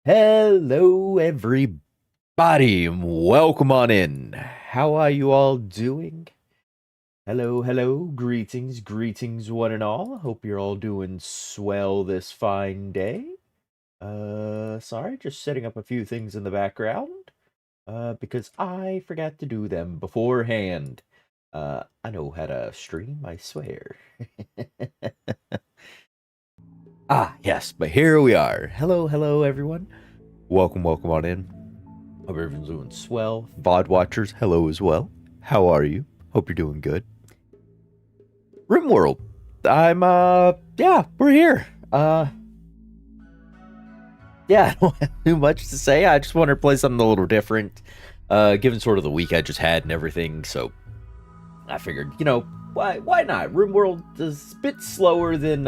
Hello, everybody, and welcome on in. How are you all doing? Hello, hello, greetings, one and all. Hope you're all doing swell this fine day. Sorry, just setting up a few things in the background, because I forgot to do them beforehand. I know how to stream, I swear. Yes, but here we are. Hello, everyone. Welcome on in. Hope everyone's doing swell. VOD watchers, hello as well. How are you? Hope you're doing good. Rimworld. Yeah, we're here. Yeah, I don't have too much to say. I just wanted to play something a little different, given sort of the week I just had and everything, so I figured, why not? Rimworld is a bit slower than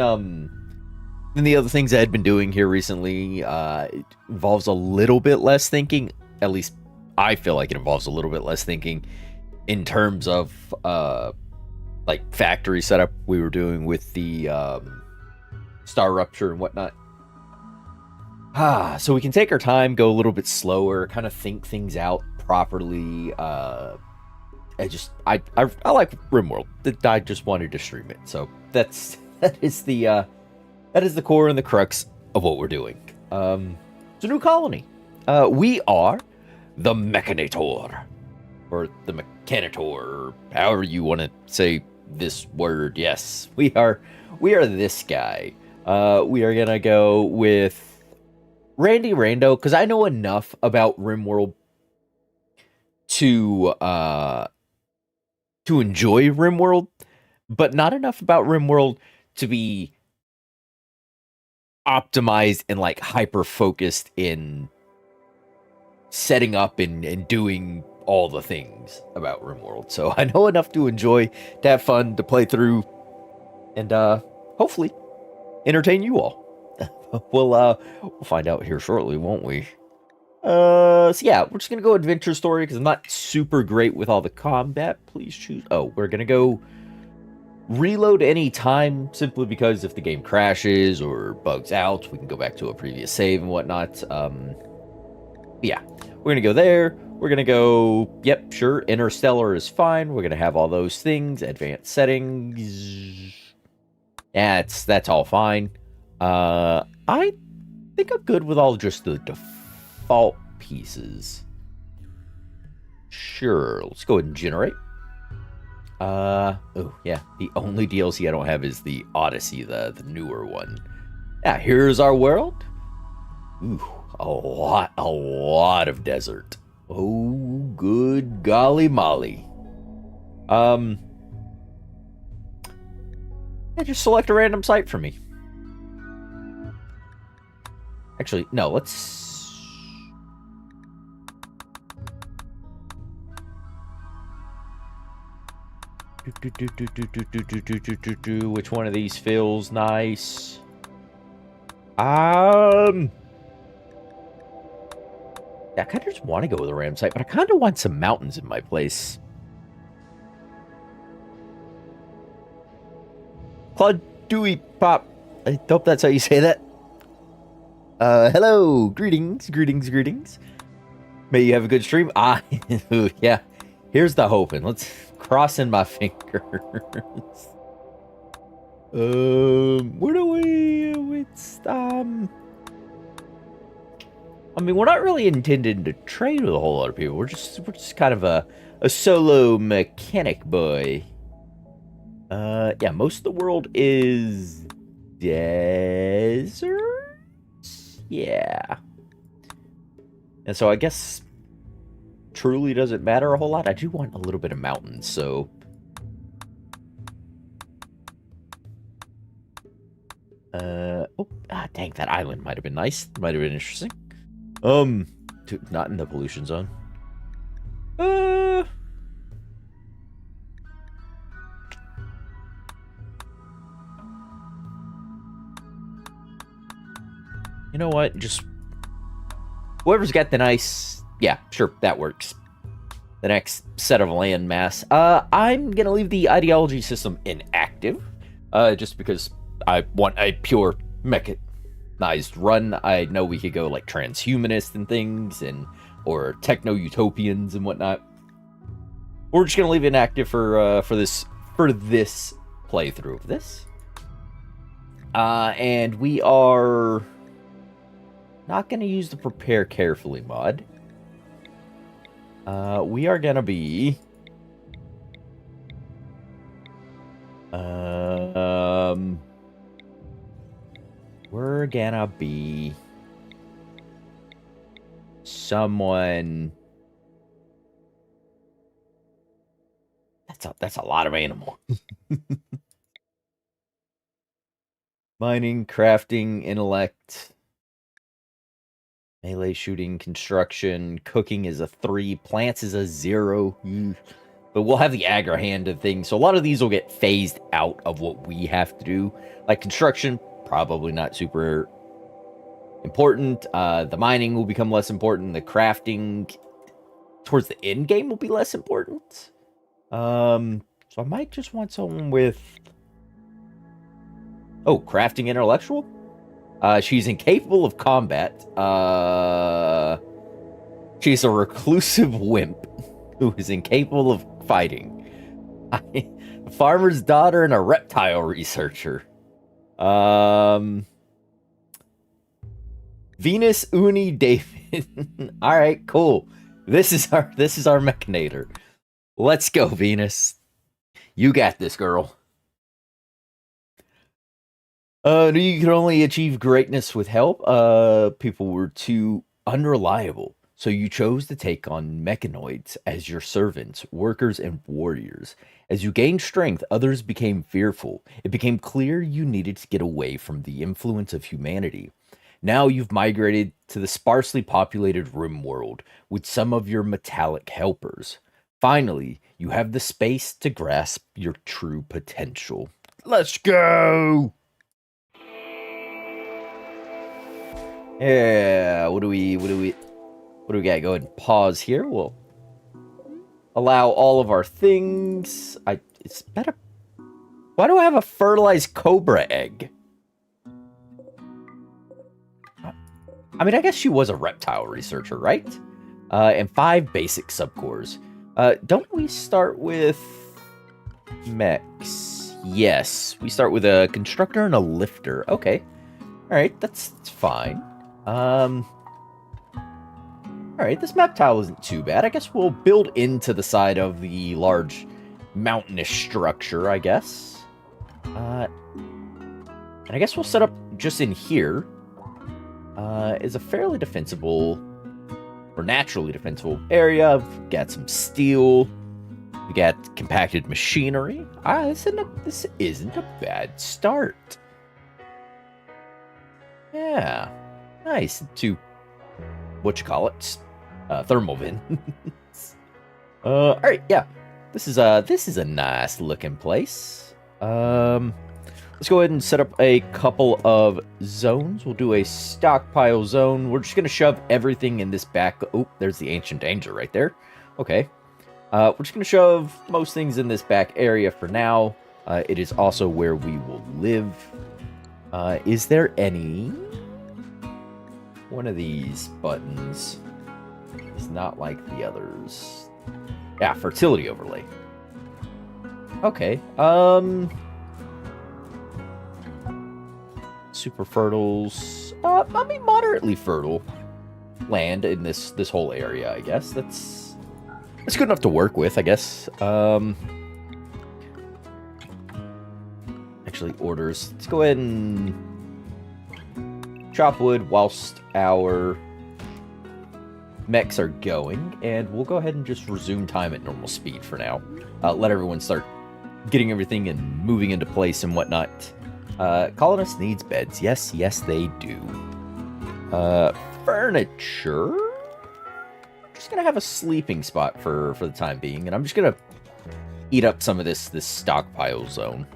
the other things I had been doing here recently. It involves a little bit less thinking. At least I feel like it involves a little bit less thinking in terms of like factory setup we were doing with the star rupture and whatnot. So we can take our time, go a little bit slower, kind of think things out properly. I like Rimworld. I just wanted to stream it, so that is the core and the crux of what we're doing. It's a new colony. We are the Mechanator, or the Mechanator, or however you want to say this word. Yes, we are this guy. We are gonna go with Randy Rando, because I know enough about Rimworld to enjoy Rimworld, but not enough about Rimworld to be optimized and like hyper focused in setting up and doing all the things about Rimworld. So I know enough to enjoy, to have fun, to play through, and hopefully entertain you all. We'll find out here shortly, won't we? So yeah, we're just gonna go adventure story because I'm not super great with all the combat. Please choose. Oh, we're gonna go reload any time, simply because if the game crashes or bugs out, we can go back to a previous save and whatnot. Yeah, we're gonna go there. We're gonna go, yep, sure, Interstellar is fine. We're gonna have all those things, advanced settings. That's all fine. I think I'm good with all just the default pieces. Sure, let's go ahead and generate. Oh yeah, the only DLC I don't have is the Odyssey, the newer one. Yeah, here's our world. Ooh, a lot of desert. Oh, good golly molly. Yeah, just select a random site for me. Actually, no, let's... Which one of these feels nice? Yeah, I kind of just want to go with a ram site, but I kind of want some mountains in my place. Claude Dewey Pop. I hope that's how you say that. Hello, greetings. May you have a good stream. Yeah. Here's the hoping. Let's cross in my fingers. Where do we? It's I mean, we're not really intending to trade with a whole lot of people. We're just kind of a solo mechanic boy. Yeah, most of the world is desert. Yeah. And so I guess truly doesn't matter a whole lot. I do want a little bit of mountains, so dang, that island might have been nice. Might have been interesting. Dude, not in the pollution zone. You know what? Just whoever's got the nice... Yeah, sure, that works. The next set of land mass. I'm gonna leave the ideology system inactive, just because I want a pure mecha organized run. I know we could go like transhumanist and things, or techno-utopians and whatnot. We're just gonna leave it inactive for this playthrough of this. And we are not gonna use the prepare carefully mod. We are gonna be we're gonna be someone. That's a lot of animal. Mining, crafting, intellect, melee shooting, construction, cooking is a 3, plants is a 0. But we'll have the aggro hand of things, so a lot of these will get phased out of what we have to do. Like construction, probably not super important. The mining will become less important. The crafting towards the end game will be less important. So I might just want someone with... Oh, crafting intellectual? She's incapable of combat. She's a reclusive wimp who is incapable of fighting. A farmer's daughter and a reptile researcher. Venus Uni David. All right, cool. This is our mechanator. Let's go, Venus. You got this, girl. You can only achieve greatness with help. People were too unreliable, so you chose to take on mechanoids as your servants, workers, and warriors. As you gained strength, others became fearful. It became clear you needed to get away from the influence of humanity. Now you've migrated to the sparsely populated Rimworld with some of your metallic helpers. Finally, you have the space to grasp your true potential. Let's go! Yeah, what do we got? Go ahead and pause here. We'll allow all of our things. It's better. Why do I have a fertilized cobra egg? I mean, I guess she was a reptile researcher, right? And 5 basic subcores. Don't we start with mechs? Yes, we start with a constructor and a lifter. Okay, all right, that's fine. All right, this map tile isn't too bad. I guess we'll build into the side of the large mountainous structure, I guess. And I guess we'll set up just in here. Is a fairly defensible, or naturally defensible area. We've got some steel. We got compacted machinery. This isn't a bad start. Yeah. Nice. 2, thermal vents. All right, yeah. This is a nice looking place. Let's go ahead and set up a couple of zones. We'll do a stockpile zone. We're just gonna shove everything in this back. Oh, there's the ancient danger right there. Okay. We're just gonna shove most things in this back area for now. It is also where we will live. Is there any... One of these buttons is not like the others. Yeah, fertility overlay. Okay. Super fertiles. I mean, moderately fertile land in this whole area, I guess. That's good enough to work with, I guess. Actually, orders. Let's go ahead and chop wood whilst our mechs are going, and we'll go ahead and just resume time at normal speed for now. Let everyone start getting everything and moving into place and whatnot. Colonist needs beds. Yes, they do. Furniture. I'm just gonna have a sleeping spot for the time being, and I'm just gonna eat up some of this stockpile zone,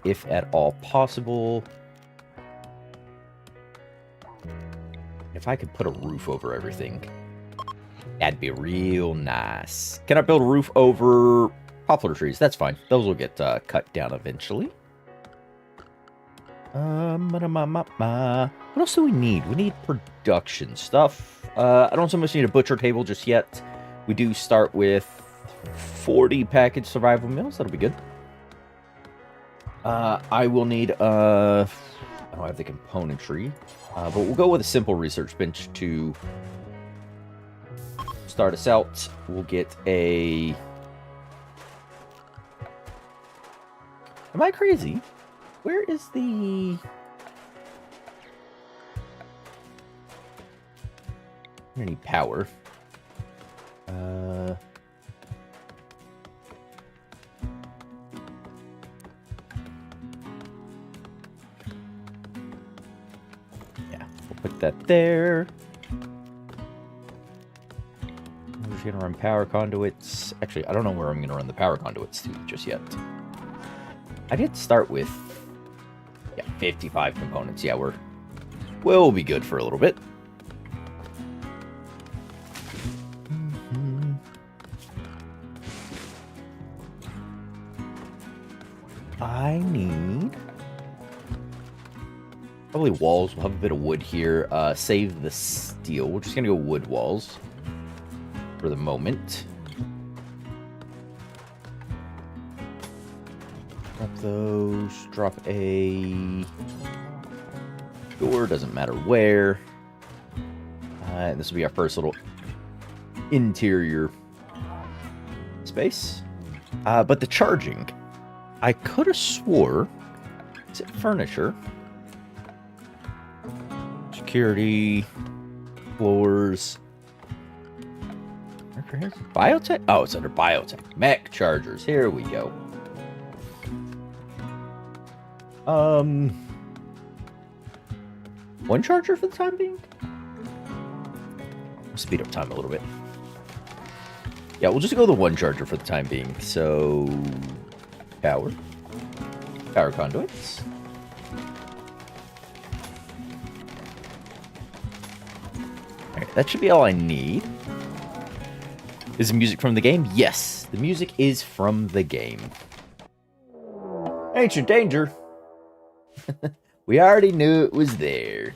if at all possible. If I could put a roof over everything, that'd be real nice. Can I build a roof over poplar trees? That's fine. Those will get cut down eventually. What else do we need? We need production stuff. I don't so much need a butcher table just yet. We do start with 40 packaged survival meals. That'll be good. I will need, I don't have the componentry, but we'll go with a simple research bench to start us out. We'll get a... Am I crazy? Where is the... I need power. Yeah, we'll put that there. We're just gonna run power conduits. Actually, I don't know where I'm gonna run the power conduits to just yet. I did start with 55 components. Yeah, we'll be good for a little bit. I need probably walls. We'll have a bit of wood here. Save the steel. We're just gonna go wood walls for the moment. Drop those. Drop a door. Doesn't matter where. And this will be our first little interior space. But the charging, I could have swore. Is it furniture? Security. Floors. Biotech? Oh, it's under biotech. Mech chargers. Here we go. One charger for the time being? I'll speed up time a little bit. Yeah, we'll just go the one charger for the time being. So, power conduits. Alright, that should be all I need. Is the music from the game? Yes, the music is from the game. Ancient danger. We already knew it was there.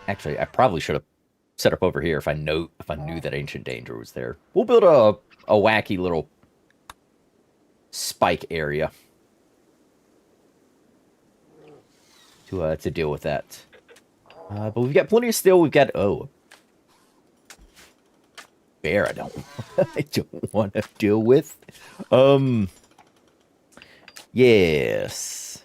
Actually, I probably should have set up over here if I knew that ancient danger was there. We'll build a wacky little spike area to deal with that. But we've got plenty of steel. We've got bear. I don't want to deal with. Yes.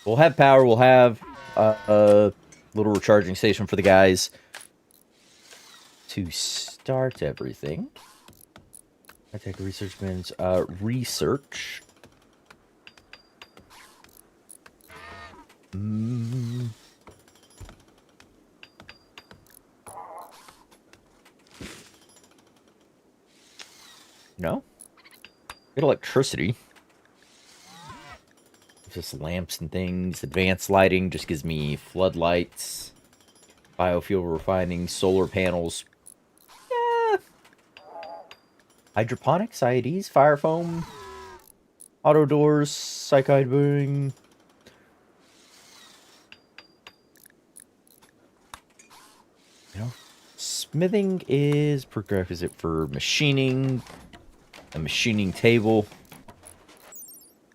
We'll have power. We'll have a little recharging station for the guys to start everything. I take research bins. Research. No? Get electricity. Just lamps and things. Advanced lighting just gives me floodlights. Biofuel refining. Solar panels. Yeah. Hydroponics. IEDs. Fire foam. Auto doors. Sci-fi boom. You know, smithing is prerequisite for machining. A machining table.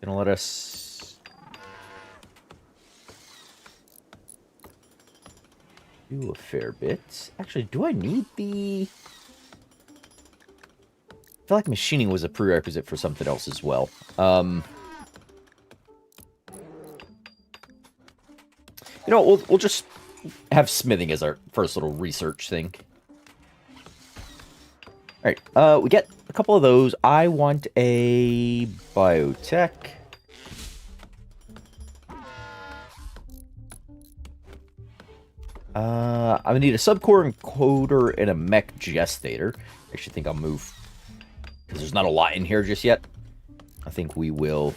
Gonna let us do a fair bit. Actually, do I need the... I feel like machining was a prerequisite for something else as well. You know, we'll just have smithing as our first little research thing. Alright, we get a couple of those. I want a biotech. I'm gonna need a subcore encoder and a mech gestator. I actually think I'll move, because there's not a lot in here just yet. I think we will...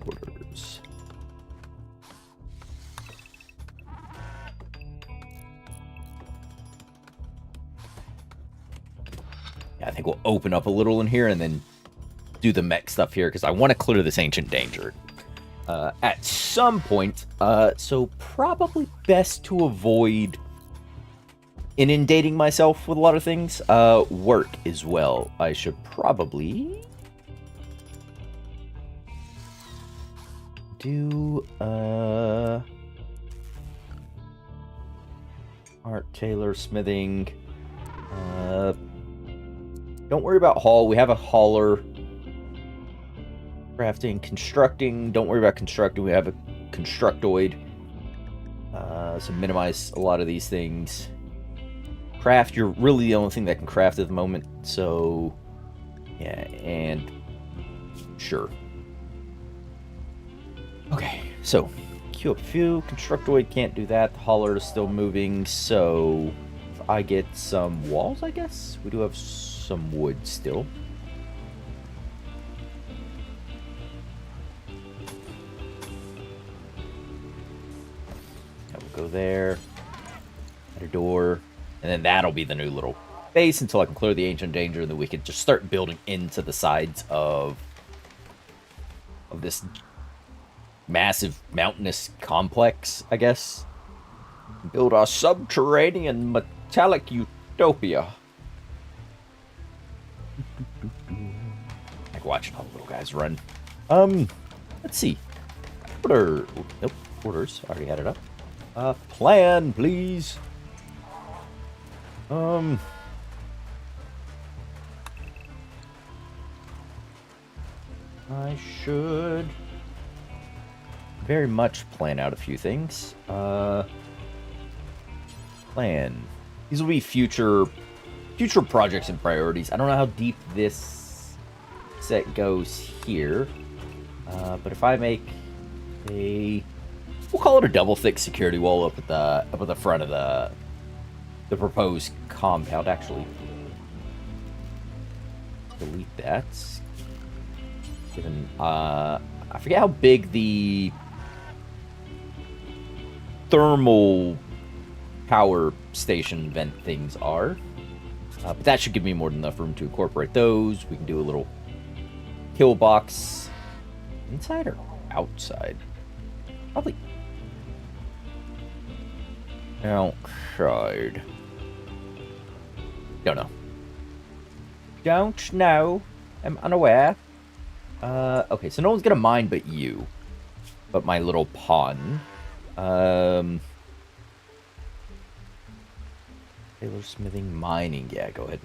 Orders. think we'll open up a little in here and then do the mech stuff here, because I want to clear this ancient danger at some point. So probably best to avoid inundating myself with a lot of things. Work as well. I should probably do art, tailor, smithing. Don't worry about haul. We have a hauler. Crafting, constructing. Don't worry about constructing. We have a constructoid. So minimize a lot of these things. Craft, you're really the only thing that can craft at the moment. So, yeah, and sure. Okay, so queue up few. Constructoid can't do that. The hauler is still moving. So, if I get some walls, I guess we do have some wood still. Go there, add a door, and then that'll be the new little base until I can clear the ancient danger, and then we can just start building into the sides of this massive mountainous complex, I guess. Build our subterranean metallic utopia. Like watching all the little guys run. Let's see. Nope, orders. Already had it up. Plan, please. I should very much plan out a few things. Plan. These will be future projects and priorities. I don't know how deep this set goes here, but if I make a, we'll call it a double thick security wall up at the front of the proposed compound. Actually, delete that. Given I forget how big the thermal power station vent things are, but that should give me more than enough room to incorporate those. We can do a little kill box inside or outside. Probably outside. Don't know. Don't know. I'm unaware. Okay, so no one's gonna mine but you. But my little pawn. Tailor, smithing, mining. Yeah, go ahead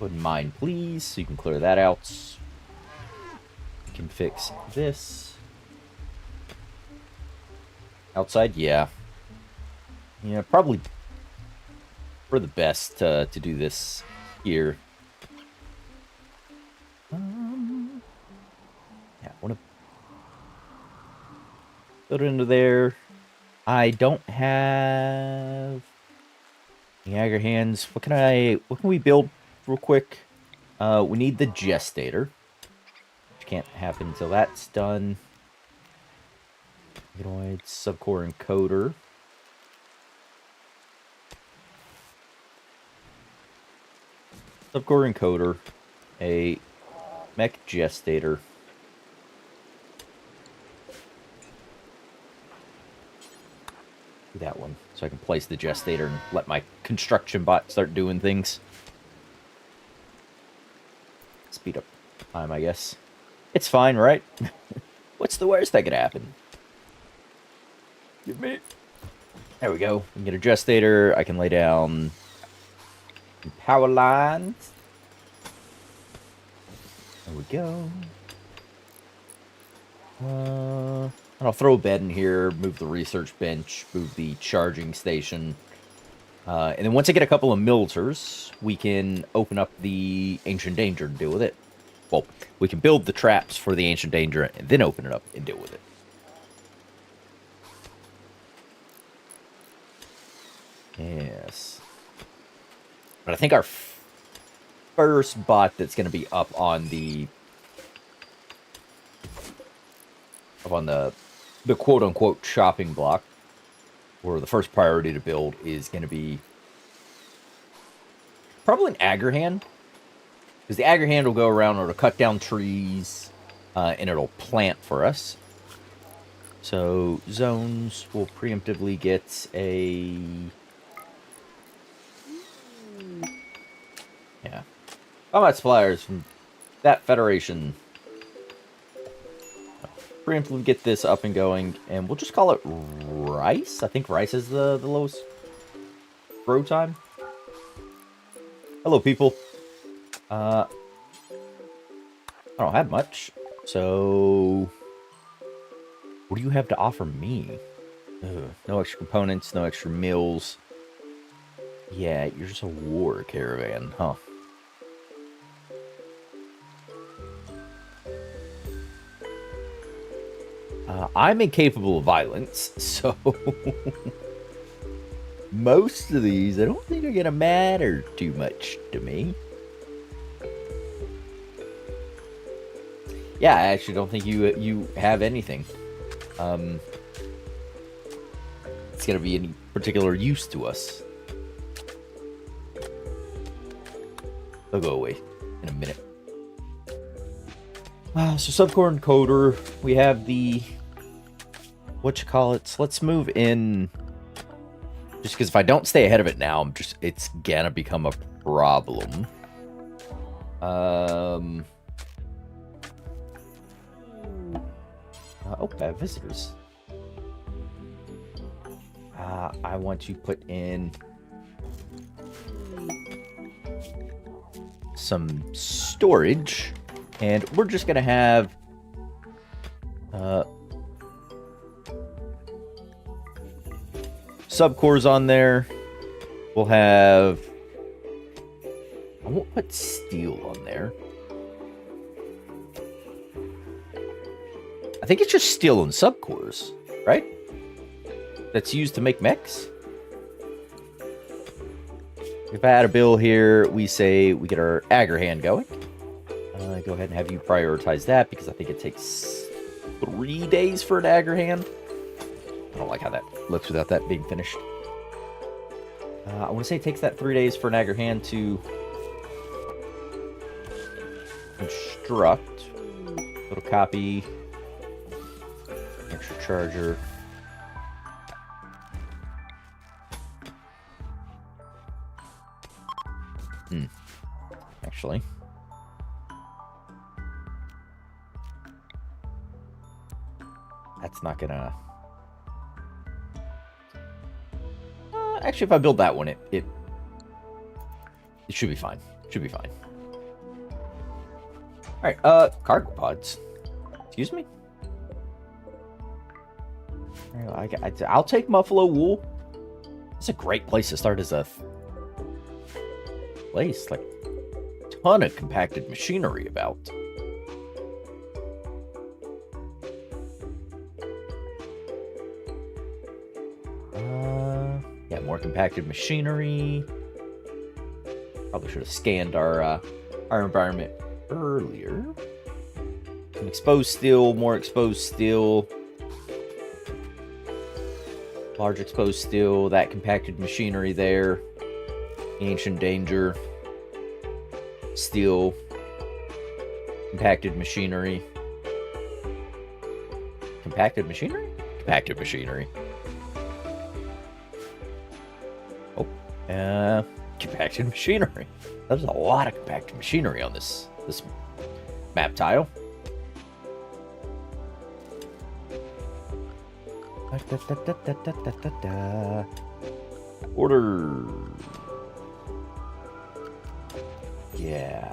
and mine, please, so you can clear that out. You can fix this. Outside, yeah. Yeah, probably for the best to do this here. Yeah, I want to put it into there. I don't have Niagara hands. What can we build real quick? We need the gestator, which can't happen until that's done. Humanoid, subcore encoder. Subcore encoder. A mech gestator. Do that one. So I can place the gestator and let my construction bot start doing things. Speed up time, I guess. It's fine, right? What's the worst that could happen? Give me. There we go. We can get a gestator. I can lay down power lines. There we go. And I'll throw a bed in here, move the research bench, move the charging station. And then once I get a couple of militars, we can open up the Ancient Danger and deal with it. Well, we can build the traps for the Ancient Danger and then open it up and deal with it. Yes. But I think our first bot that's going to be up on the quote-unquote chopping block, or the first priority to build, is going to be Probably an agger hand. Because the agger hand will go around, it'll cut down trees, and it'll plant for us. So, zones will preemptively get a... Yeah. Combat suppliers from that Federation. Preemptively get this up and going, and we'll just call it rice. I think rice is the lowest grow time. Hello, people. I don't have much, so what do you have to offer me? Ugh, no extra components, no extra meals. Yeah, you're just a war caravan, huh? I'm incapable of violence, so most of these I don't think are gonna matter too much to me. Yeah, I actually don't think you have anything. It's gonna be any particular use to us. They'll go away in a minute. So subcore encoder, we have the whatchamacallits. Let's move in. Just because if I don't stay ahead of it now, it's gonna become a problem. Oh, I have visitors. I want to put in some storage, and we're just gonna have subcores on there. We'll have... I won't put steel on there. I think it's just steel and subcores, right? That's used to make mechs. If I add a bill here, we say we get our agger hand going. Go ahead and have you prioritize that because I think it takes 3 days for an agger hand. I don't like how that looks without that being finished. I want to say it takes that 3 days for an agger hand to construct. Little copy. Extra charger. Actually. That's not gonna... actually, if I build that one, it should be fine. Should be fine. Alright, cargo pods. Excuse me? I'll take Buffalo Wool. It's a great place to start as a place. Like, ton of compacted machinery about. Yeah, more compacted machinery. Probably should have scanned our environment earlier. Some exposed steel, more exposed steel. Large exposed steel, that compacted machinery there. Ancient danger. Steel. Compacted machinery. Compacted machinery? Compacted machinery. Oh. Compacted machinery. There's a lot of compacted machinery on this map tile. Order. Yeah.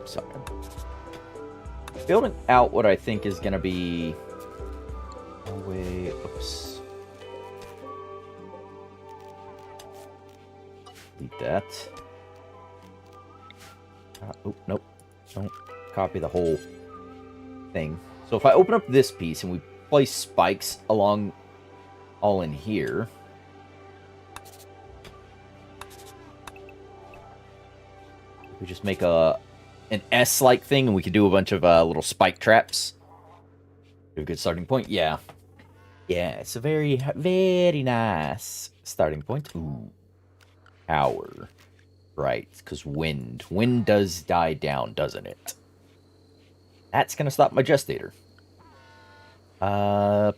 Sorry. Building out what I think is going to be... Oh, wait. Oops. Delete that. Oh, nope. Don't copy the whole thing. So if I open up this piece and we place spikes along all in here. We just make an S-like thing, and we can do a bunch of little spike traps. A good starting point, yeah. Yeah, it's a very, very nice starting point. Ooh, power, right? Because wind does die down, doesn't it? That's gonna stop my gestator. Power.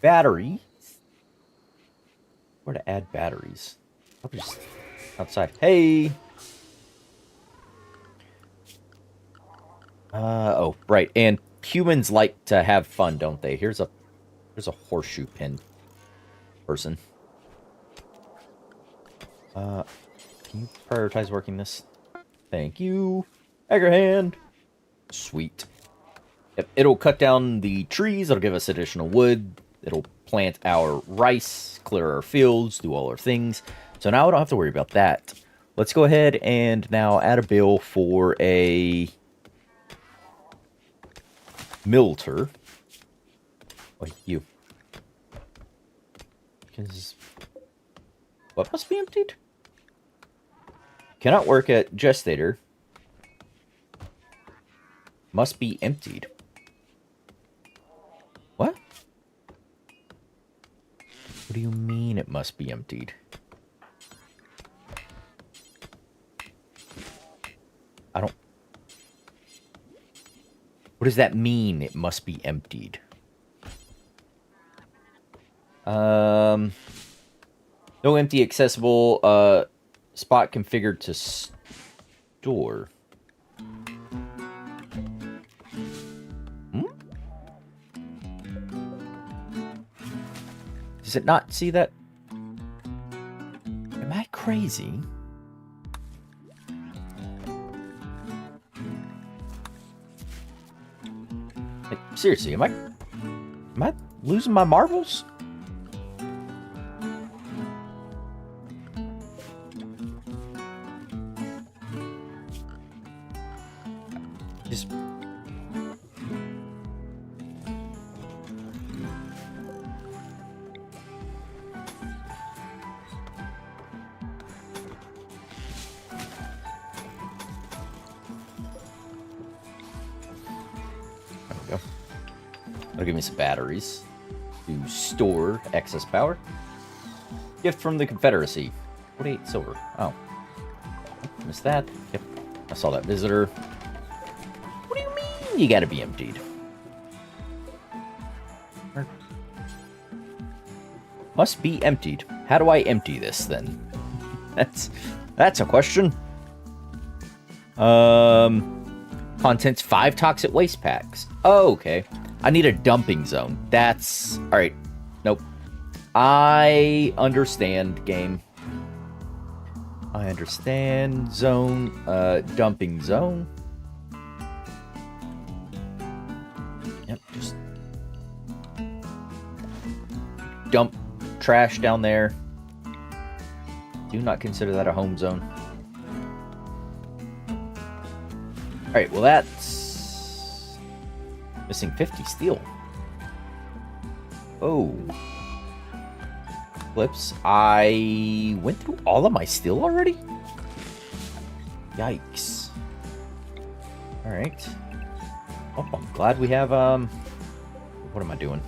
Battery. Where to add batteries? Probably just outside. Hey. Oh, right. And humans like to have fun, don't they? Here's a horseshoe pin person. Can you prioritize working this? Thank you. Egger hand. Sweet. Yep, it'll cut down the trees. It'll give us additional wood. It'll plant our rice, clear our fields, do all our things. So now I don't have to worry about that. Let's go ahead and now add a bill for a milter. Wait, you. Because what must be emptied? Cannot work at gestator. Must be emptied. What? What do you mean it must be emptied? I don't... What does that mean, it must be emptied? No empty accessible spot configured to store. Does it not see that? Am I crazy? Like, seriously, am I losing my marbles? Just... That'll give me some batteries to store excess power. Gift from the Confederacy. 48 silver. Oh. Missed that. Yep. I saw that visitor. What do you mean you gotta be emptied? Must be emptied. How do I empty this then? That's a question. Contents 5 toxic waste packs. Oh, okay. I need a dumping zone. That's... Alright. Nope. I understand, game. I understand. Zone. Dumping zone. Yep, just... dump trash down there. Do not consider that a home zone. Alright, well that's... missing 50 steel. Oh. Clips. I went through all of my steel already? Yikes. Alright. Oh, I'm glad we have, what am I doing?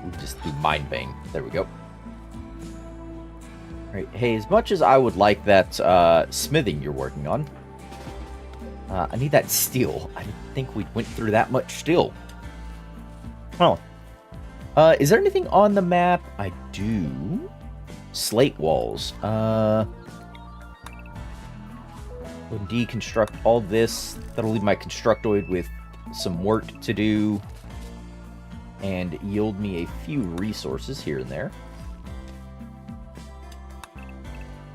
We just do Mind Bang. There we go. Alright, hey, as much as I would like that, smithing you're working on, I need that steel. I didn't think we went through that much steel. Oh. Is there anything on the map? I do. Slate walls. We'll deconstruct all this. That'll leave my constructoid with some work to do. And yield me a few resources here and there.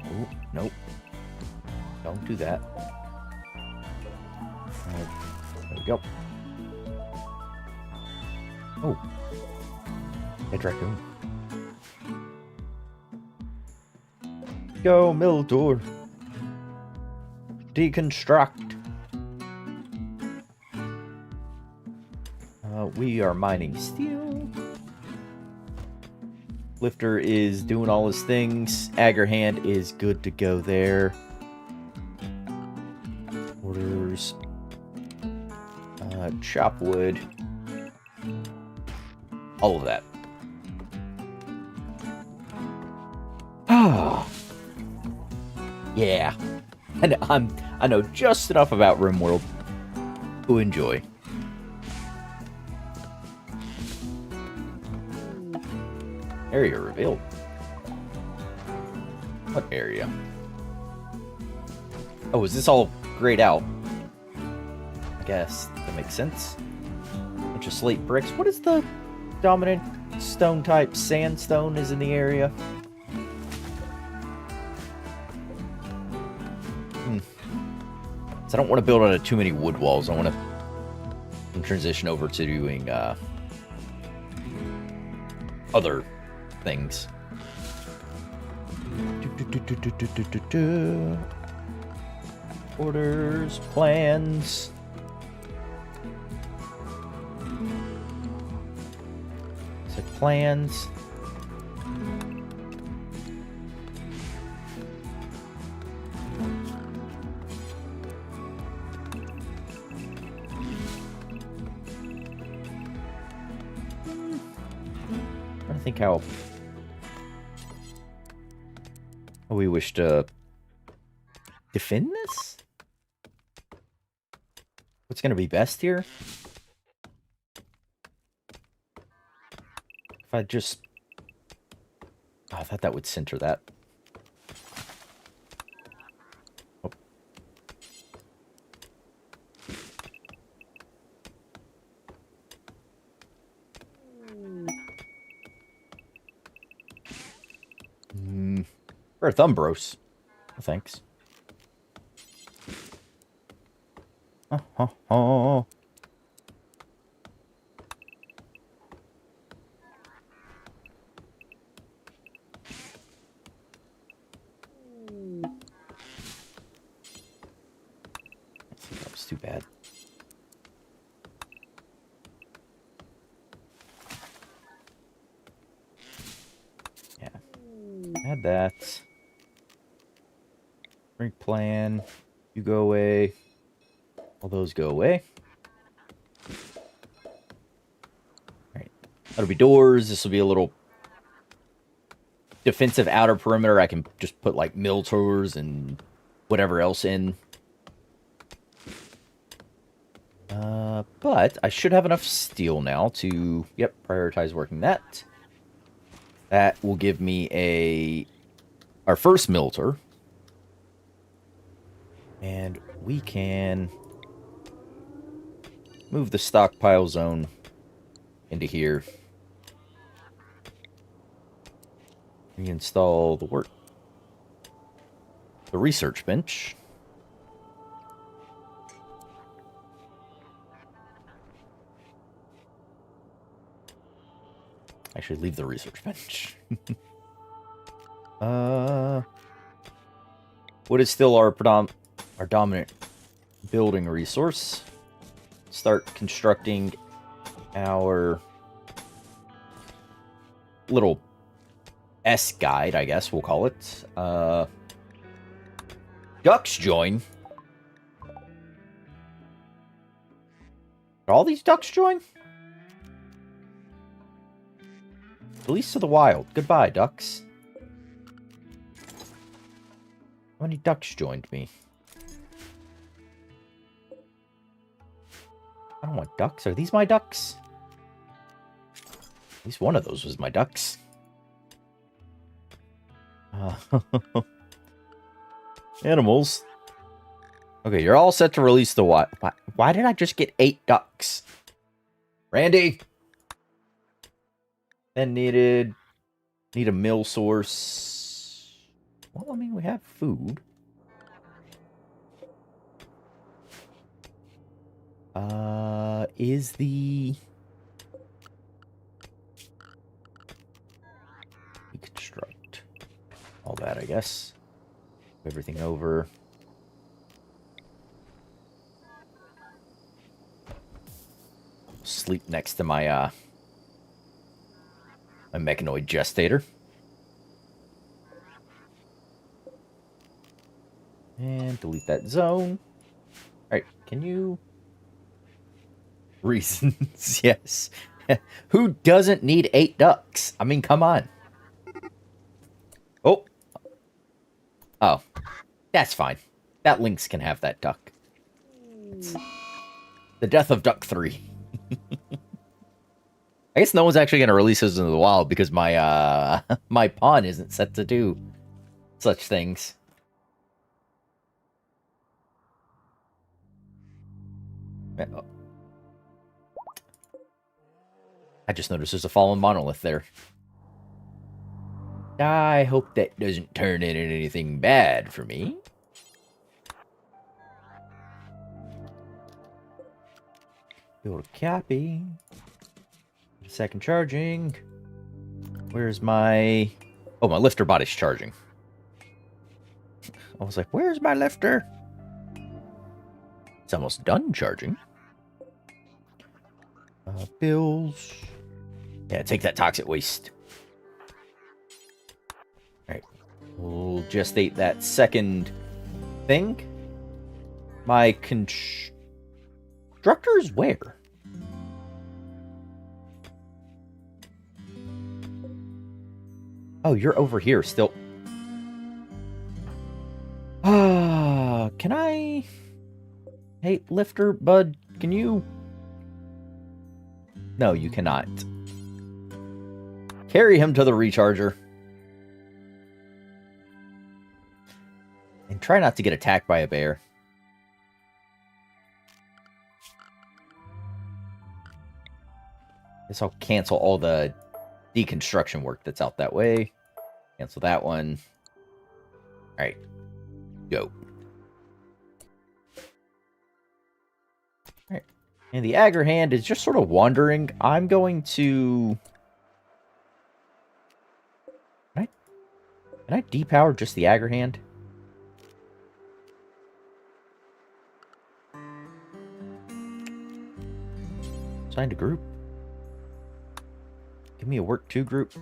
Oh, nope. Don't do that. There we go. Oh. Dead raccoon. Go, Miltor. Deconstruct. We are mining steel. Lifter is doing all his things. Aggerhand is good to go there. Orders. Chop wood. All of that. Ah. Yeah. And I know just enough about Rimworld to enjoy. Area revealed. What area? Oh, is this all grayed out? I guess that makes sense. Bunch of slate bricks. What is the dominant stone type? Sandstone is in the area. So I don't want to build on too many wood walls. I want to transition over to doing other things. Orders, plans. Set plans. I think how we wish to defend this? What's going to be best here? If I just... Oh, I thought that would center that. Oh. Or Thumbros. Oh, thanks. Oh. That was too bad. Yeah. Add that. Drink plan. You go away. All those go away. Alright. That'll be doors. This will be a little defensive outer perimeter. I can just put like mill tours and whatever else in. But I should have enough steel now to, yep, prioritize working that. That will give me our first mill tour. And we can move the stockpile zone into here. Reinstall the research bench. Actually, leave the research bench. What is still our dominant building resource? Start constructing our little S-guide, I guess we'll call it. Ducks join. Are all these ducks join? Release to the wild. Goodbye, ducks. How many ducks joined me? I don't want ducks. Are these my ducks? At least one of those was my ducks. Animals. Okay, you're all set to release the wild. Why did I just get 8 ducks? Randy! Then need a mill source. Well, I mean, we have food. Is the deconstruct all that, I guess. Everything over. Sleep next to my my mechanoid gestator. And delete that zone. Alright, can you... Reasons, yes. Who doesn't need 8 ducks? I mean, come on. Oh. Oh. That's fine. That Lynx can have that duck. It's the death of Duck 3. I guess no one's actually going to release this into the wild because my my pawn isn't set to do such things. I just noticed there's a fallen monolith there. I hope that doesn't turn into anything bad for me. Build a copy. Second charging. Where's my... Oh, my lifter body's charging. I was like, where's my lifter? It's almost done charging. Bills. Yeah, take that toxic waste. Alright. We'll gestate that second thing. My constructor's where? Oh, you're over here still. Can I... Hey, lifter, bud, can you... No, you cannot. Carry him to the recharger. And try not to get attacked by a bear. Guess I'll cancel all the deconstruction work that's out that way. Cancel that one. Alright. Go. Alright. And the Agar hand is just sort of wandering. I'm going to... Can I depower just the Agar hand? Assign to group. Give me a work 2 group.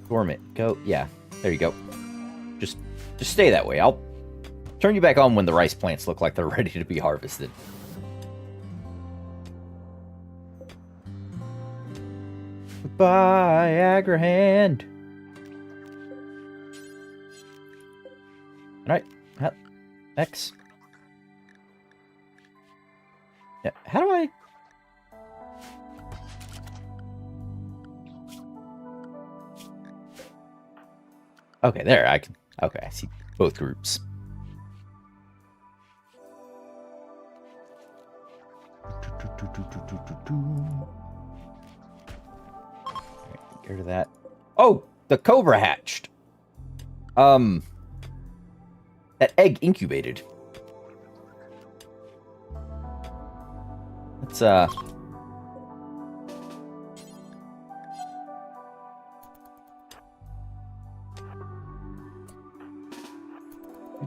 Dormant. Go. Yeah. There you go. Just stay that way. I'll turn you back on when the rice plants look like they're ready to be harvested. Goodbye, Agrahand. Alright. X. Yeah, how do I... Okay, there, I can... Okay, I see both groups. Get rid of that. Oh, the cobra hatched. That egg incubated. Let's,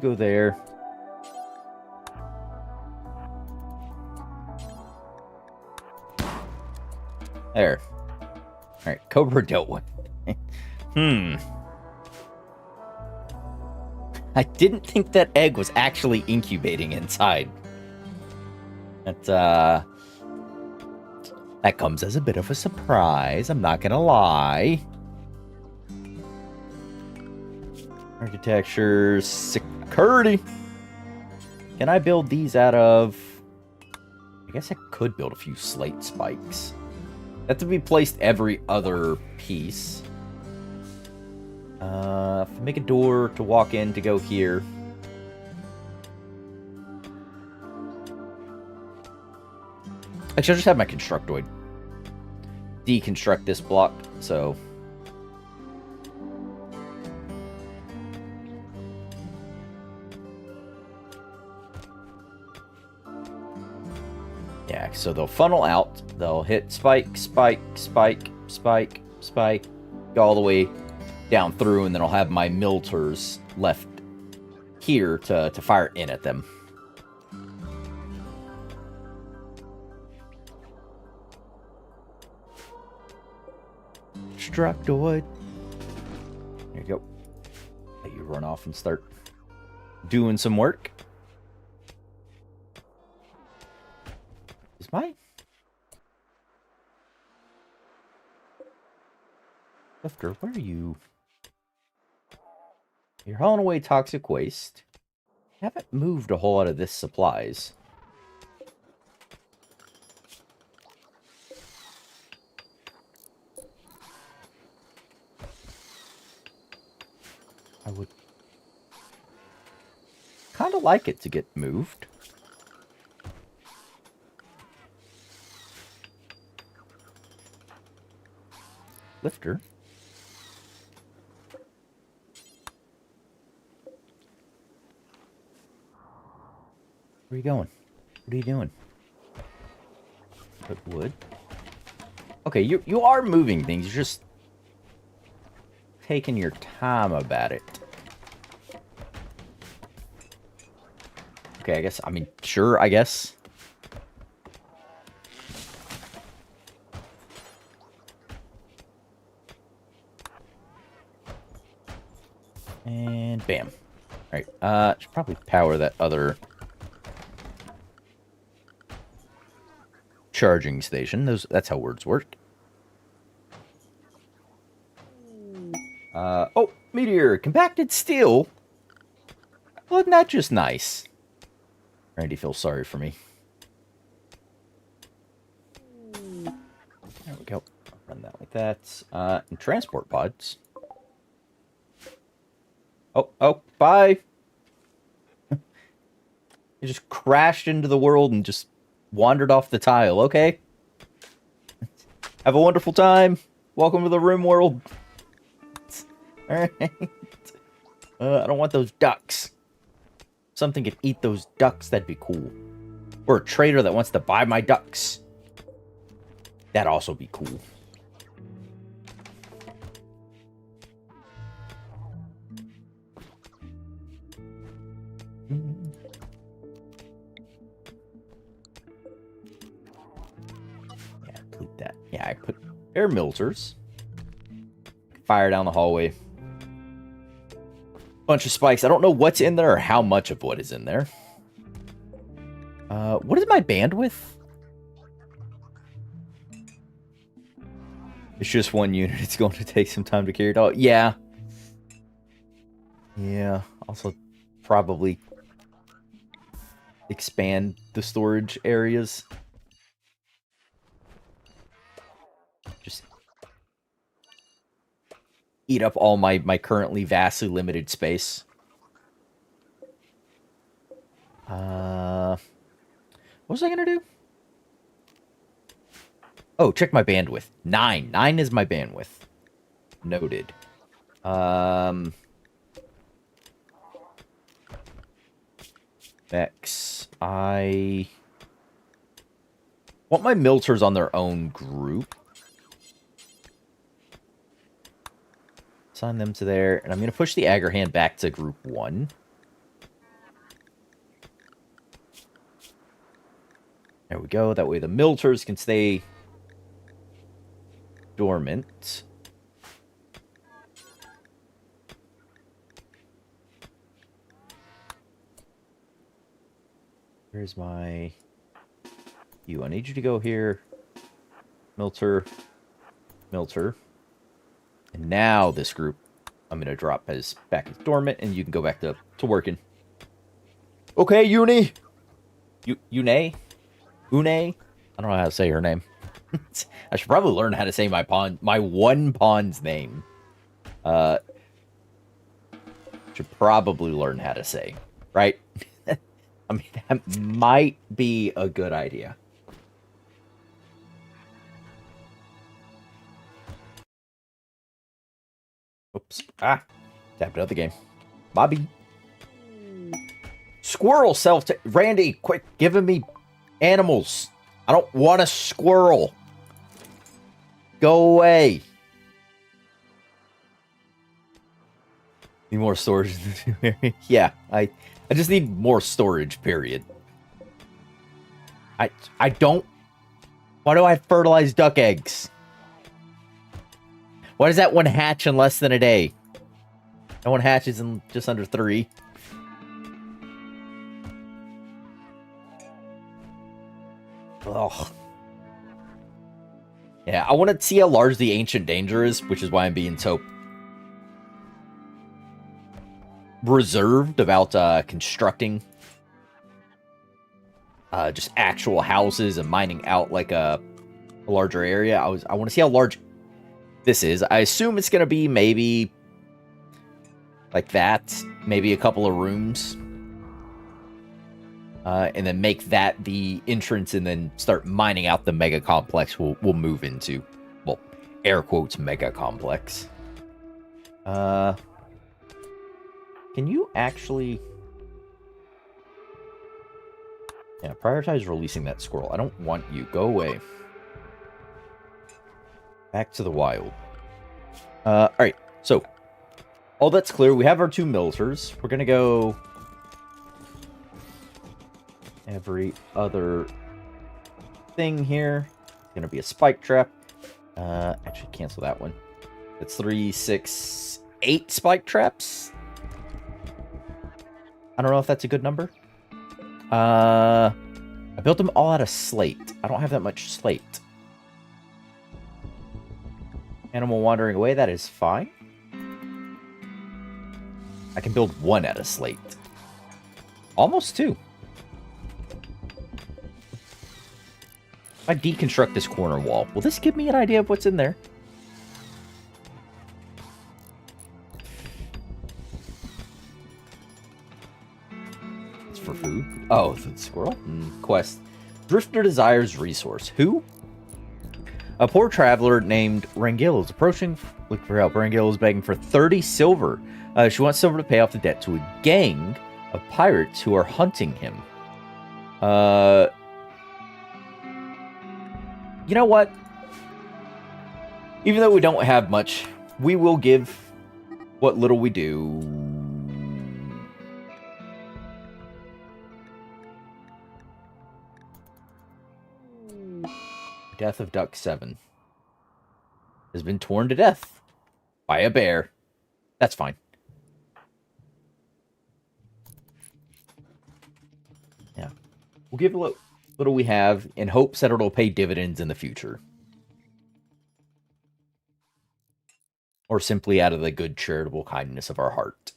go there. There. Alright, cobra dealt with. I didn't think that egg was actually incubating inside. That comes as a bit of a surprise, I'm not gonna lie. Architecture, security. Can I build these out of... I guess I could build a few slate spikes. That to be placed every other piece. If I make a door to walk in to go here. Actually, I'll just have my constructoid deconstruct this block, so... Yeah, so they'll funnel out, they'll hit spike, spike, spike, spike, spike, go all the way down through, and then I'll have my milters left here to fire in at them. Structoid. There you go. Let you run off and start doing some work. Is my... Lifter, where are you? You're hauling away toxic waste. You haven't moved a whole lot of this supplies. I would kind of like it to get moved. Lifter. Where are you going? What are you doing? Put wood. Okay, you are moving things. You're just taking your time about it. Okay, I guess. I mean, sure, I guess. And bam. All right. Should probably power that other charging station. That's how words work. Oh, meteor, compacted steel. Wasn't that just nice? Randy feels sorry for me. There we go. I'll run that like that. And transport pods. Oh, bye. You just crashed into the world and just wandered off the tile. Okay. Have a wonderful time. Welcome to the Rimworld. Alright. I don't want those ducks. Something could eat those ducks, that'd be cool. Or a trader that wants to buy my ducks. That'd also be cool. Yeah, complete that. Yeah, I put air milters. Fire down the hallway. Bunch of spikes. I don't know what's in there or how much of what is in there. What is my bandwidth? It's just one unit. It's going to take some time to carry it out. Yeah. Yeah. Also, probably expand the storage areas. Just eat up all my currently vastly limited space. What was I gonna do? Oh, check my bandwidth. 9. 9 is my bandwidth. Noted. Vex. I want my milters on their own group. Assign them to there, and I'm going to push the Aggregate back to group 1. There we go. That way the milters can stay dormant. Where's my... You, I need you to go here. Milter. Milter. And now this group, I'm going to drop as back as dormant, and you can go back to working. Okay, Uni. Une? I don't know how to say her name. I should probably learn how to say my one pawn's name. Should probably learn how to say, right? I mean, that might be a good idea. Oops. Ah. Tapped out the game. Bobby. Squirrel Randy, quit giving me animals. I don't want a squirrel. Go away. Need more storage. Yeah, I just need more storage, period. I don't... Why do I fertilize duck eggs? Why does that one hatch in less than a day? That one hatches in just under 3. Ugh. Yeah, I want to see how large the ancient danger is, which is why I'm being so reserved about constructing just actual houses and mining out like a larger area. I want to see how large this is. I assume it's going to be maybe like that, maybe a couple of rooms. And then make that the entrance and then start mining out the mega complex we'll move into. Well, air quotes mega complex. Can you actually... Yeah, prioritize releasing that squirrel. I don't want you. Go away. Back to the wild. Alright, so all that's clear. We have our 2 militars. We're gonna go every other thing here. It's gonna be a spike trap. Actually cancel that one. It's 3, 6, 8 spike traps. I don't know if that's a good number. I built them all out of slate. I don't have that much slate. Animal wandering away, that is fine. I can build 1 out of slate. Almost 2. If I deconstruct this corner wall, will this give me an idea of what's in there? It's for food. Oh, the squirrel? Quest. Drifter desires resource. Who? A poor traveler named Rangil is approaching, looking for help. Rangil is begging for 30 silver. She wants silver to pay off the debt to a gang of pirates who are hunting him. You know what? Even though we don't have much, we will give what little we do. Death of Duck 7 has been torn to death by a bear. That's fine. Yeah. We'll give what little we have in hopes that it'll pay dividends in the future. Or simply out of the good charitable kindness of our heart.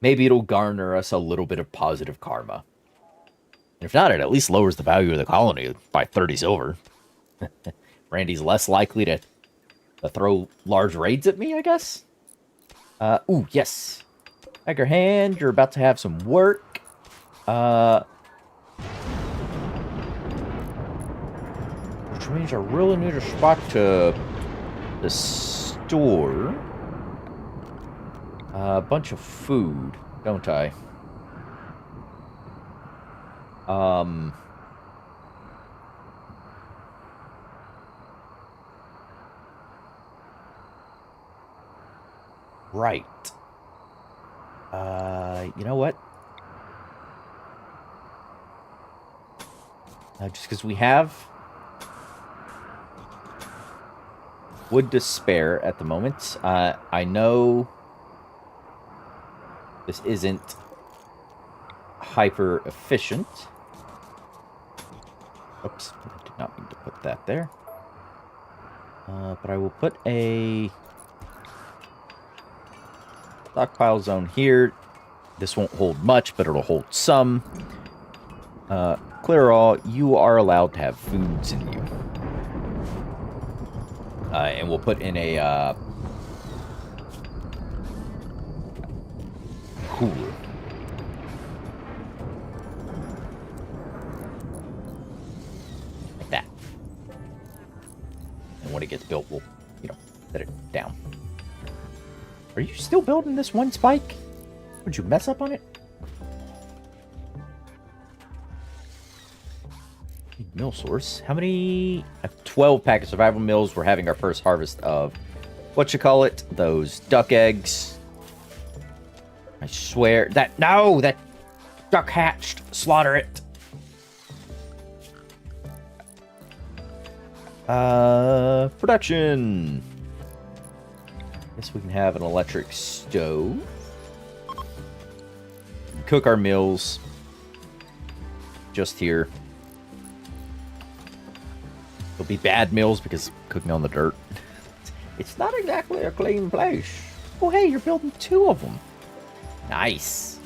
Maybe it'll garner us a little bit of positive karma. If not, it at least lowers the value of the colony by 30 silver. Randy's less likely to throw large raids at me, I guess. Ooh, yes. Back your hand. You're about to have some work. Which means I really need a spot to store a bunch of food, don't I? Right. You know what? Just because we have wood to spare at the moment. I know this isn't hyper efficient. Oops, I did not mean to put that there. But I will put a stockpile zone here. This won't hold much, but it'll hold some. Clear all, you are allowed to have foods in you. And we'll put in a cooler. Like that. And when it gets built, we'll, set it down. Are you still building this one spike? Would you mess up on it? Mill source. How many? I have 12 pack of survival mills. We're having our first harvest of those duck eggs. I swear that that duck hatched. Slaughter it. Production. Guess we can have an electric stove. Cook our meals. Just here. There'll be bad meals because cooking on the dirt. It's not exactly a clean place. Oh, hey, you're building 2 of them. Nice.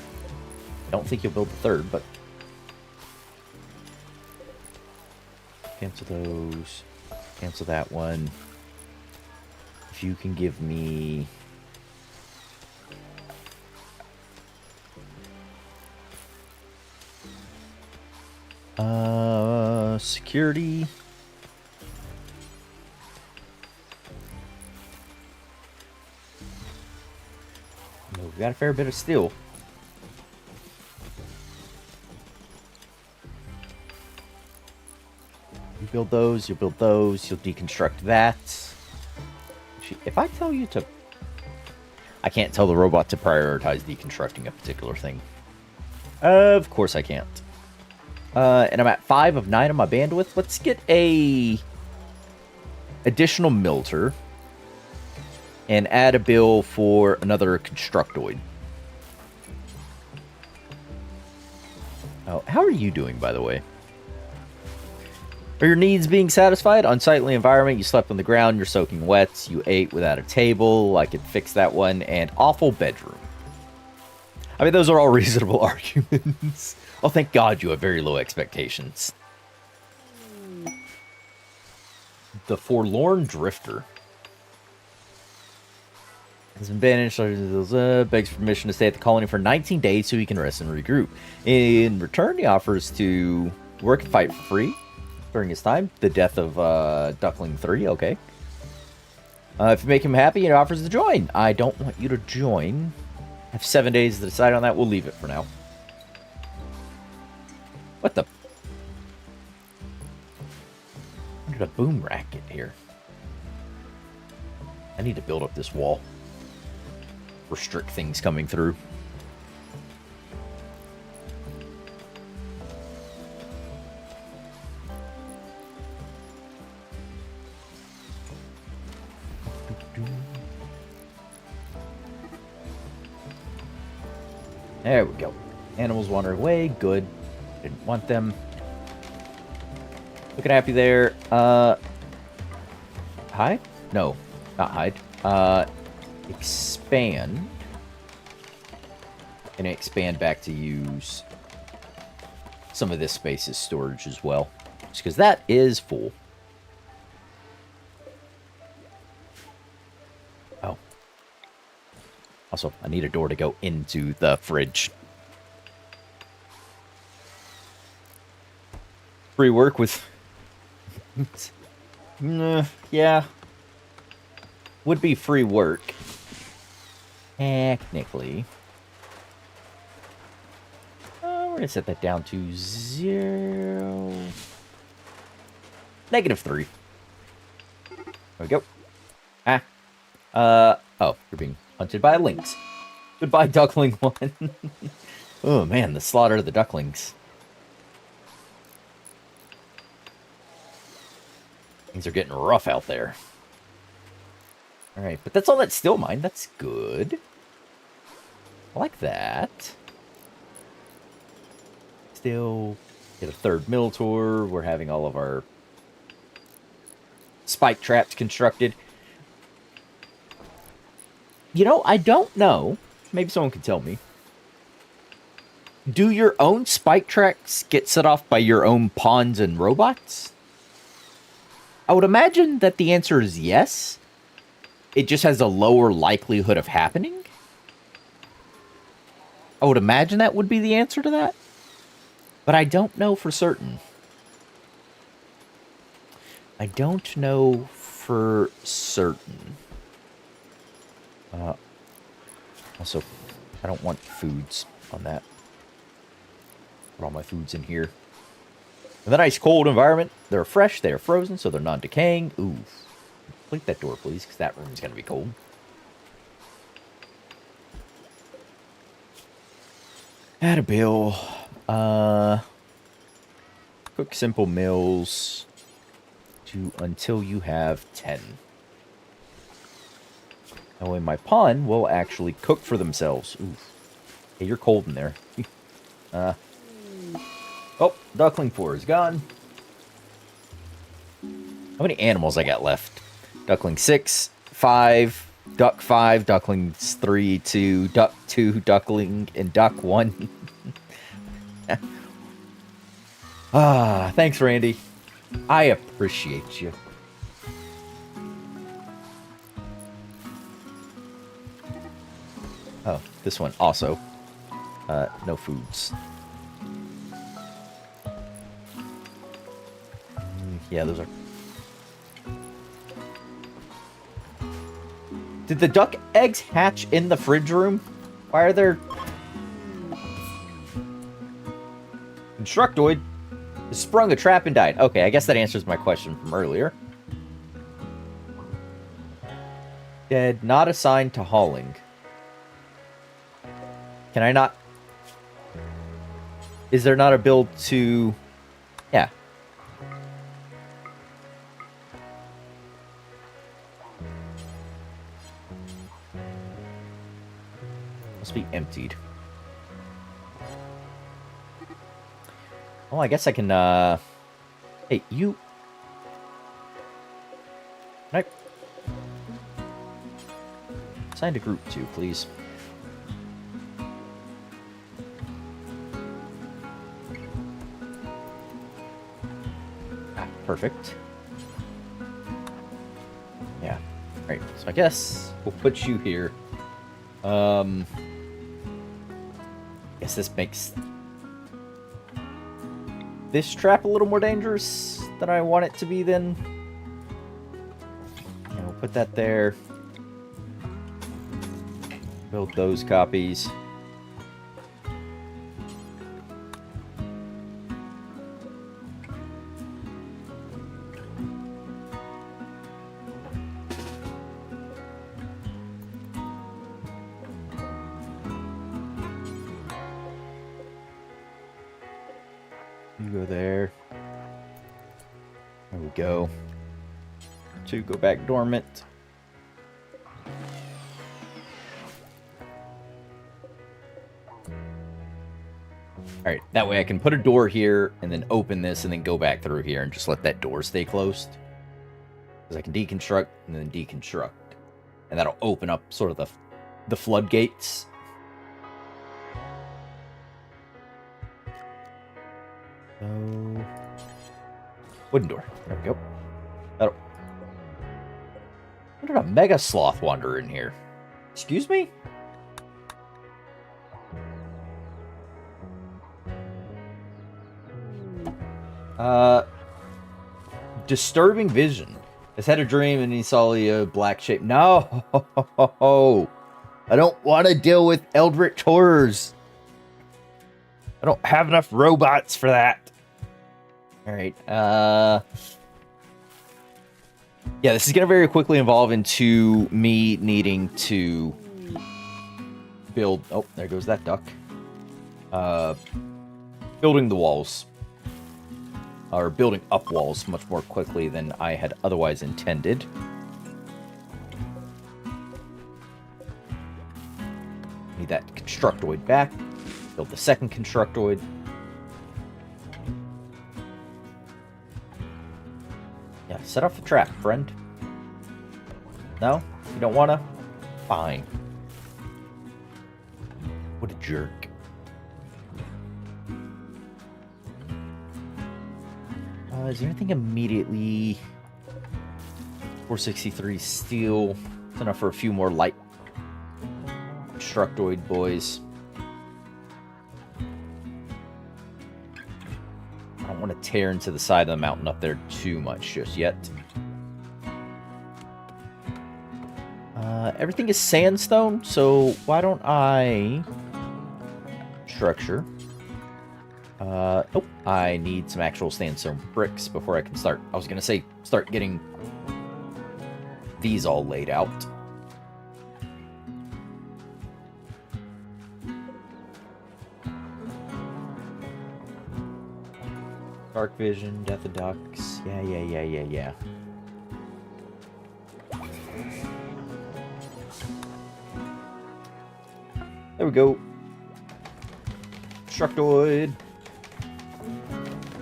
Don't think you'll build the 3rd, but... Cancel those. Cancel that one. If you can give me... security. We've got a fair bit of steel. You build those, you'll build those, you'll deconstruct that. If I tell you to... I can't tell the robot to prioritize deconstructing a particular thing. Of course I can't. And I'm at 5 of 9 on my bandwidth. Let's get a additional milter and add a bill for another constructoid. Oh, how are you doing, by the way? Are your needs being satisfied? Unsightly environment, you slept on the ground, you're soaking wet, you ate without a table, I could fix that one, and awful bedroom. I mean, those are all reasonable arguments. Oh, thank God you have very low expectations. The Forlorn Drifter has been banished, begs permission to stay at the colony for 19 days so he can rest and regroup. In return, he offers to work and fight for free during his time. The death of Duckling 3, okay. If you make him happy, he offers to join. I don't want you to join. I have 7 days to decide on that. We'll leave it for now. What the? Where did a boom rack get here? I need to build up this wall. Restrict things coming through. There we go. Animals wander away. Good. Didn't want them. Looking happy there. Hide? No, not hide. Expand. And expand back to use some of this space as storage as well. Just because that is full. Oh. Also, I need a door to go into the fridge. Free work with... yeah. Would be free work. Technically. We're going to set that down to 0. -3. There we go. Oh, you're being hunted by a lynx. Goodbye, Duckling 1. Oh, man, the slaughter of the ducklings. Things are getting rough out there. Alright, but that's all that steel mine. That's good. I like that. Still get a 3rd mill tour. We're having all of our spike traps constructed. You know, I don't know. Maybe someone could tell me. Do your own spike traps get set off by your own pawns and robots? I would imagine that the answer is yes. It just has a lower likelihood of happening. I would imagine that would be the answer to that. But I don't know for certain. I don't know for certain. Also, I don't want foods on that. Put all my foods in here. In the nice cold environment, they're fresh, they're frozen, so they're non-decaying. Ooh. Complete that door, please, because that room's going to be cold. Add a bill. Cook simple meals until you have 10. That way my pawn will actually cook for themselves. Oof. Hey, you're cold in there. Oh, duckling 4 is gone. How many animals I got left? Duckling 6, 5, duck 5, ducklings 3, 2, duck 2, duckling, and duck 1. Thanks, Randy. I appreciate you. Oh, this one also. No foods. Yeah, those are... Did the duck eggs hatch in the fridge room? Why are there... Constructoid sprung a trap and died. Okay, I guess that answers my question from earlier. Dead, not assigned to hauling. Can I not... Is there not a build to... Yeah. Must be emptied. Oh, I guess I can, Hey, you... Can I... Assign to group 2, please. Perfect. Yeah. Alright, so I guess we'll put you here. Guess this makes this trap a little more dangerous than I want it to be then. And we'll put that there. Build those copies. You go there. There we go. 2 go back dormant. Alright, that way I can put a door here and then open this and then go back through here and just let that door stay closed. Because I can deconstruct and then deconstruct. And that'll open up sort of the floodgates. So... Wooden door. There we go. That'll... What did a mega sloth wander in here? Excuse me? Disturbing vision. Has had a dream and he saw a black shape. No! I don't want to deal with eldritch horrors. I don't have enough robots for that. Alright, yeah, this is going to very quickly evolve into me needing to build... Oh, there goes that duck. Building the walls. Or building up walls much more quickly than I had otherwise intended. Need that constructoid back. Build the second constructoid. Yeah, set off the trap, friend. No? You don't wanna? Fine. What a jerk. Is there anything immediately... 463 steel. It's enough for a few more light constructoid boys. I don't want to tear into the side of the mountain up there too much just yet. Everything is sandstone, so why don't I... Structure. Oh, I need some actual sandstone bricks before I can start. I was gonna say, start getting these all laid out. Dark vision, death of ducks. Yeah. There we go. Constructoid.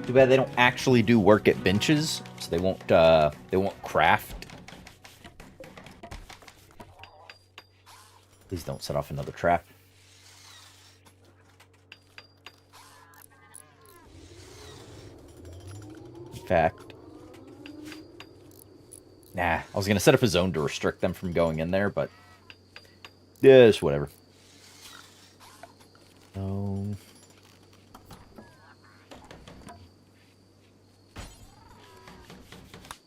Too bad they don't actually do work at benches, so they won't craft. Please don't set off another trap. In fact, nah, I was gonna set up a zone to restrict them from going in there, but yeah, it's whatever. So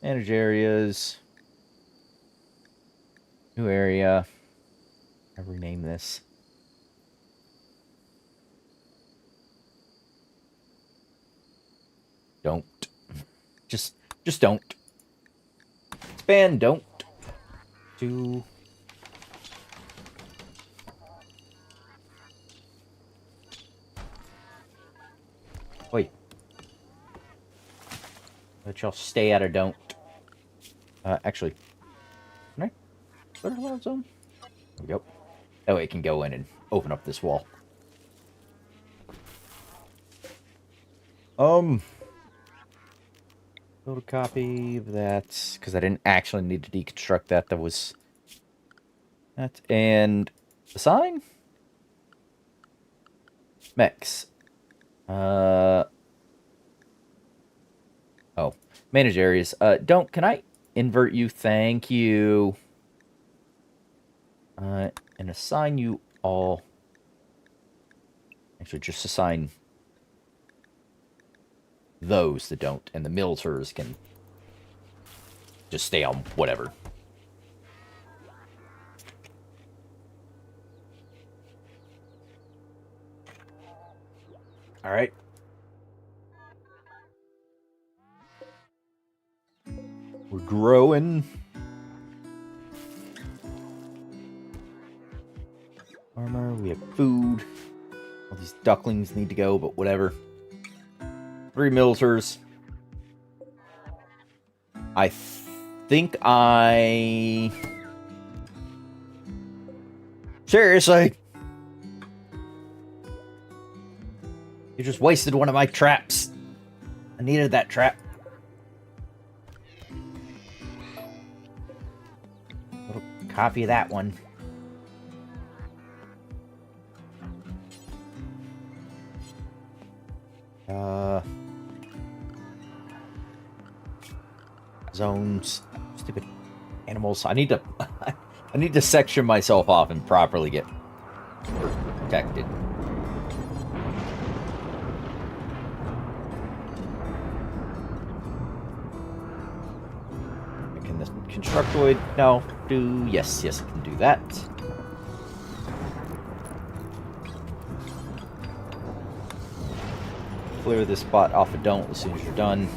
manage areas. New area. I'll rename this. Don't. Just don't. Expand, don't. Do. Wait. Let y'all stay out of don't. Actually. Can I put a loud zone? There we go. That way it can go in and open up this wall. Build a copy of that, because I didn't actually need to deconstruct that. That was that. And assign? Mechs. Oh. Manage areas. Can I invert you? Thank you. And assign you all. Actually, just assign those that don't, and the militars can just stay on whatever. All right. We're growing. Armor, we have food. All these ducklings need to go, but whatever. 3 militars. I think I... Seriously? You just wasted one of my traps. I needed that trap. Little copy of that one. Zones. Stupid animals. I need to section myself off and properly get protected. Can the constructoid now do? Yes, I can do that. Clear this spot off of don't as soon as you're done.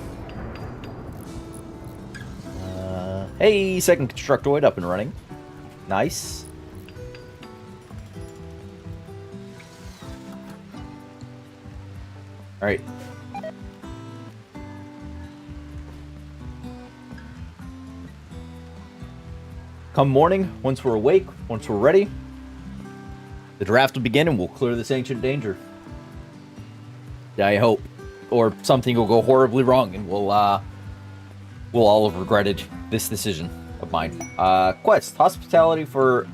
Hey, second constructoid up and running. Nice. Alright. Come morning, once we're awake, once we're ready, the draft will begin and we'll clear this ancient danger. I hope. Or something will go horribly wrong and we'll all have regretted this decision of mine. Quest. Hospitality for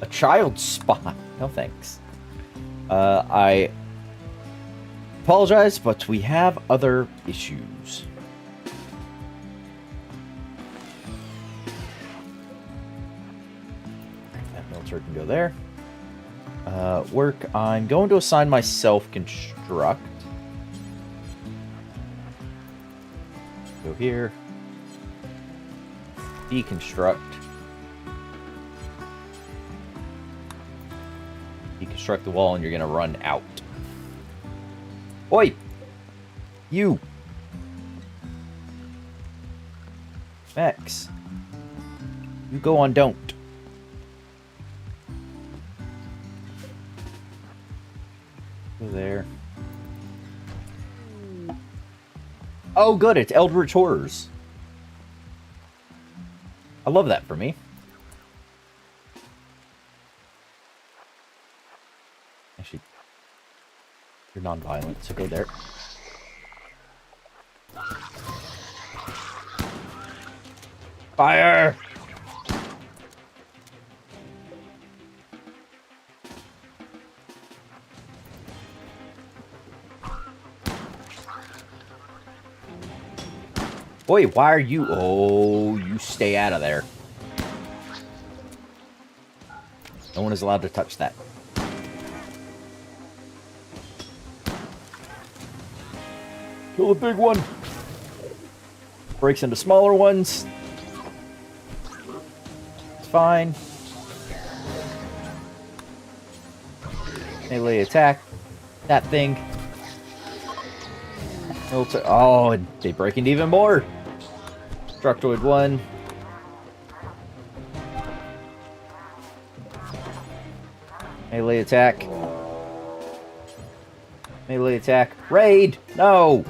a child spot. No thanks. I apologize, but we have other issues. That military can go there. Work. I'm going to assign myself construct. Go here. Deconstruct. Deconstruct the wall and you're gonna run out. Oi! You! Max. You go on, don't. Go there. Oh, good. It's Eldritch Horrors. I love that for me. Actually, you're non-violent, so go there. Fire! Boy, why are you... Oh, you stay out of there. No one is allowed to touch that. Kill the big one. Breaks into smaller ones. It's fine. Melee attack. That thing. Oh, they break into even more. Structoid 1. Melee attack. Melee attack. Raid! No!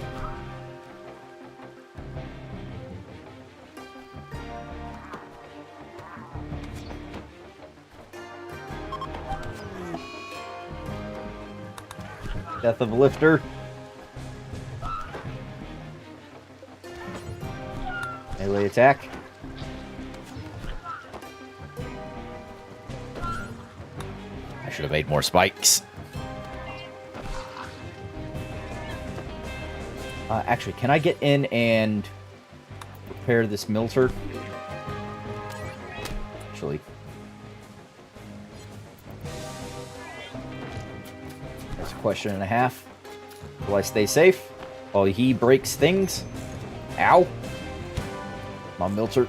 Death of a Lifter. Melee attack. I should have made more spikes. Actually, can I get in and repair this milter? Actually. That's a question and a half. Will I stay safe while he breaks things? Ow. My milter.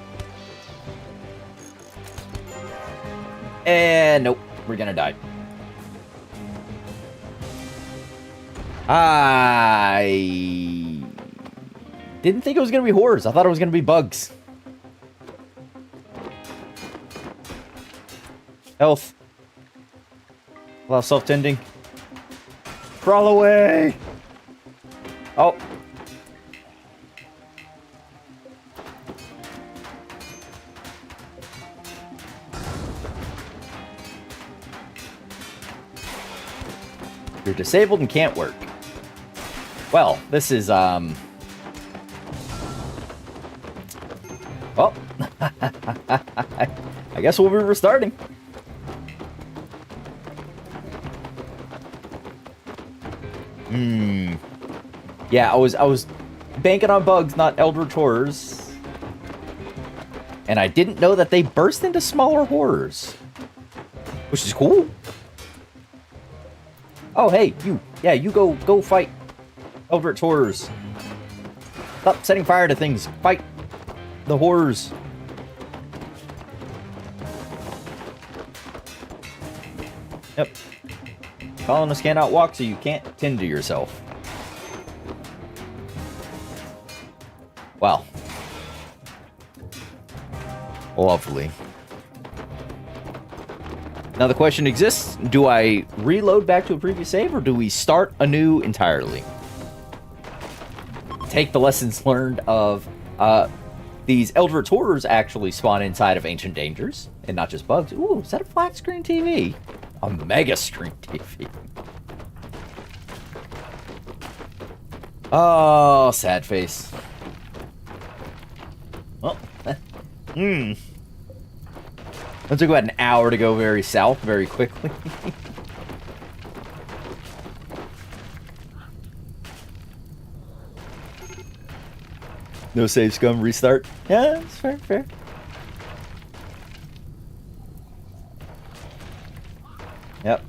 And nope, we're gonna die. I didn't think it was gonna be horrors. I thought it was gonna be bugs. Health. Allow self-tending. Crawl away. Oh. You're disabled and can't work. Well, this is, well, I guess we'll be restarting. Yeah, I was banking on bugs, not Eldritch Horrors. And I didn't know that they burst into smaller horrors. Which is cool. Oh, hey, you. Yeah, you go fight Eldritch Horrors. Stop setting fire to things. Fight the horrors. Yep. Colonists cannot walk, so you can't tend to yourself. Wow. Lovely. Now the question exists, do I reload back to a previous save, or do we start anew entirely? Take the lessons learned of, these Eldritch Horrors actually spawn inside of Ancient Dangers, and not just bugs. Ooh, is that a flat screen TV? A mega screen TV. Oh, sad face. Well, It took about an hour to go very south very quickly. No save scum restart. Yeah, that's fair. Yep.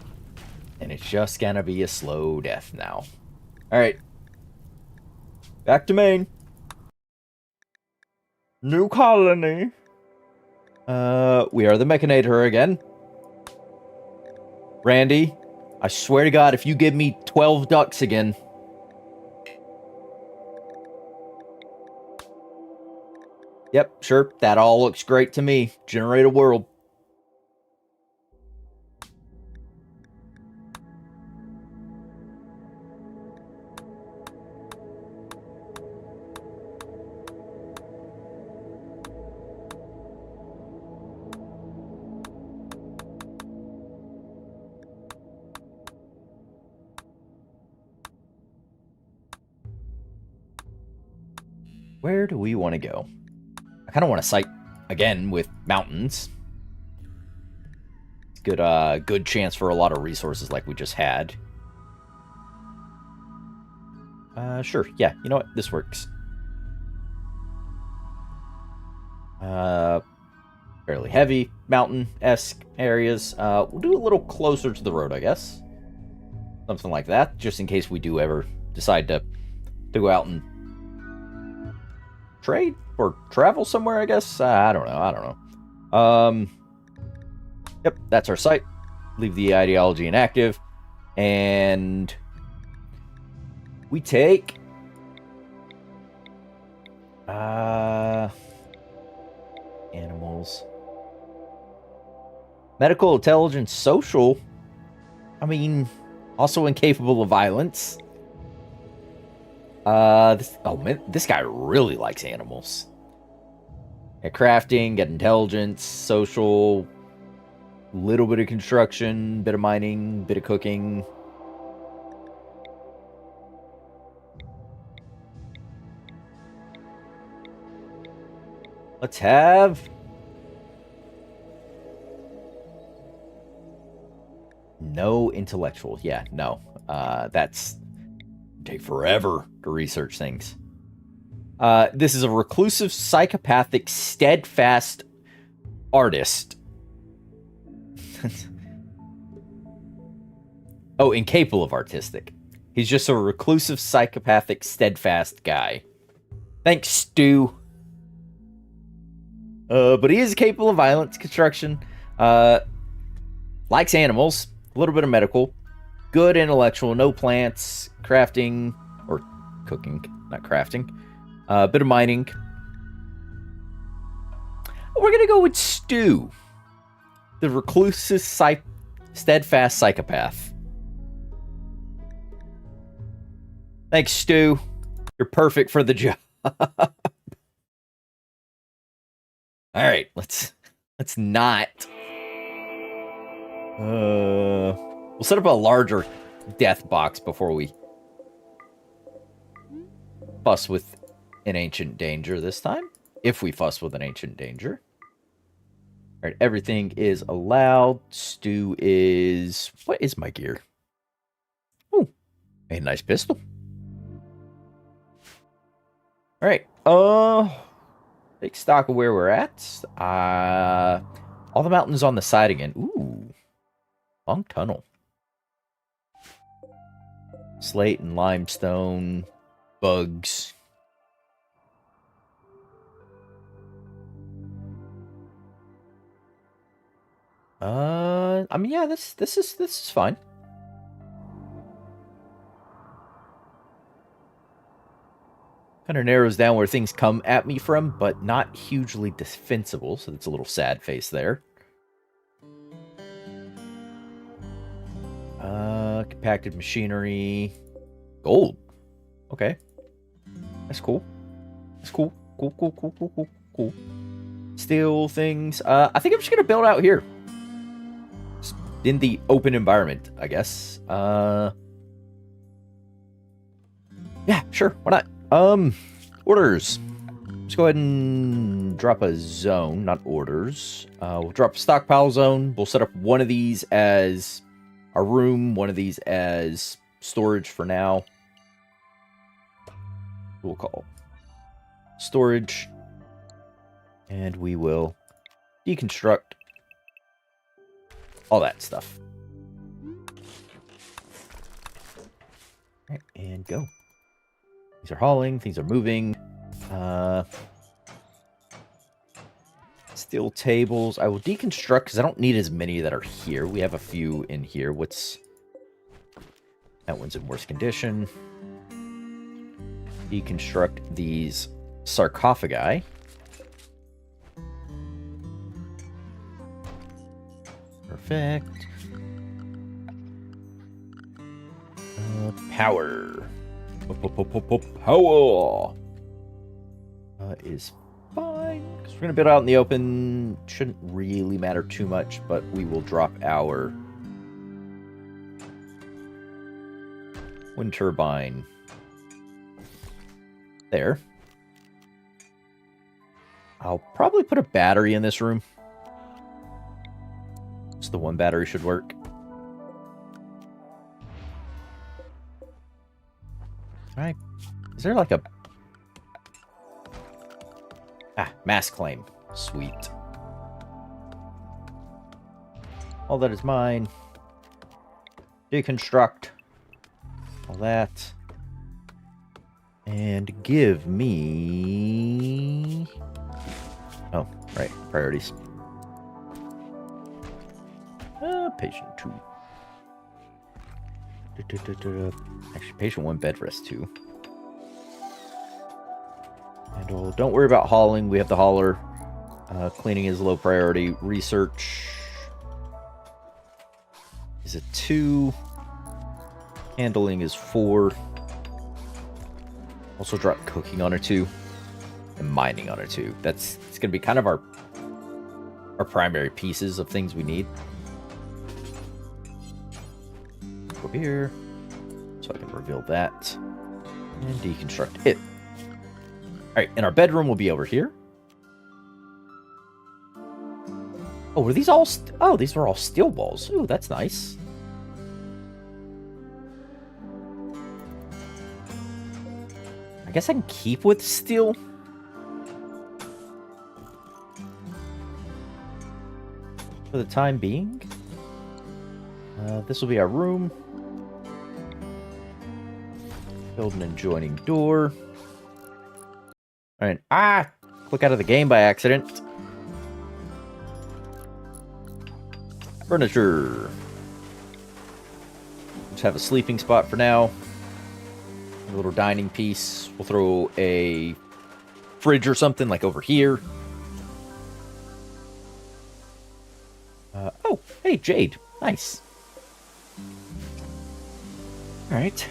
And it's just gonna be a slow death now. Alright. Back to main. New colony. We are the Mechanator again. Randy, I swear to God, if you give me 12 ducks again. Yep, sure. That all looks great to me. Generate a world. Where do we want to go? I kind of want to site again with mountains. Good chance for a lot of resources like we just had. Sure. Yeah, you know what? This works. Fairly heavy, mountain-esque areas. We'll do a little closer to the road, I guess. Something like that, just in case we do ever decide to go out and trade or travel somewhere, I guess. I don't know. Yep, that's our site. Leave the ideology inactive. And we take animals. Medical intelligence, social. I mean, also incapable of violence. This guy really likes animals. Get crafting, get intelligence, social, little bit of construction, bit of mining, bit of cooking. Let's have no intellectual. Yeah, no. That's take forever to research things. This is a reclusive, psychopathic, steadfast artist. Oh, incapable of artistic. He's just a reclusive, psychopathic, steadfast guy. Thanks, Stu. But he is capable of violence, construction, likes animals, a little bit of medical, good intellectual, no plants, crafting, or cooking, not crafting, bit of mining. We're going to go with Stu, the reclusive, steadfast psychopath. Thanks, Stu. You're perfect for the job. All right, let's not. We'll set up a larger death box before we fuss with an ancient danger this time. If we fuss with an ancient danger. All right, everything is allowed. Stu is... What is my gear? Oh, a nice pistol. All right. Take stock of where we're at. All the mountains on the side again. Ooh. Long tunnel. Slate and limestone. Bugs. I mean, yeah, this is fine. Kind of narrows down where things come at me from, but not hugely defensible, so that's a little sad face there. Compacted machinery. Gold. Okay. That's cool. That's cool. Cool. Steel things. I think I'm just gonna build out here. Just in the open environment, I guess. Yeah, sure. Why not? Orders. Let's go ahead and drop a zone, not orders. We'll drop a stockpile zone. We'll set up one of these as a room, one of these as storage for now. We'll call storage. And we will deconstruct all that stuff. All right, and go. These are hauling, things are moving. Steel tables. I will deconstruct because I don't need as many that are here. We have a few in here. That one's in worse condition. Deconstruct these sarcophagi. Perfect. Power. Power. Is fine. Because we're going to build out in the open. Shouldn't really matter too much, but we will drop our wind turbine there. I'll probably put a battery in this room. So the one battery should work. Alright. Is there like a... mass claim. Sweet. All that is mine. Deconstruct. All that. And give me... Oh, right. Priorities. Patient 2. Actually, patient 1, bed rest 2. And don't worry about hauling. We have the hauler. Cleaning is low priority. Research is a 2. Handling is 4. Also drop cooking on a 2. And mining on a 2. It's going to be kind of our primary pieces of things we need. Go here. So I can reveal that. And deconstruct it. Alright, and our bedroom will be over here. Oh, were these all... Oh, these were all steel walls. Ooh, that's nice. I guess I can keep with steel. For the time being. This will be our room. Build an adjoining door. Alright. Click out of the game by accident. Furniture. Just have a sleeping spot for now. A little dining piece. We'll throw a fridge or something like over here. Oh, hey, Jade. Nice. Alright.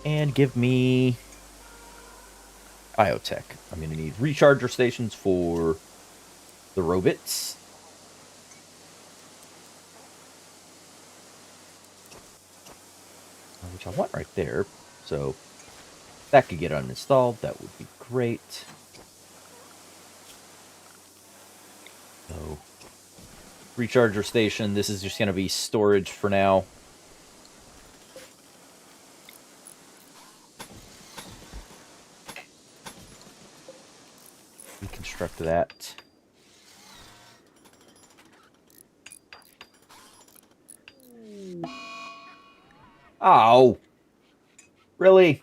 And give me biotech. I'm going to need recharger stations for the robots. Which I want right there. So if that could get uninstalled, that would be great. So recharger station. This is just going to be storage for now. Deconstruct that. Oh, really?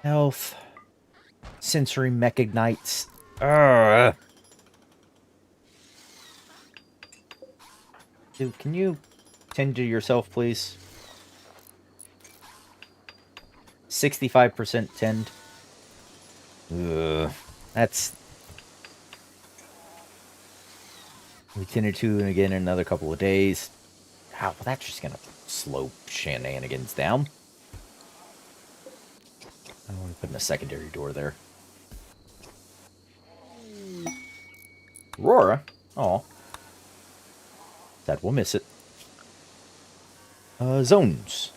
Health. Sensory mechignites. Dude, can you tend to yourself, please? 65% tend. That's... We tended to again in another couple of days. Well, that's just gonna slow shenanigans down. I want to put in a secondary door there. Aurora? Oh. That will miss it. Zones.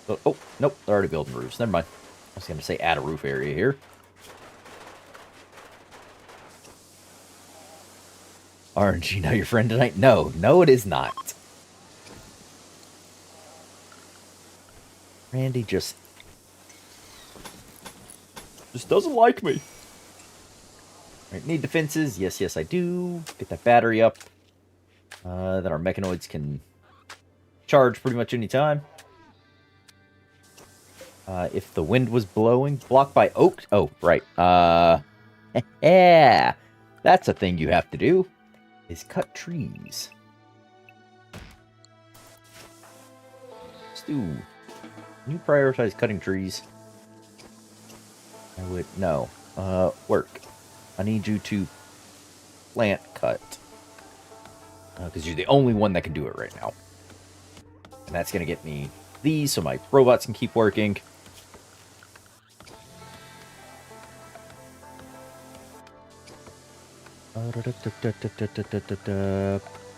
Oh, nope. They're already building roofs. Never mind. I was going to say add a roof area here. RNG, now your friend tonight? No, it is not. Randy just doesn't like me. Alright, need defenses. Yes, I do. Get that battery up. Then our mechanoids can charge pretty much any time. If the wind was blowing, blocked by oak. Oh, right. Yeah, that's a thing you have to do. Is cut trees. Stu, can you prioritize cutting trees? I would no. Work. I need you to plant cut. Because you're the only one that can do it right now. And that's going to get me these so my robots can keep working.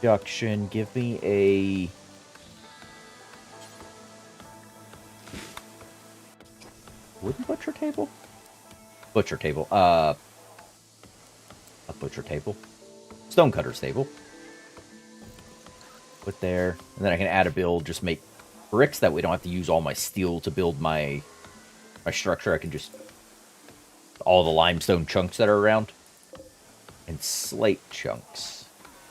Production, give me a... wooden butcher table? Butcher table. A butcher table. Stonecutter's table. Put there. And then I can add a build, just make bricks. That way I don't have to use all my steel to build my structure. I can just... all the limestone chunks that are around. And slate chunks.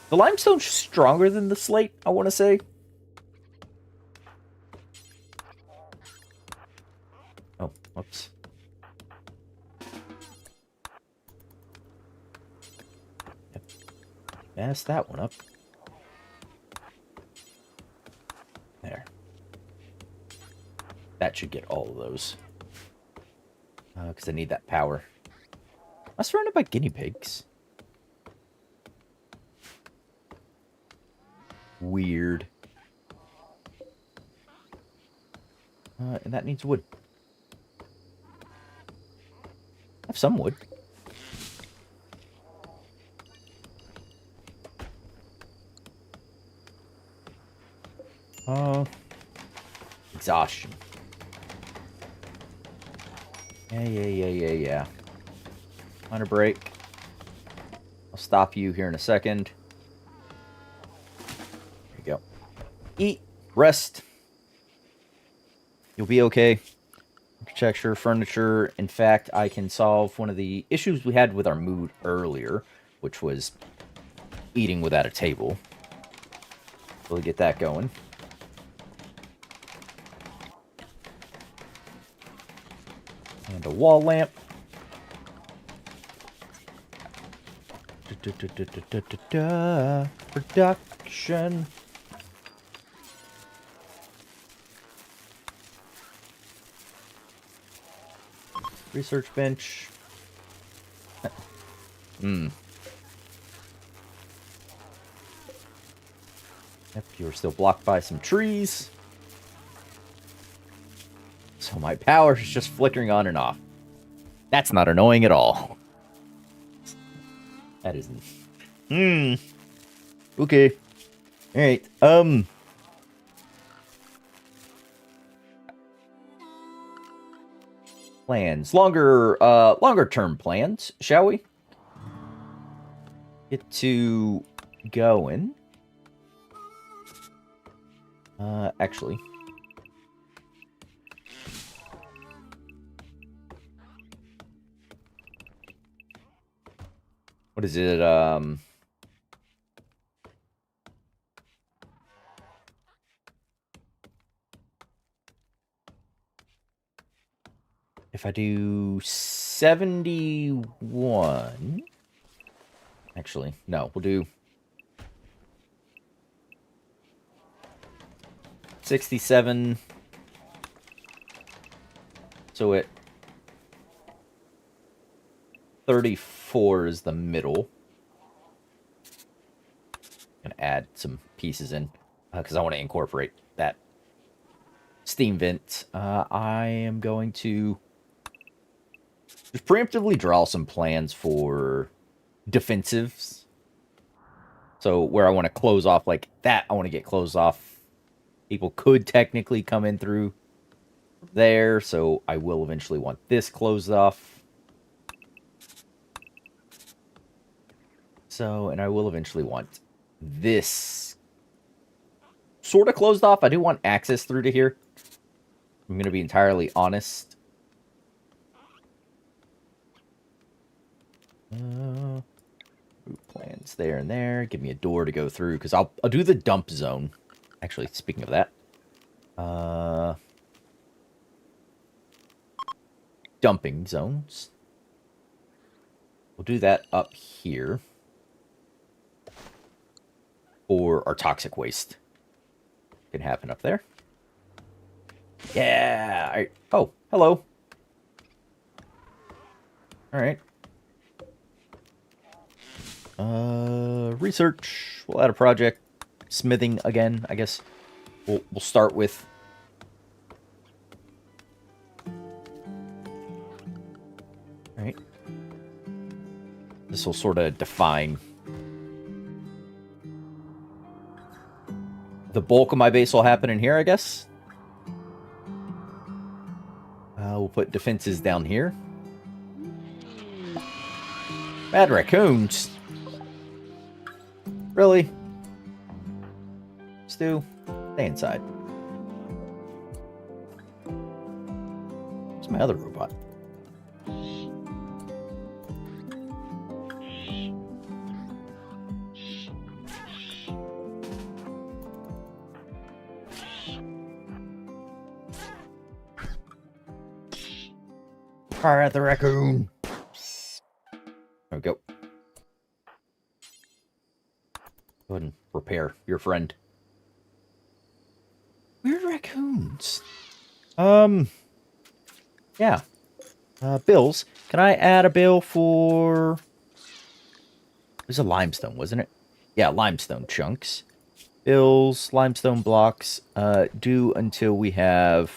The limestone's stronger than the slate, I want to say. Oh, whoops. Yep. Mess that one up. There. That should get all of those. Because I need that power. I'm surrounded by guinea pigs. Weird. And that needs wood. I have some wood. Exhaustion. Yeah. On a break. I'll stop you here in a second. There you go. Eat. Rest. You'll be okay. Architecture, furniture. In fact, I can solve one of the issues we had with our mood earlier, which was eating without a table. Really get that going. And a wall lamp. Production. Research bench. Yep, you're still blocked by some trees. So my power is just flickering on and off. That's not annoying at all. That isn't. Okay. Alright, plans. Longer term plans, shall we? Get to going. Actually. What is it, if I do 71... Actually, no, we'll do 67. So it 34 is the middle. Gonna add some pieces in because I want to incorporate that steam vent. I am going to just preemptively draw some plans for defensives. So where I want to close off like that, I want to get closed off. People could technically come in through there, so I will eventually want this closed off. So, and I will eventually want this sort of closed off. I do want access through to here. I'm going to be entirely honest. Plans there and there. Give me a door to go through, because I'll do the dump zone. Actually, speaking of that. Dumping zones. We'll do that up here. Or our toxic waste. Can happen up there. Yeah! Oh, hello. Alright. Research. We'll add a project. Smithing again, I guess. We'll start with. Right. This will sort of define the bulk of my base will happen in here, I guess. We'll put defenses down here. Mad raccoons. Really? Stu, stay inside. Where's my other robot? Alright, the raccoon. There we go. Go ahead and repair your friend. Weird raccoons. Yeah. Bills. Can I add a bill for... It was a limestone, wasn't it? Yeah, limestone chunks. Bills, limestone blocks, due until we have...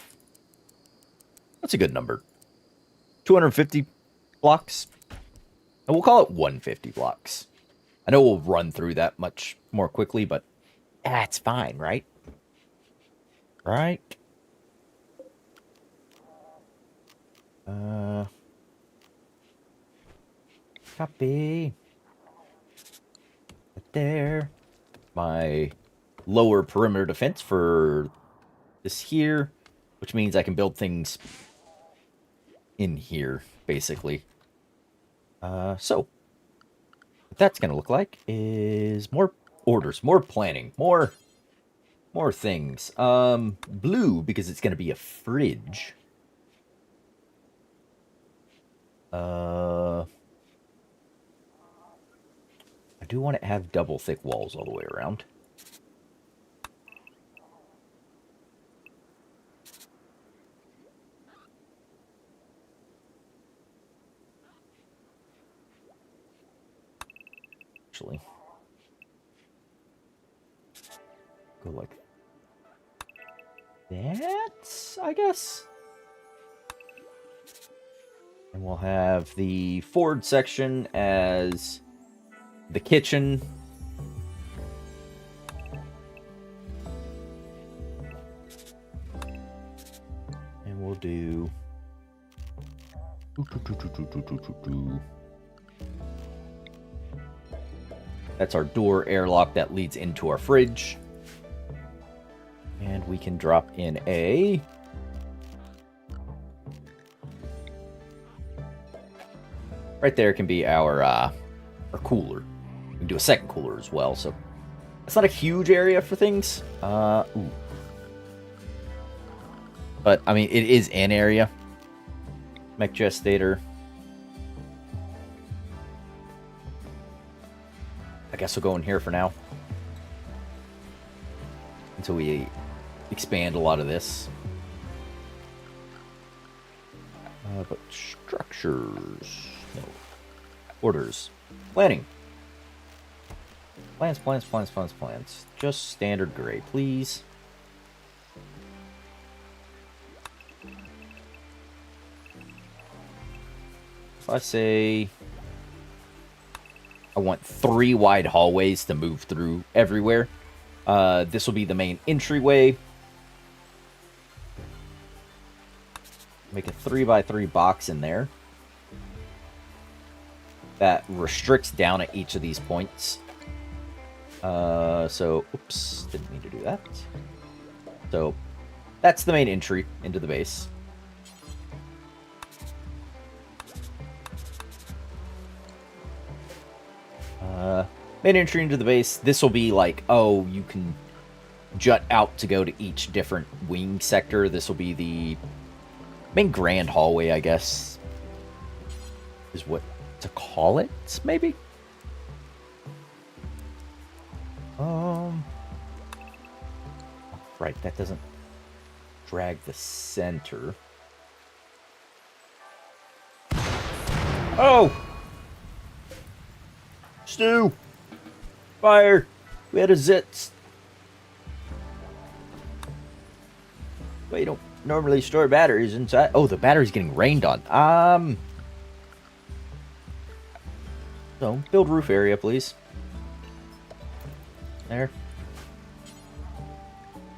That's a good number. 250 blocks. And we'll call it 150 blocks. I know we'll run through that much more quickly, but that's fine, right? Right? Copy. Right there. My lower perimeter defense for this here, which means I can build things in here, basically. So, what that's going to look like is more orders, more planning, more things. Blue, because it's going to be a fridge. I do want to have double thick walls all the way around. Actually, go like that, I guess. And we'll have the forward section as the kitchen. And we'll do... That's our door airlock that leads into our fridge. And we can drop in a... Right there can be our cooler. We can do a second cooler as well, so... It's not a huge area for things. Ooh. But, I mean, it is an area. Mech Gestator. I guess we'll go in here for now. Until we expand a lot of this. But structures... No. Orders. Planning. Plans. Just standard gray, please. If I say... I want 3 wide hallways to move through everywhere. This will be the main entryway. Make a 3x3 box in there. That restricts down at each of these points. So, oops, didn't mean to do that. So, that's the main entry into the base. Main entry into the base. This will be like, oh, you can jut out to go to each different wing sector. This will be the main grand hallway, I guess, is what to call it, maybe? Right, that doesn't drag the center. Oh! Stew! Fire! Where is it? Well, you don't normally store batteries inside. Oh, the battery's getting rained on. So, build roof area, please. There.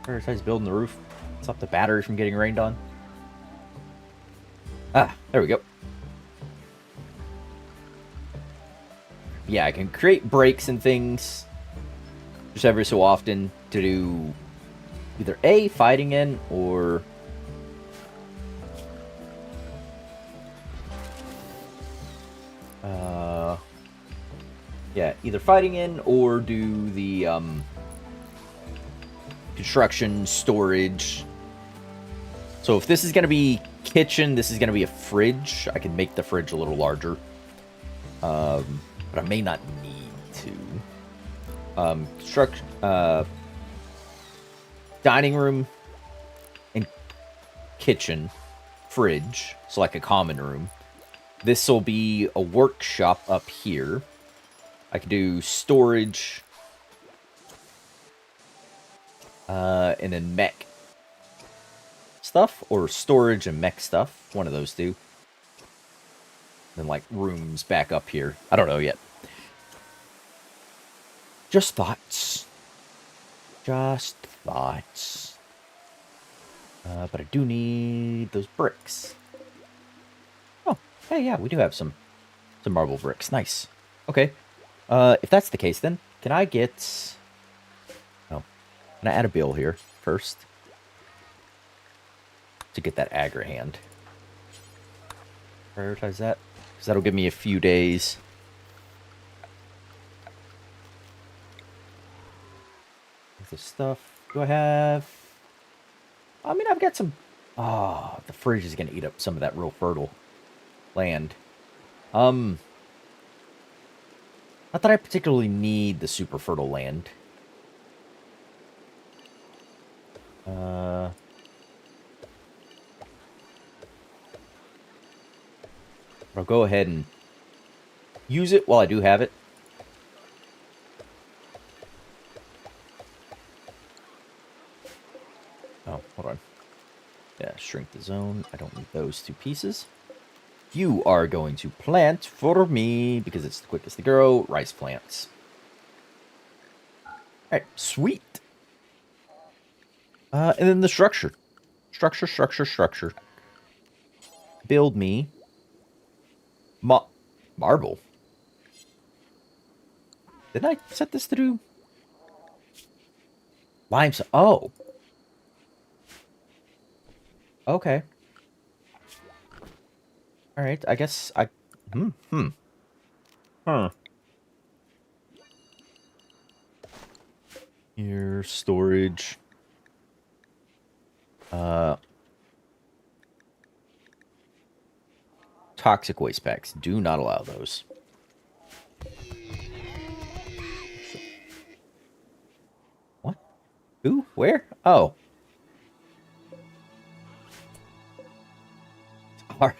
Prioritize building the roof. Stop the battery from getting rained on. Ah, there we go. Yeah, I can create breaks and things just every so often to do either A, fighting in, or yeah, either fighting in or do the construction, storage. So if this is going to be kitchen, this is going to be a fridge. I can make the fridge a little larger. But I may not need to. Construct, dining room and kitchen, fridge, so like a common room. This will be a workshop up here. I can do storage, and then mech stuff, or storage and mech stuff. One of those two. Then like rooms back up here. I don't know yet. Just thoughts. Just thoughts. But I do need those bricks. Oh, hey, yeah, we do have some marble bricks. Nice. Okay. If that's the case, then can I get? Oh, can I add a bill here first to get that aggro hand? Prioritize that because that'll give me a few days. This stuff. Do I have? I mean, I've got some. Oh, the fridge is gonna eat up some of that real fertile land. Not that I particularly need the super fertile land. I'll go ahead and use it while I do have it. Oh, hold on. Yeah, shrink the zone. I don't need those two pieces. You are going to plant for me, because it's the quickest to grow, rice plants. Alright, sweet. And then the structure. Structure. Build me. Marble. Didn't I set this to do? Limestone. Oh. Okay. Alright, I guess I... Huh. Here, storage. Toxic waste packs. Do not allow those. What? Who? Where? Oh. All right.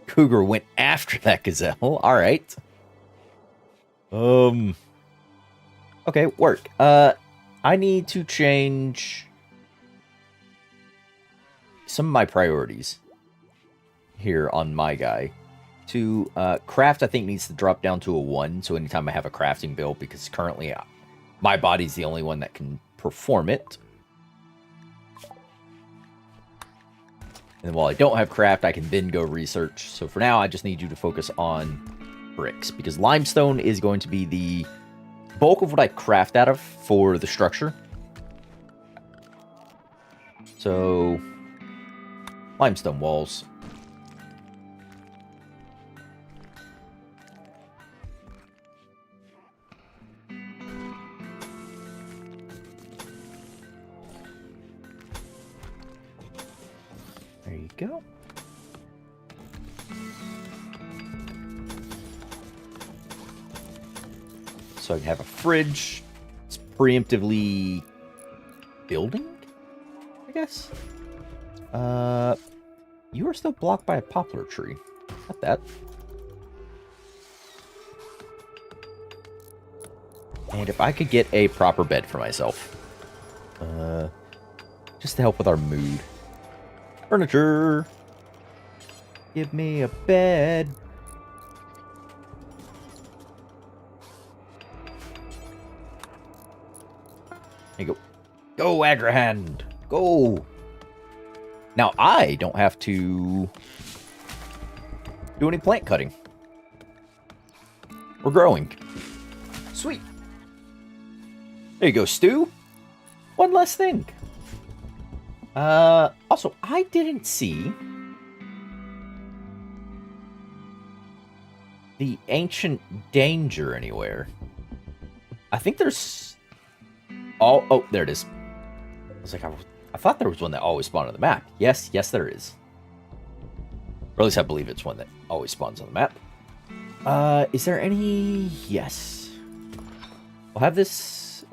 Cougar went after that gazelle. All right. Okay, work. I need to change some of my priorities here on my guy. To craft, I think needs to drop down to a 1. So anytime I have a crafting build, because currently my body's the only one that can perform it. And while I don't have craft, I can then go research. So for now, I just need you to focus on bricks, because limestone is going to be the bulk of what I craft out of for the structure. So, limestone walls. There you go. So I can have a fridge. It's preemptively building, I guess. You are still blocked by a poplar tree. Not that. And if I could get a proper bed for myself. Just to help with our mood. Furniture. Give me a bed. There you go. Go, Agrahan! Go! Now, I don't have to do any plant cutting. We're growing. Sweet. There you go, Stu. One less thing. Also, I didn't see the ancient danger anywhere. I think there's... Oh, there it is. I was like, I thought there was one that always spawned on the map. Yes, there is. Or at least I believe it's one that always spawns on the map. Is there any... Yes. We'll have this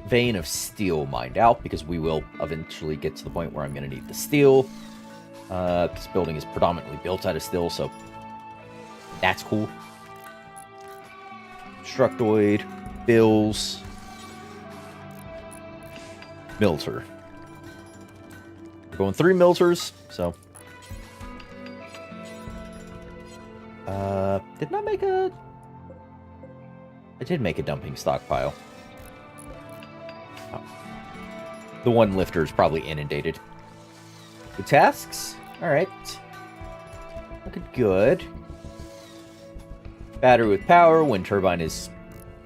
vein of steel mined out, because we will eventually get to the point where I'm going to need the steel. This building is predominantly built out of steel, so that's cool. Structoid, bills, milter. We're going 3 milters, so. Didn't I make a... I did make a dumping stockpile. Oh. The one lifter is probably inundated. The tasks? Alright. Looking good. Battery with power. Wind turbine is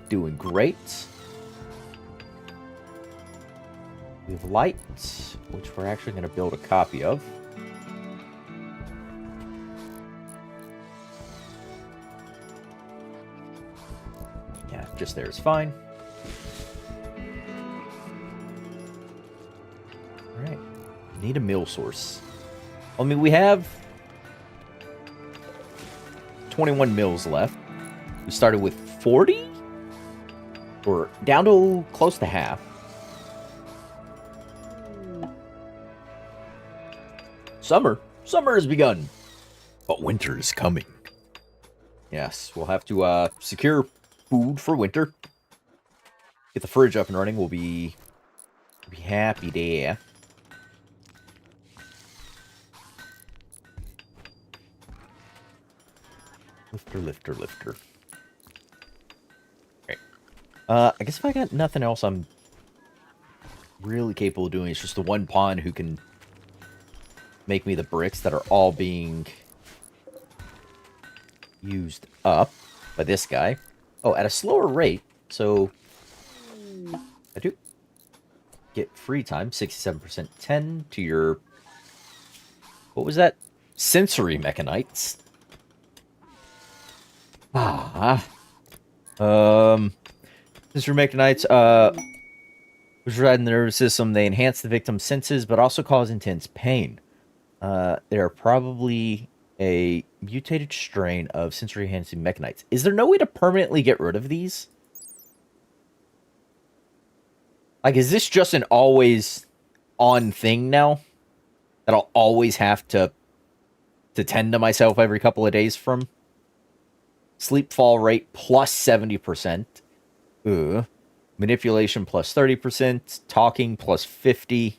doing great. We have light, which we're actually going to build a copy of. Yeah, just there is fine. Alright. Need a mill source. I mean, we have 21 mills left. We started with 40? We're down to close to half. Summer has begun. But winter is coming. Yes, we'll have to secure food for winter. Get the fridge up and running. We'll be happy there. Lifter. Okay. I guess if I got nothing else I'm really capable of doing, it's just the one pawn who can make me the bricks that are all being used up by this guy. Oh, at a slower rate. So I do get free time, 67%, 10 to your... What was that? Sensory mechanites. Sensory mechanites, which reside in the nervous system, they enhance the victim's senses, but also cause intense pain. They are probably a mutated strain of sensory-enhancing mechanites. Is there no way to permanently get rid of these? Like, is this just an always-on thing now? That I'll always have to tend to myself every couple of days from? Sleep fall rate plus 70%. Manipulation plus 30%. Talking plus 50%.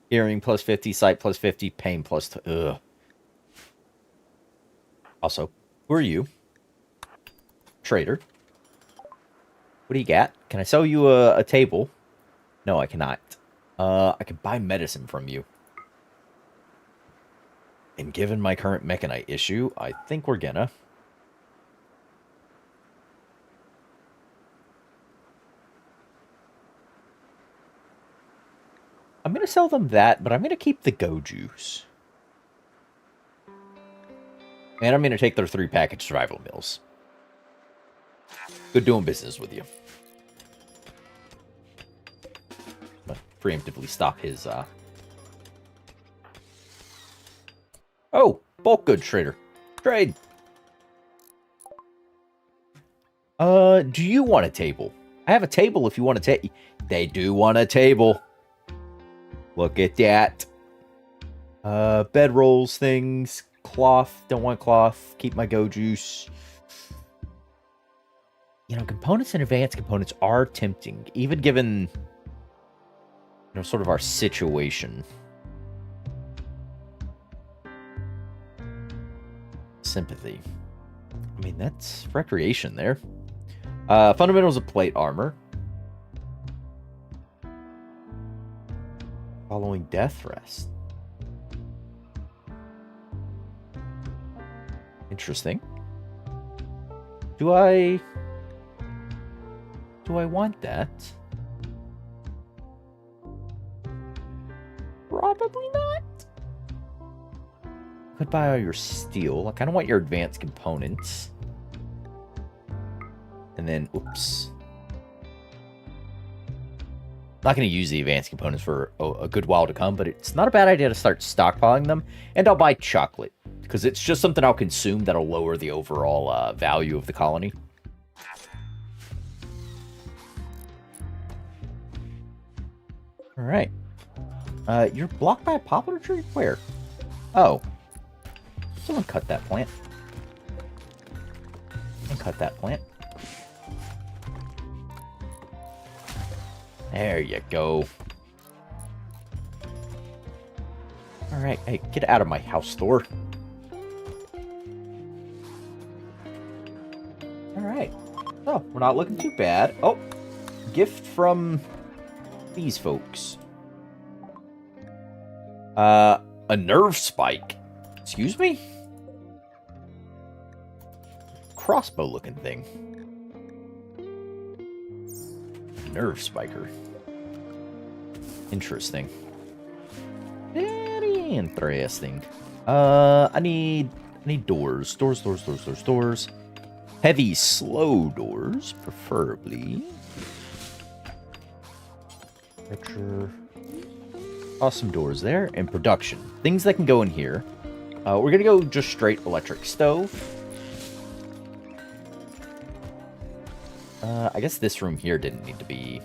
Hearing plus 50%. Sight plus 50%. Pain plus... Also, who are you? Trader. What do you got? Can I sell you a table? No, I cannot. I can buy medicine from you. And given my current mechanite issue, I think we're gonna... I'm going to sell them that, but I'm going to keep the Go Juice. And I'm going to take their 3-package survival meals. Good doing business with you. I'm going to preemptively stop his, Oh! Bulk goods trader. Trade! Do you want a table? I have a table if you want to take... They do want a table. Look at that. Bed rolls, things, cloth. Don't want cloth. Keep my Go Juice. Components and advanced components are tempting, even given, sort of our situation. Sympathy. I mean, that's recreation there. Fundamentals of plate armor. Following death rest. Interesting. Do I want that? Probably not. Could buy all your steel. I kind of want your advanced components. And then, oops. Not going to use the advanced components for a good while to come, but it's not a bad idea to start stockpiling them. And I'll buy chocolate, because it's just something I'll consume that'll lower the overall value of the colony. Alright. You're blocked by a poplar tree? Where? Oh. Someone cut that plant. And cut that plant. There you go. Alright, hey, get out of my house store. Alright. Oh, we're not looking too bad. Oh, gift from these folks. A nerve spike. Excuse me? Crossbow looking thing. Nerve spiker. Interesting. Very interesting. I need doors. Doors. Heavy, slow doors, preferably. Archer. Awesome doors there. And production. Things that can go in here. We're gonna go just straight electric stove. I guess this room here didn't need to be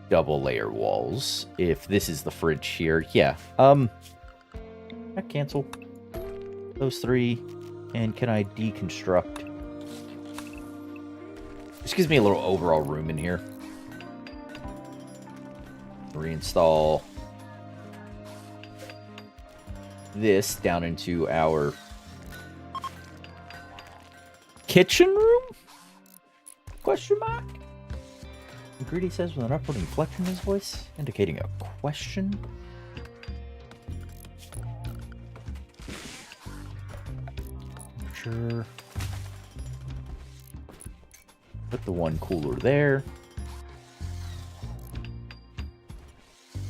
double layer walls. If this is the fridge here, yeah. I cancel those three. And can I deconstruct? This gives me a little overall room in here. Reinstall this down into our kitchen room? Question mark? Greedy says with an upward inflection in his voice, indicating a question. Sure. Put the one cooler there.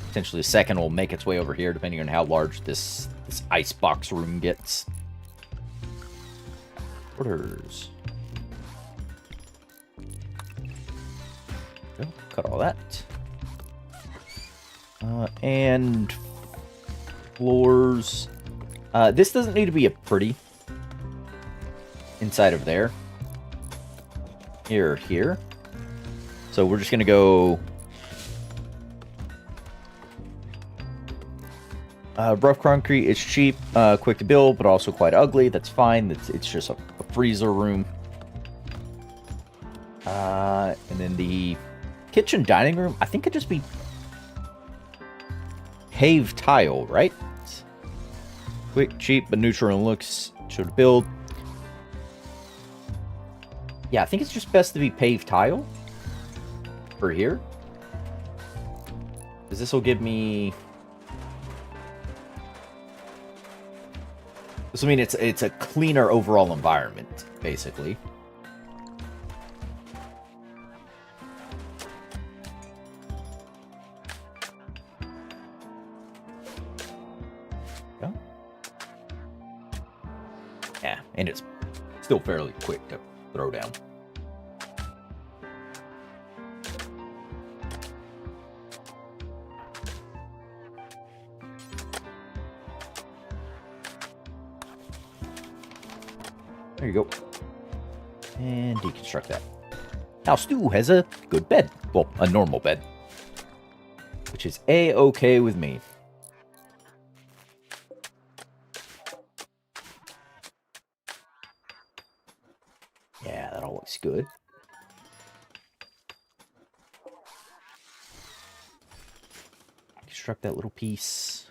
Potentially a second will make its way over here, depending on how large this icebox room gets. Orders. Cut all that. And floors. This doesn't need to be a pretty inside of there. Here. So we're just gonna go rough concrete. It's cheap, quick to build, but also quite ugly. That's fine. It's just a freezer room. And then the kitchen dining room, I think could just be paved tile, right? Quick, cheap, but neutral in looks. Should build. Yeah, I think it's just best to be paved tile for here. Because this will give me... This will mean it's a cleaner overall environment, basically. Go. Yeah, and it's still fairly quick to throw down. There you go. And deconstruct that. Now Stu has a good bed. Well, a normal bed. Which is A-okay with me. Yeah, that'll looks good. Construct that little piece.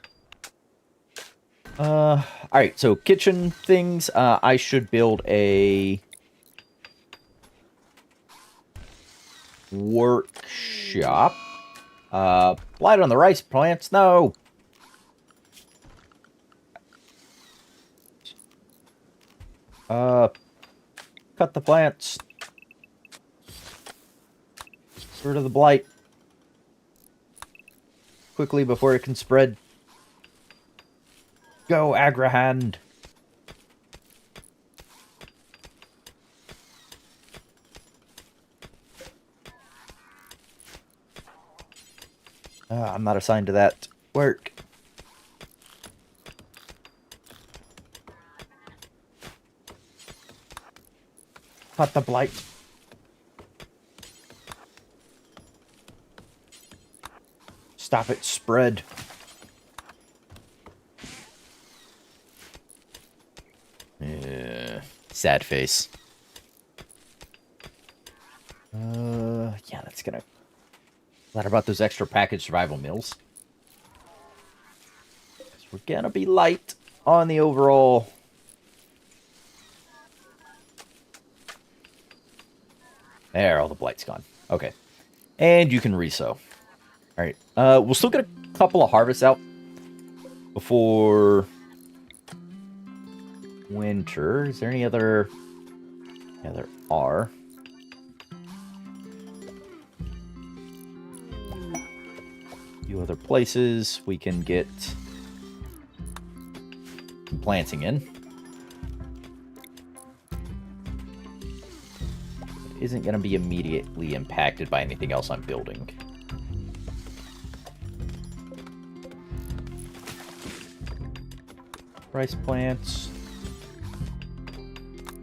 Alright, so kitchen things. I should build a workshop. Light on the rice plants. No. Cut the plants. Get rid of the blight. Quickly before it can spread. Go, Agrahand. I'm not assigned to that work. Cut the blight. Stop it, spread. Yeah, sad face. Yeah, that's gonna... What about those extra packaged survival meals? 'Cause we're gonna be light on the overall... There, all the blight's gone. Okay. And you can resow. Alright. We'll still get a couple of harvests out before winter. Is there any other... Yeah, there are. A few other places we can get some planting in. Isn't going to be immediately impacted by anything else I'm building. Rice plants.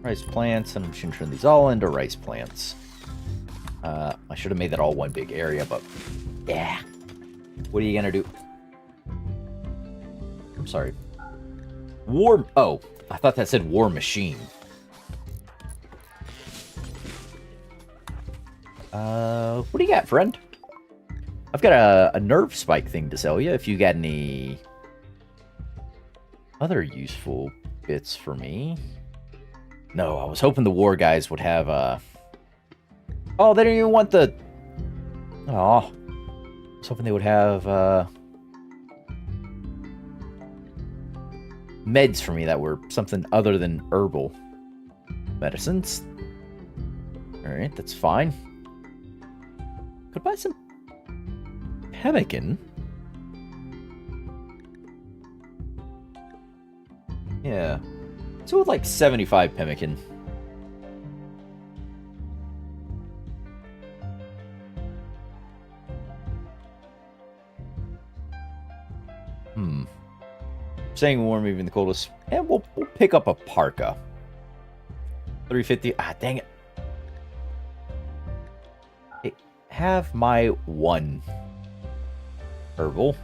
Rice plants, and I'm just going to turn these all into rice plants. I should have made that all one big area, but yeah. What are you going to do? I'm sorry. War... Oh, I thought that said war machine. What do you got, friend? I've got a nerve spike thing to sell you if you got any other useful bits for me. No, I was hoping the war guys would have, Oh, they didn't even want the... Oh. I was hoping they would have, meds for me that were something other than herbal medicines. Alright, that's fine. Could buy some pemmican. Yeah. So with like 75 pemmican. Staying warm even the coldest. And we'll pick up a parka. 350. Ah, dang it. Hey, have my one herbal.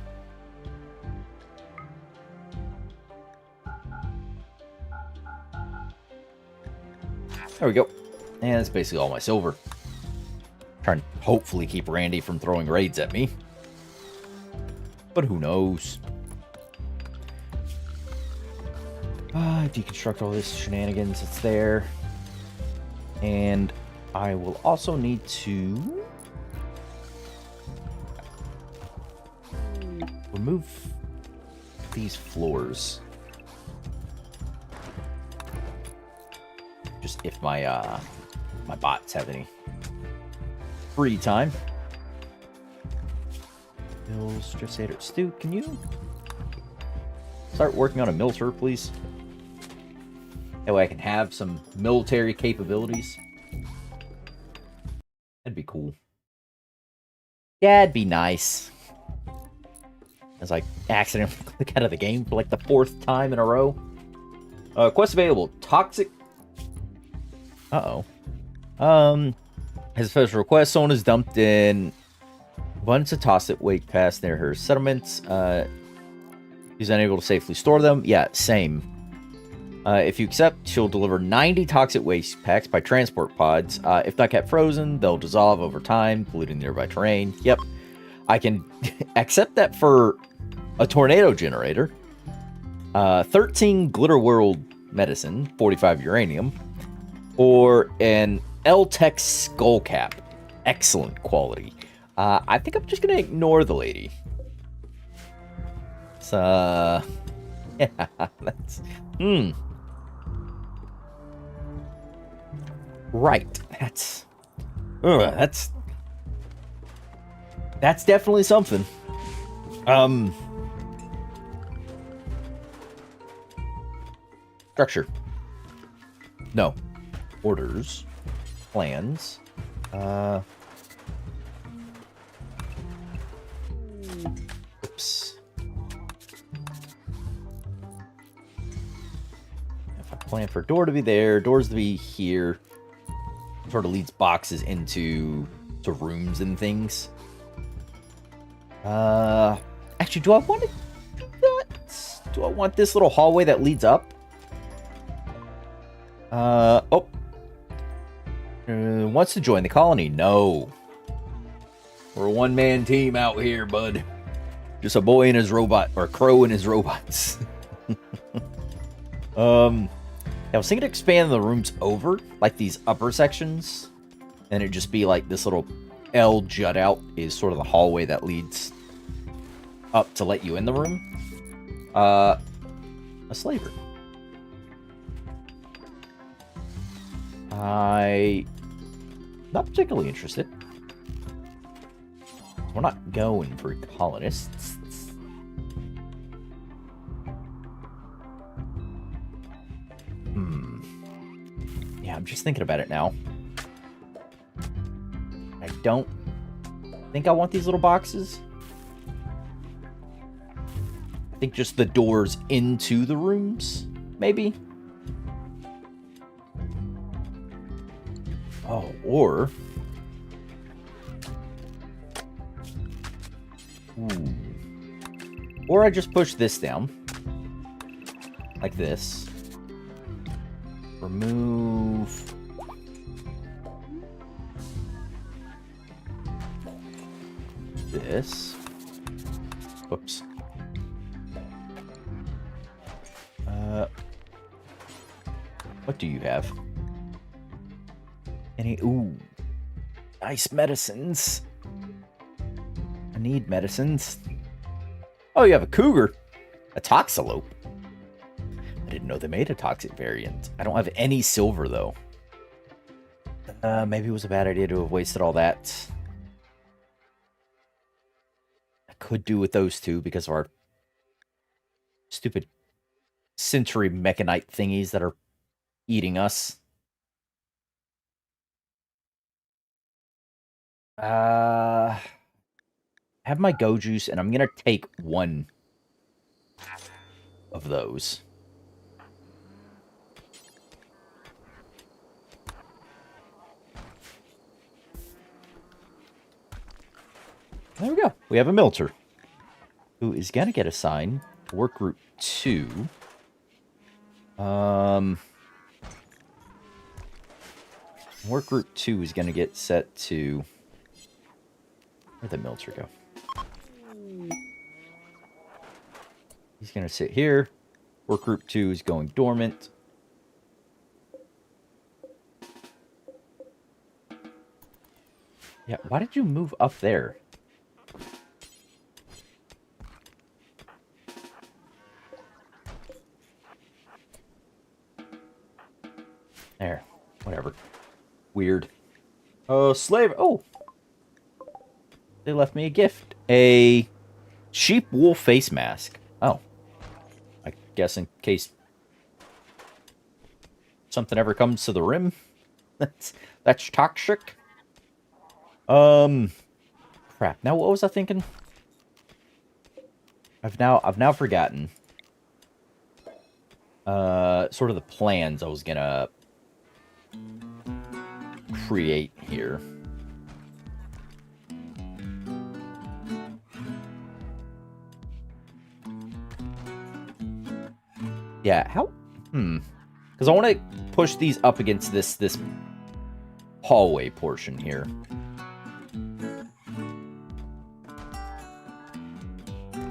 There we go. And that's basically all my silver. Trying to hopefully keep Randy from throwing raids at me. But who knows? Deconstruct all this shenanigans that's there. And I will also need to remove these floors. Just if my my bots have any free time. Mills, Dressator. Stu, can you start working on a militer, please? That way I can have some military capabilities. That'd be cool. Yeah, it'd be nice. As I accidentally click out of the game for like the 4th time in a row. Quest available. Toxic. Uh-oh. Has a special request. Someone has dumped in abundance of toxic weight past near her settlements. He's unable to safely store them. Yeah, same. If you accept, she'll deliver 90 toxic waste packs by transport pods. If not kept frozen, they'll dissolve over time, polluting nearby terrain. Yep. I can accept that for a tornado generator. 13 Glitter World medicine, 45 uranium, or an L-Tech skull cap. Excellent quality. I think I'm just going to ignore the lady. Yeah, that's... Right. That's definitely something. Structure. No. Orders. Plans. Oops. If I plan for a door to be there, doors to be here, sort of leads boxes into rooms and things. Actually, do I want to do that? Do I want this little hallway that leads up? Wants to join the colony? No. We're a one-man team out here, bud. Just a boy and his robot, or a crow and his robots. I was thinking to expand the rooms over, like these upper sections, and it'd just be like this little L jut out is sort of the hallway that leads up to let you in the room. A slaver. I'm not particularly interested. We're not going for colonists. Yeah, I'm just thinking about it now. I don't think I want these little boxes. I think just the doors into the rooms, maybe. Oh, or... Ooh. Or I just push this down. Like this. Remove... this. Whoops. What do you have? Any... Ooh. Nice medicines. I need medicines. Oh, you have a cougar. A toxalope. I didn't know they made a toxic variant. I don't have any silver, though. Maybe it was a bad idea to have wasted all that. I could do with those two because of our stupid century mechanite thingies that are eating us. Have my go juice, and I'm gonna take one of those. There we go. We have a Milter, who is gonna get assigned to work group 2. Work group 2 is gonna get set to... Where'd the Milter go? He's gonna sit here. Work group 2 is going dormant. Yeah, why did you move up there? There. Whatever. Weird. Slave. Oh! They left me a gift. A sheep wool face mask. Oh. I guess in case something ever comes to the rim. That's toxic. Crap. Now what was I thinking? I've now forgotten. Sort of the plans I was gonna create here. Yeah, how... Because I want to push these up against this hallway portion here.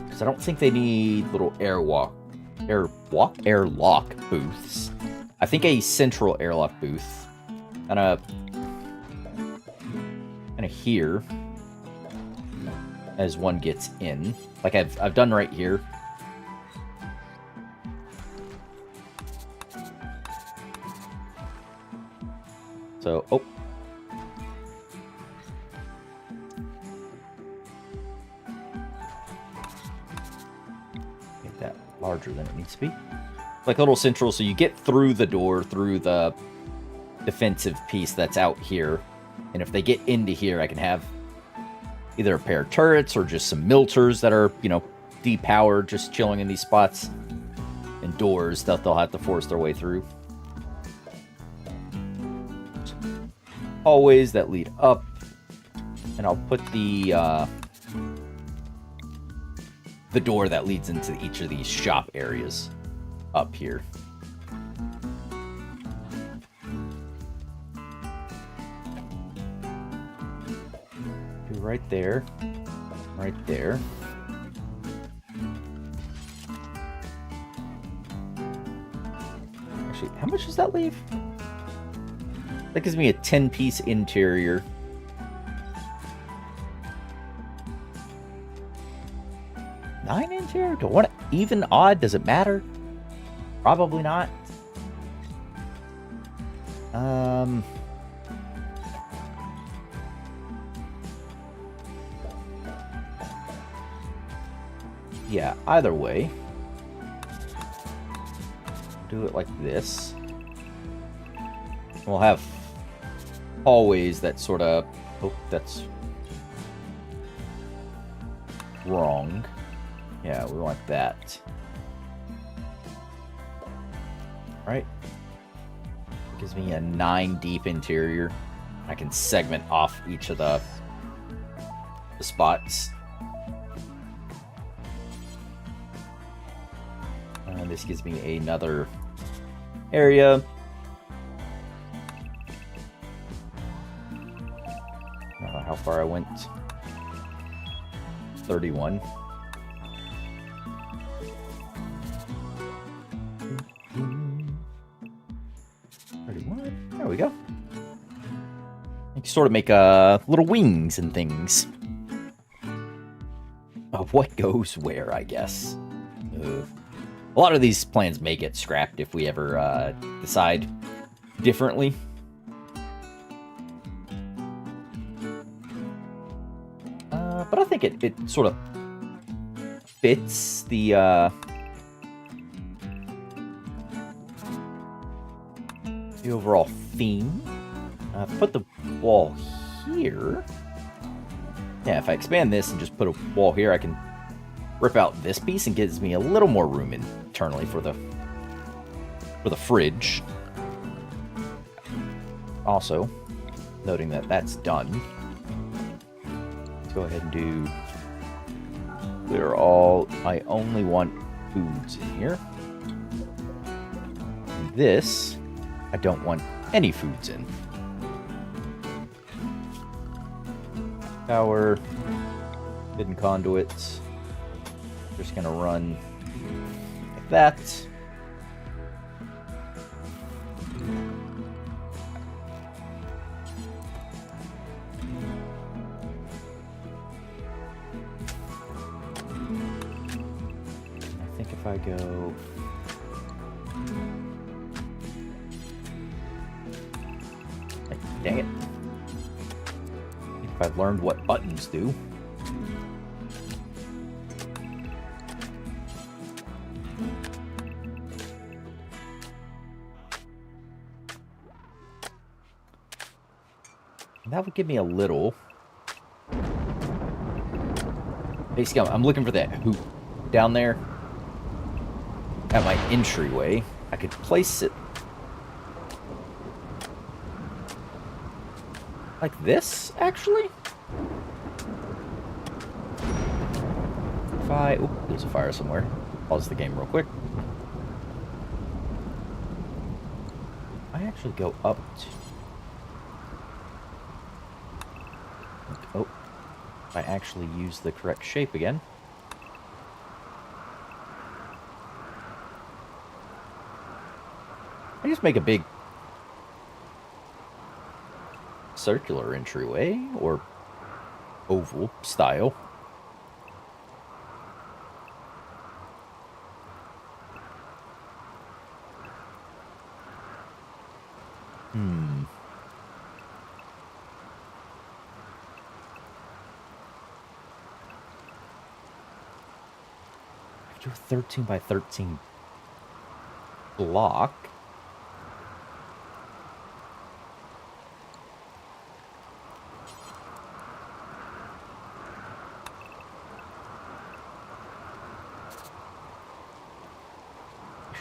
Because I don't think they need little airlock booths. I think a central airlock booth. Kind of here as one gets in. Like I've done right here. So, oh. Make that larger than it needs to be. Like a little central, so you get through the door, through the defensive piece that's out here. And if they get into here, I can have either a pair of turrets or just some milters that are, you know, depowered, just chilling in these spots. And doors that they'll have to force their way through. Hallways that lead up, and I'll put the door that leads into each of these shop areas up here. Do right there, right there. Actually, how much does that leave? That gives me a 10-piece interior. Nine interior? Do I want it even, odd? Does it matter? Probably not. Yeah, either way. Do it like this. We'll have hallways that sort of... Oh, that's wrong. Yeah, we want that. Right? Gives me a 9 deep interior. I can segment off each of the spots. And this gives me another area. How far I went? 31. There we go. You can sort of make little wings and things. Of what goes where, I guess. A lot of these plans may get scrapped if we ever decide differently. But I think it sort of fits the overall theme. Put the wall here. Yeah, if I expand this and just put a wall here, I can rip out this piece and gives me a little more room internally for the fridge. Also, noting that that's done. Go ahead and do clear all. I only want foods in here. And this, I don't want any foods in. Power, hidden conduits. Just gonna run like that. If I go dang it. If I've learned what buttons do. That would give me a little. Basically, I'm looking for that hoop down there. At my entryway, I could place it like this, actually. If I... Oh, there's a fire somewhere. Pause the game real quick. actually go up to... Oh, I actually use the correct shape again. I just make a big circular entryway, or oval style. Hmm. I do a 13 by 13 block.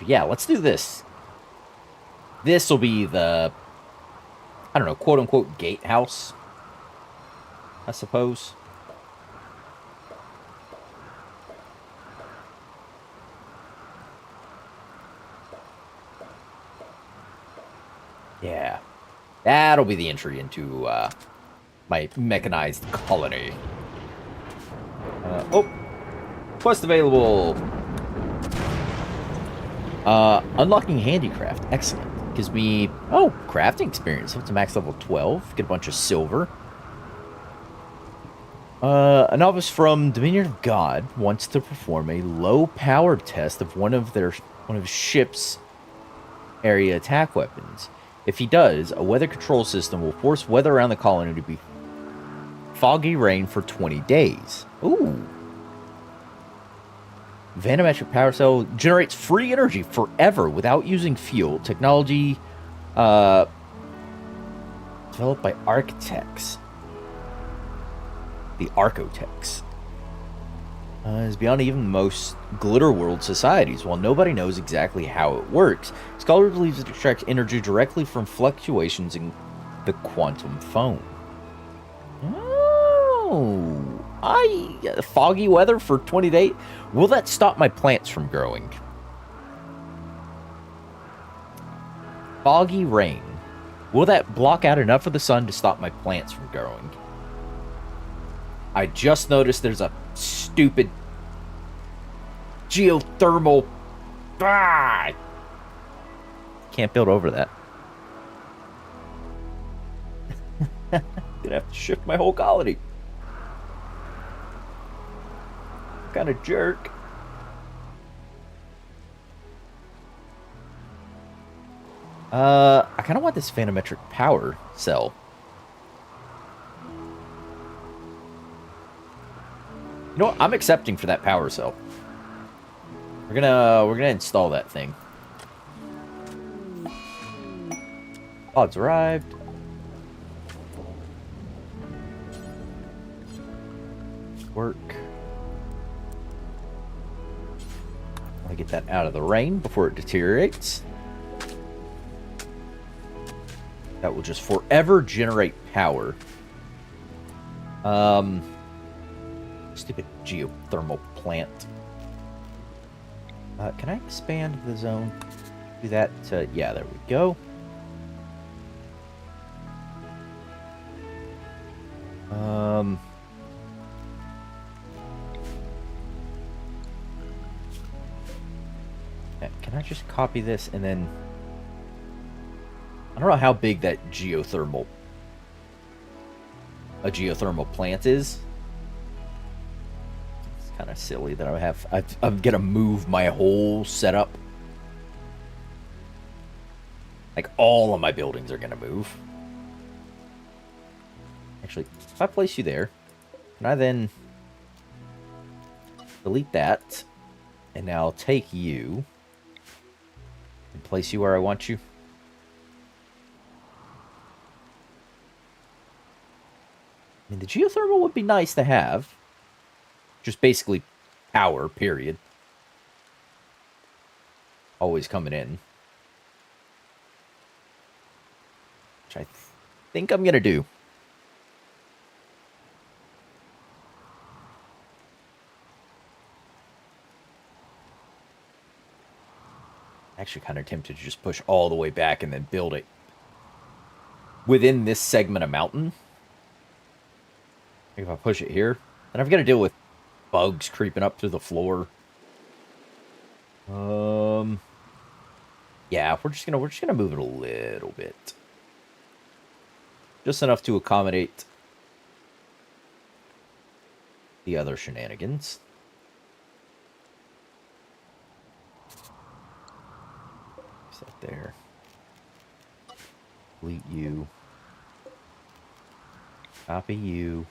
Yeah, let's do this. This will be the, I don't know, quote-unquote gatehouse, I suppose. Yeah. That'll be the entry into my mechanized colony. Oh! Quest available! Unlocking handicraft. Excellent. Gives me, oh, crafting experience. Up to max level 12. Get a bunch of silver. A novice from Dominion of God wants to perform a low-power test of one of his ship's area attack weapons. If he does, a weather control system will force weather around the colony to be foggy rain for 20 days. Ooh. Vanometric power cell generates free energy forever without using fuel. Technology developed by architects. The Architects. Is beyond even most Glitter World societies. While nobody knows exactly how it works, Scholar believes it extracts energy directly from fluctuations in the quantum foam. Oh, foggy weather for 20 days. Will that stop my plants from growing? Foggy rain. Will that block out enough of the sun to stop my plants from growing? I just noticed there's a stupid geothermal... Ah! Can't build over that. Gonna have to shift my whole colony. Kind of jerk. I kind of want this phantometric power cell. You know what? I'm accepting for that power cell. We're gonna install that thing. Pods arrived. Work. I'll get that out of the rain before it deteriorates. That will just forever generate power. Stupid geothermal plant. Can I expand the zone? Do that. Yeah, there we go. Can I just copy this and then... I don't know how big that geothermal plant is. It's kind of silly that I'm gonna move my whole setup. Like, all of my buildings are gonna move. Actually, if I place you there, can I then delete that? And now I'll take you and place you where I want you. I mean, the geothermal would be nice to have. Just basically power, period. Always coming in. Which I think I'm going to do. Actually kind of tempted to just push all the way back and then build it within this segment of mountain. If I push it here, then I've got to deal with bugs creeping up through the floor. Yeah, we're just gonna move it a little bit, just enough to accommodate the other shenanigans. Set there. Delete you. Copy you.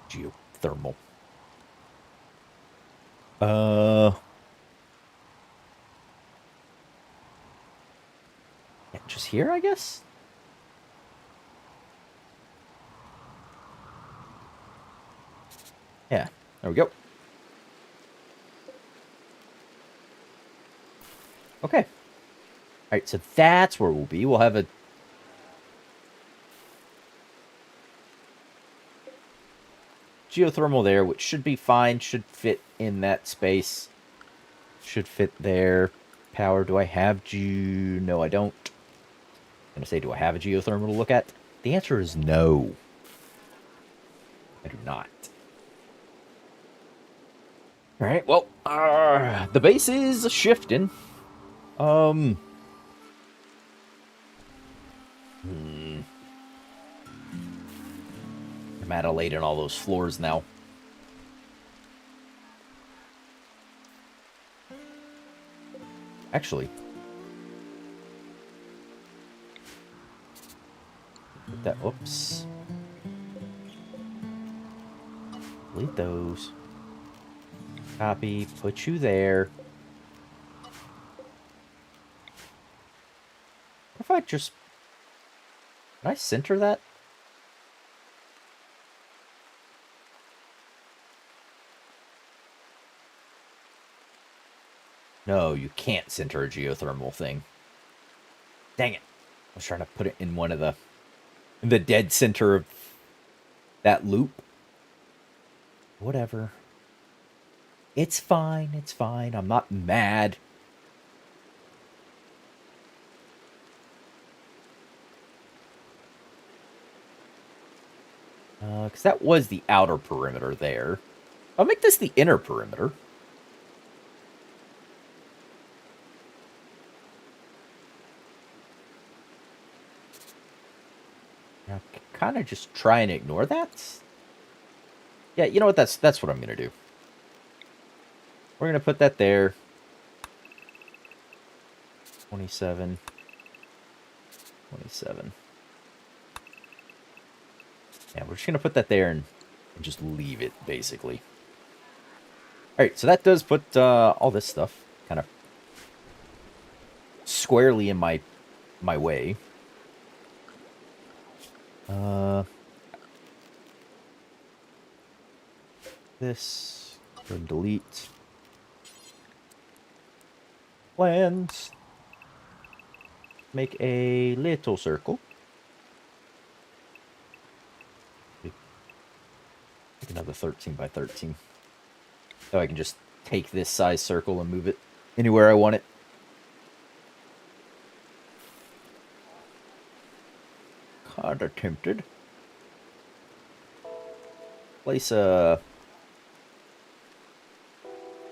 Geothermal. Yeah, just here, I guess? Yeah, there we go. Okay. Alright, so that's where we'll be. We'll have a... geothermal there, which should be fine. Should fit in that space. Should fit there. Power, do I have No, I don't. I'm going to say, do I have a geothermal to look at? The answer is no. I do not. Alright, well, the base is shifting. I'm Adelaide and all those floors now. Actually, put that, oops. Delete those. Copy, put you there. What if I just... can I center that? No, you can't center a geothermal thing. Dang it. I was trying to put it in one of the dead center of that loop. Whatever. It's fine, it's fine. I'm not mad. Because that was the outer perimeter there. I'll make this the inner perimeter. Now, kind of just try and ignore that. Yeah, you know what? That's what I'm going to do. We're going to put that there. 27. 27. Yeah, we're just going to put that there and just leave it, basically. Alright, so that does put all this stuff kind of squarely in my way. This, go and delete. Plans. Make a little circle. Make another 13 by 13. So I can just take this size circle and move it anywhere I want it. Kinda tempted. Place a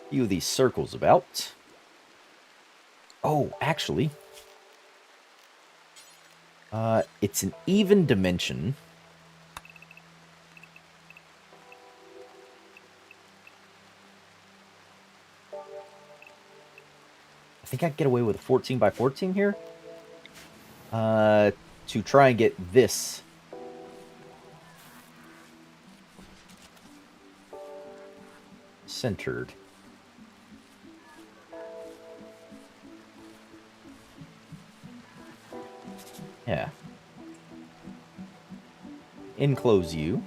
few of these circles about. Oh, actually, it's an even dimension. I think I can get away with a 14 by 14 here. To try and get this centered. Yeah. Enclose you.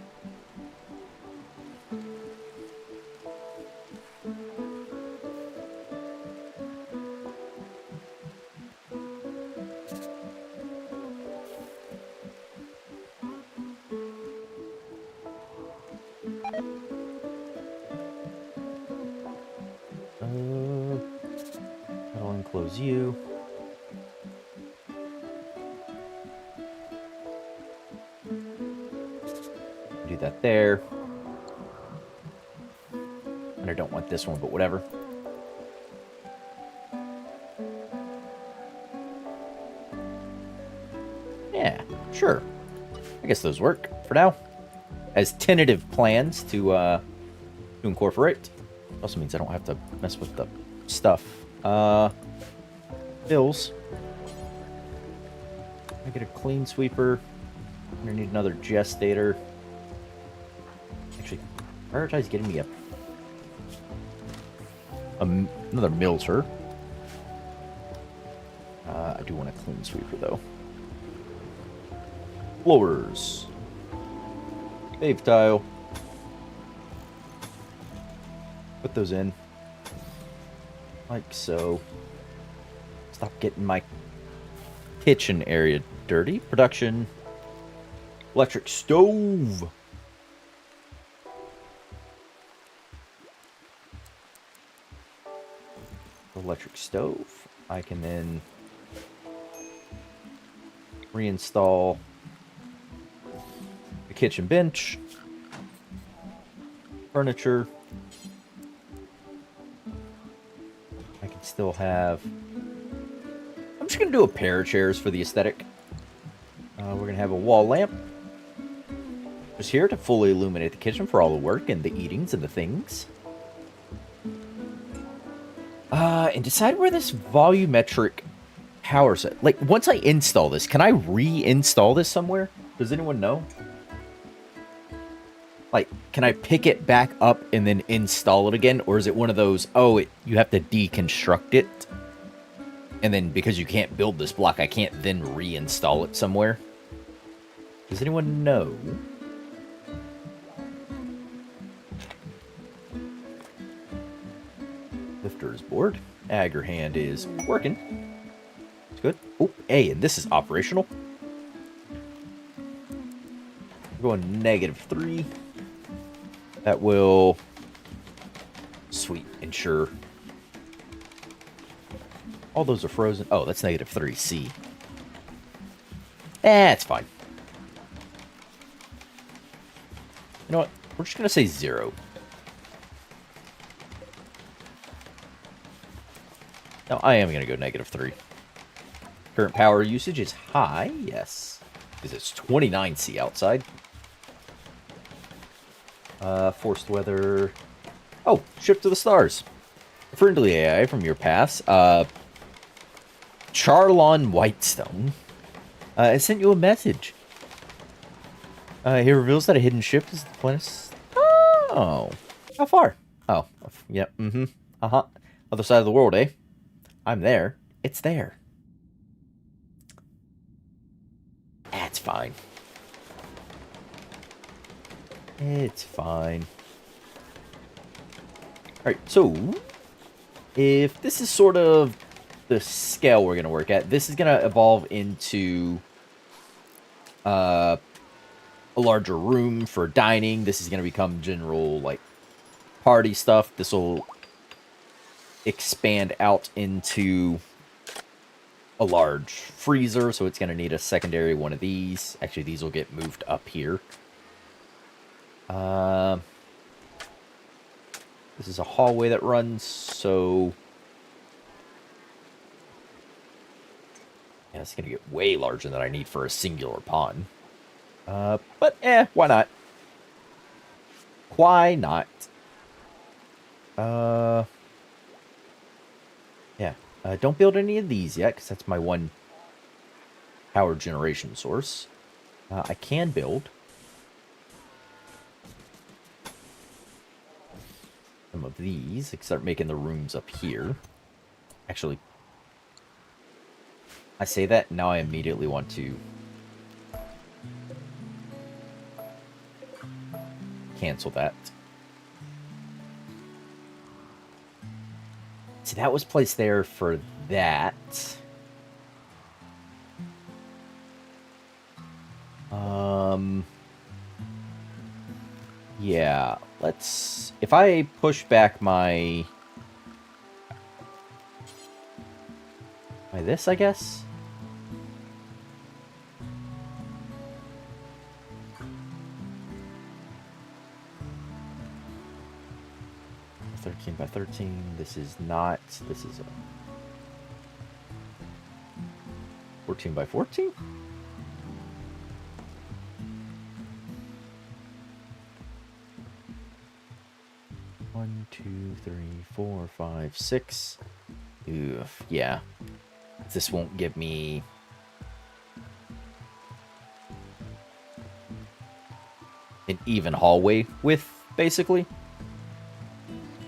That'll enclose you. do that there. And I don't want this one, but whatever. Yeah, sure. I guess those work for now. As tentative plans to incorporate. Also means I don't have to mess with the stuff. Bills. I get a clean sweeper. I'm gonna need another gestator. Actually, prioritize getting me another milter. I do want a clean sweeper though. Floors. Pave tile. Put those in. Like so. Stop getting my kitchen area dirty. Production. Electric stove. Electric stove. I can then reinstall the kitchen bench. Furniture. I can still have... I'm just going to do a pair of chairs for the aesthetic. We're going to have a wall lamp. Just here to fully illuminate the kitchen for all the work and the eatings and the things. And decide where this volumetric power set... Like, once I install this, can I reinstall this somewhere? Does anyone know? Like, can I pick it back up and then install it again? Or is it one of those, you have to deconstruct it? And then because you can't build this block, I can't then reinstall it somewhere? Does anyone know? Lifter is bored. Agger hand is working. It's good. Oh, hey, and this is operational. We're going -3. That will... Sweet. Ensure. All those are frozen. Oh, that's -3C. It's fine. You know what? We're just going to say 0. Now, I am going to go -3. Current power usage is high. Yes. Because it's 29C outside. Forced weather. Oh, ship to the stars. A friendly AI from your past. Charlon Whitestone. I sent you a message. He reveals that a hidden ship is the planet. Oh. How far? Oh. Yep. Uh-huh. Other side of the world, eh? I'm there. It's there. That's fine. It's fine. Alright, so... If this is sort of the scale we're going to work at, this is going to evolve into... a larger room for dining. This is going to become general, like, party stuff. This will expand out into a large freezer, so it's going to need a secondary one of these. Actually, these will get moved up here. This is a hallway that runs, so... Yeah, it's going to get way larger than I need for a singular pawn. But, why not? Why not? Yeah. Don't build any of these yet, because that's my one power generation source. I can build some of these. I can start making the rooms up here. Actually, I say that, now I immediately want to cancel that. See, that was placed there for that. Yeah, let's... If I push back my this, I guess? 13 by 13. This is not. This is a 14 by 14? One, two, three, four, five, six. Oof, yeah. This won't give me... an even hallway width, basically.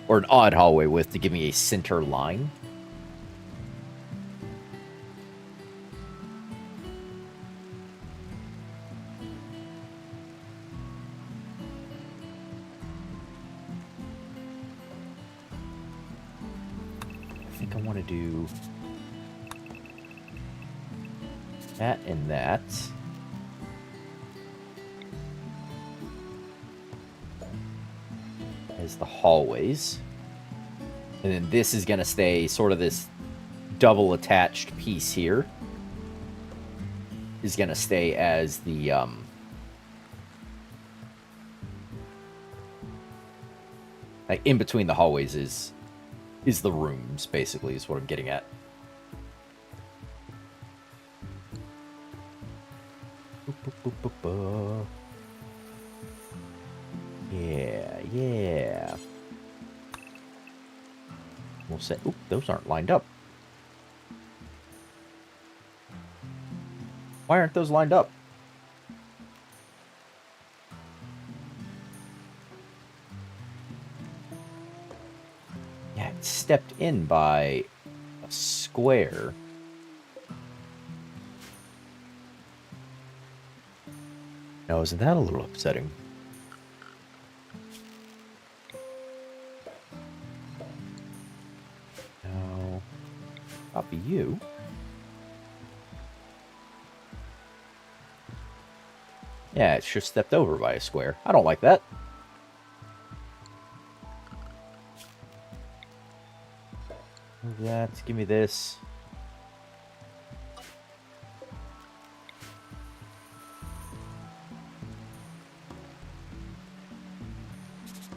Or an odd hallway width to give me a center line. I think I want to do that and that. As the hallways. And then this is going to stay sort of this double attached piece here. Is going to stay as the like in between the hallways is the rooms, basically, is what I'm getting at. Yeah. We'll say, oop, those aren't lined up. Why aren't those lined up? Yeah, it's stepped in by a square. Now, isn't that a little upsetting? No. Copy you. Yeah, it's just stepped over by a square. I don't like that. Move that. Give me this.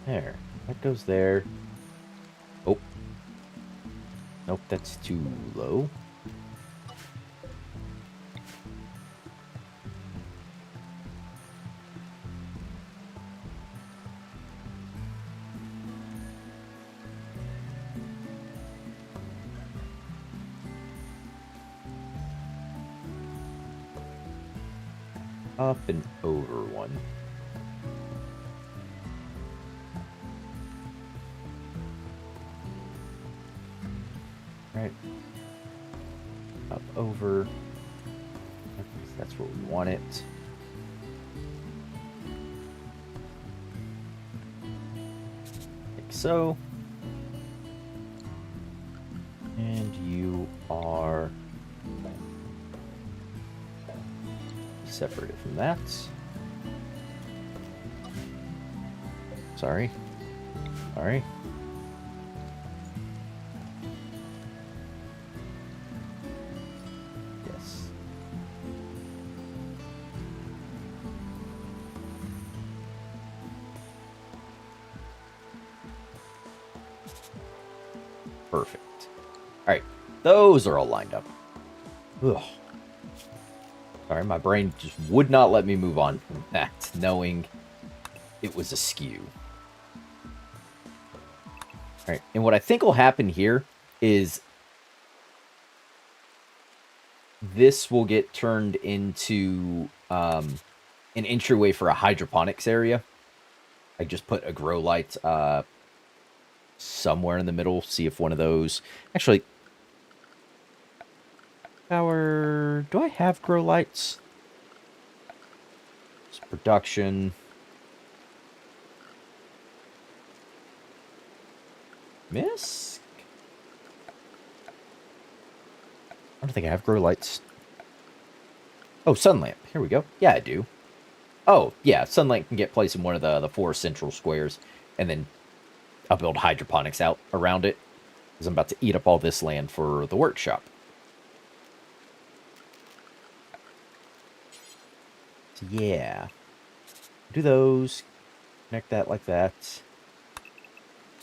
There. That goes there. Oh. Nope, that's too low. Up and over one. Right. Up over. That's where we want it. Like so. And you are separated from that. Sorry. Sorry. Yes. Perfect. All right. Those are all lined up. Ugh. Sorry, my brain just would not let me move on from that, knowing it was askew. All right, and what I think will happen here is this will get turned into an entryway for a hydroponics area. I just put a grow light somewhere in the middle, see if one of those... Actually... Power... Do I have grow lights? It's production. Miss? I don't think I have grow lights. Oh, sun lamp. Here we go. Yeah, I do. Oh, yeah, sun lamp can get placed in one of the four central squares, and then I'll build hydroponics out around it, because I'm about to eat up all this land for the workshop. So yeah, do those, connect that like that.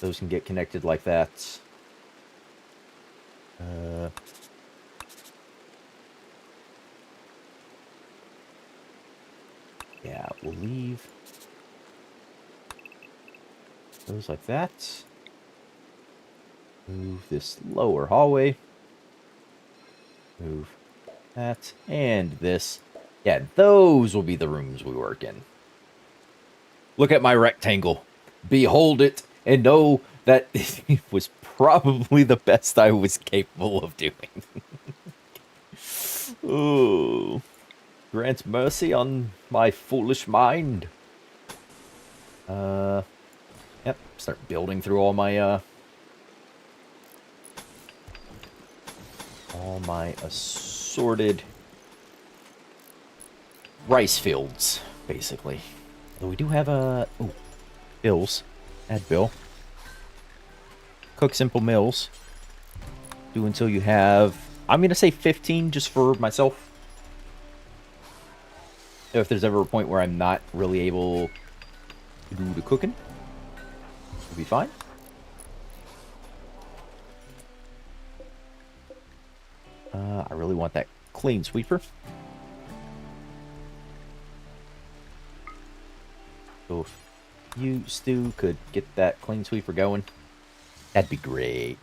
Those can get connected like that. Yeah, we'll leave those like that. Move this lower hallway. Move that and this. Yeah, those will be the rooms we work in. Look at my rectangle. Behold it and know that it was probably the best I was capable of doing. Oh, grant mercy on my foolish mind. Yep, start building through all my assorted rice fields, basically. Though we do have bills. Add bill. Cook simple meals. Do until you have, I'm gonna say 15 just for myself. If there's ever a point where I'm not really able to do the cooking, it'll be fine. I really want that clean sweeper. So if you, Stu, could get that clean sweeper going, that'd be great.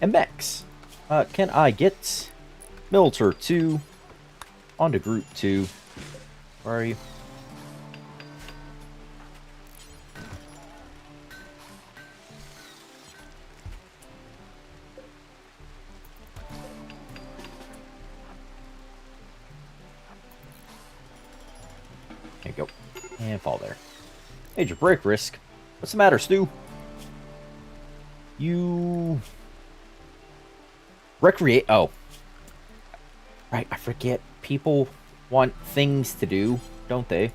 MX, can I get Milter 2 onto Group 2? Where are you? There you go. And fall there. Major break risk. What's the matter, Stu? You... Recreate... Oh. Right, I forget. People want things to do, don't they?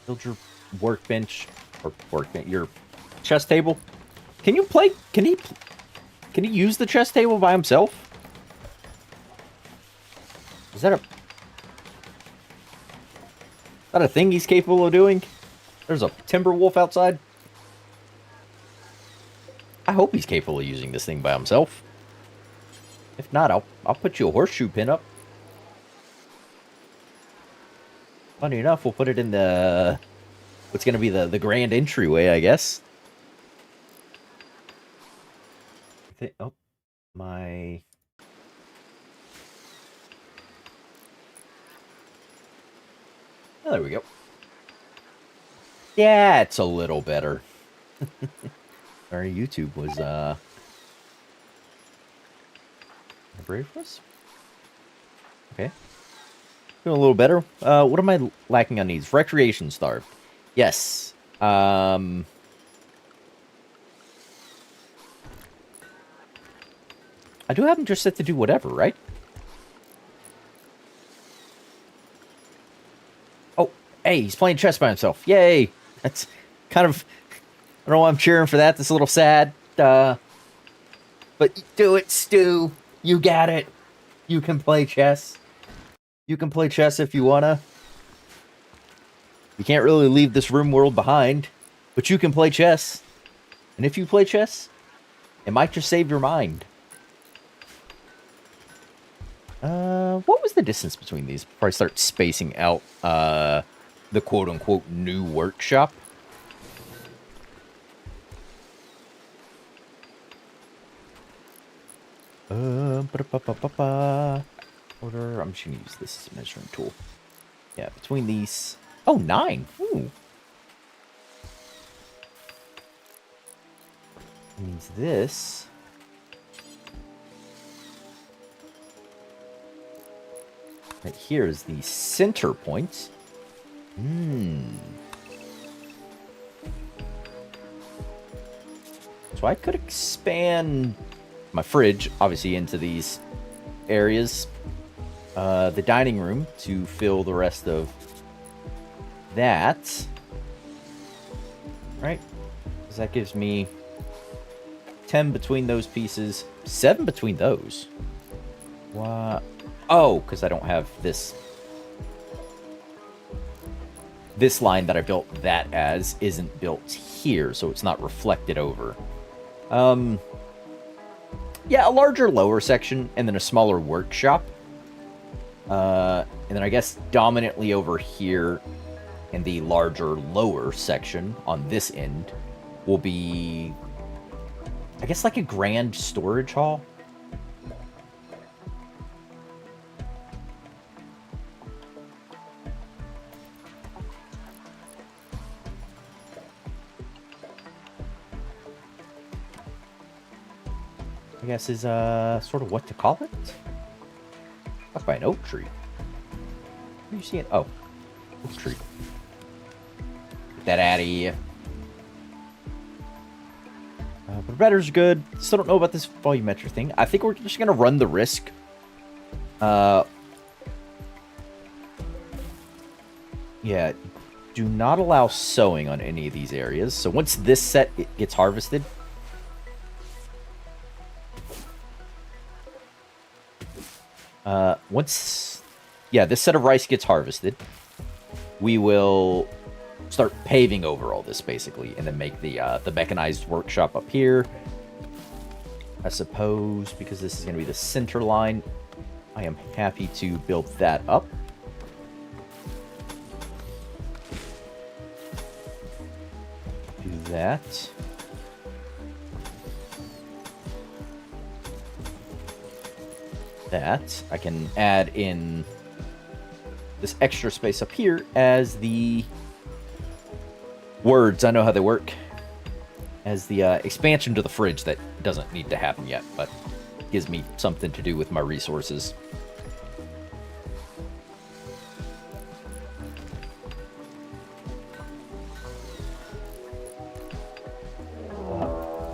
Build your workbench. Or workbench. Your chess table. Can you play... Can he use the chess table by himself? Is that a thing he's capable of doing? There's a timber wolf outside. I hope he's capable of using this thing by himself. If not, I'll put you a horseshoe pin up. Funny enough, we'll put it in the what's gonna be the grand entryway, I guess. Oh, my. Oh, there we go. Yeah, it's a little better. Sorry, YouTube was brave for us. Okay. Doing a little better. What am I lacking on these? Recreation starved. Yes. I do have them just set to do whatever, right? Oh, hey, he's playing chess by himself. Yay! That's kind of... I don't know why I'm cheering for that. That's a little sad. But do it, Stu. You got it. You can play chess. You can play chess if you wanna. You can't really leave this Rimworld behind. But you can play chess. And if you play chess, it might just save your mind. What was the distance between these before I start spacing out the quote-unquote new workshop? Order. I'm just gonna use this as a measuring tool. Yeah, between these. Oh, 9. Ooh. Means this. Right here is the center point. So I could expand my fridge, obviously, into these areas. The dining room to fill the rest of that. Right? Because that gives me 10 between those pieces. 7 between those. What? Oh, because I don't have this. this line that I built that as isn't built here, so it's not reflected over. Yeah, a larger lower section, and then a smaller workshop. And then I guess dominantly over here in the larger lower section on this end will be, I guess, like a grand storage hall. I guess is sort of what to call it. Up by an oak tree. Where do you see it? Oh, oak tree. Get that out of here. But better's good. Still don't know about this volumetric thing. I think we're just gonna run the risk. Yeah. Do not allow sowing on any of these areas. So once this set gets harvested. This set of rice gets harvested, we will start paving over all this, basically, and then make the mechanized workshop up here. I suppose, because this is going to be the center line, I am happy to build that up. Do that. That I can add in this extra space up here as the words. I know how they work. As the expansion to the fridge that doesn't need to happen yet, but gives me something to do with my resources.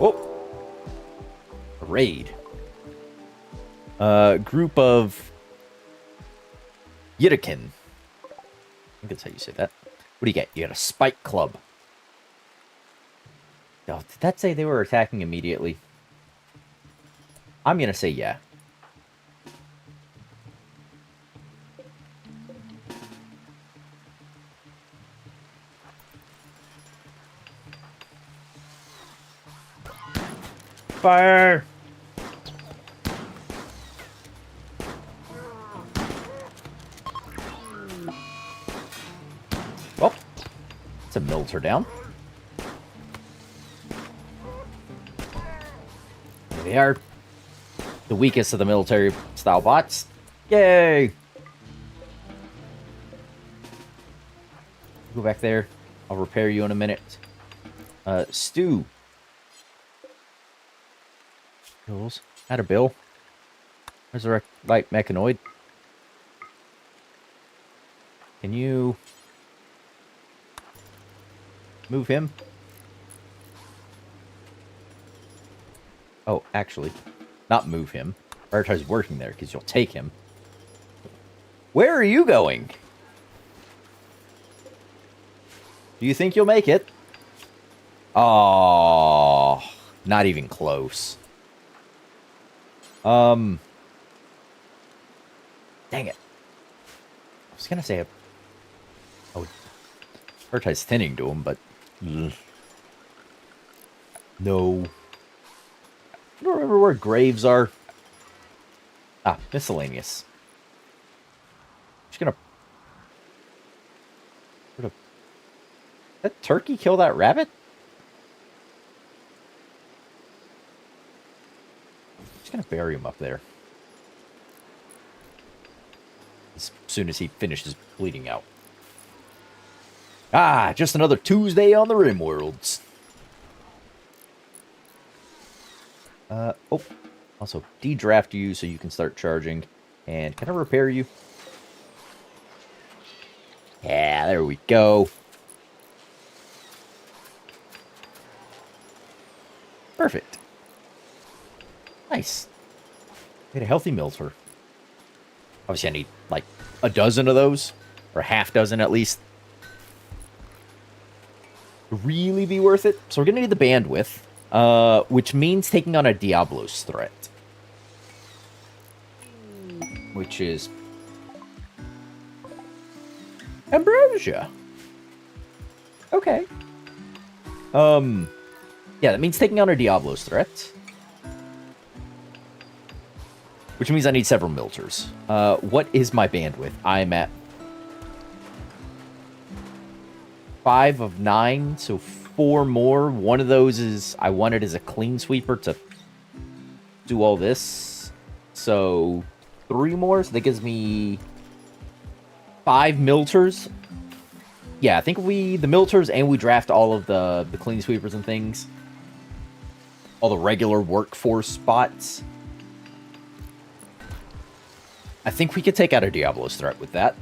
A raid. Group of Yitakin. I think that's how you say that. What do you get? You got a spike club. Oh, did that say they were attacking immediately? I'm gonna say yeah. Fire! Well, some mills are down. There they are. The weakest of the military-style bots. Yay! Go back there. I'll repair you in a minute. Stu. Bills. Had a bill. Resurrect light mechanoid. Can you move him? Oh, actually, not move him. Prioritize working there, because you'll take him. Where are you going? Do you think you'll make it? Oh, not even close. Dang it. I was gonna say oh, prioritize thinning to him, but no. I don't remember where graves are. Ah, miscellaneous. Just gonna. Did that turkey kill that rabbit? Just gonna bury him up there. As soon as he finishes bleeding out. Ah, just another Tuesday on the Rimworlds. Also, de-draft you so you can start charging. And can I repair you? Yeah, there we go. Perfect. Nice. Get a healthy milter. Obviously, I need, like, a dozen of those. Or a half dozen, at least. Really be worth it. So we're going to need the bandwidth. Which means taking on a Diablos threat. Which is Ambrosia. Okay. Yeah, that means taking on a Diablo's threat. Which means I need several milters. What is my bandwidth? I'm at 5 of 9, so 4 more. One of those is I wanted as a clean sweeper to do all this. So 3 more, so that gives me 5 milters. Yeah, I think the milters and we draft all of the clean sweepers and things. All the regular workforce spots. I think we could take out a Diablo's threat with that.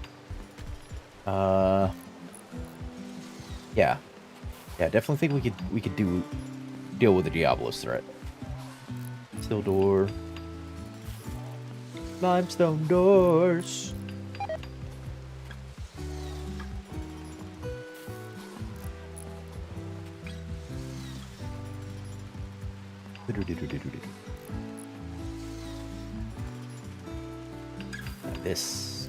Yeah. Yeah, definitely think we could deal with the Diablo's threat. Steel door. Limestone doors. This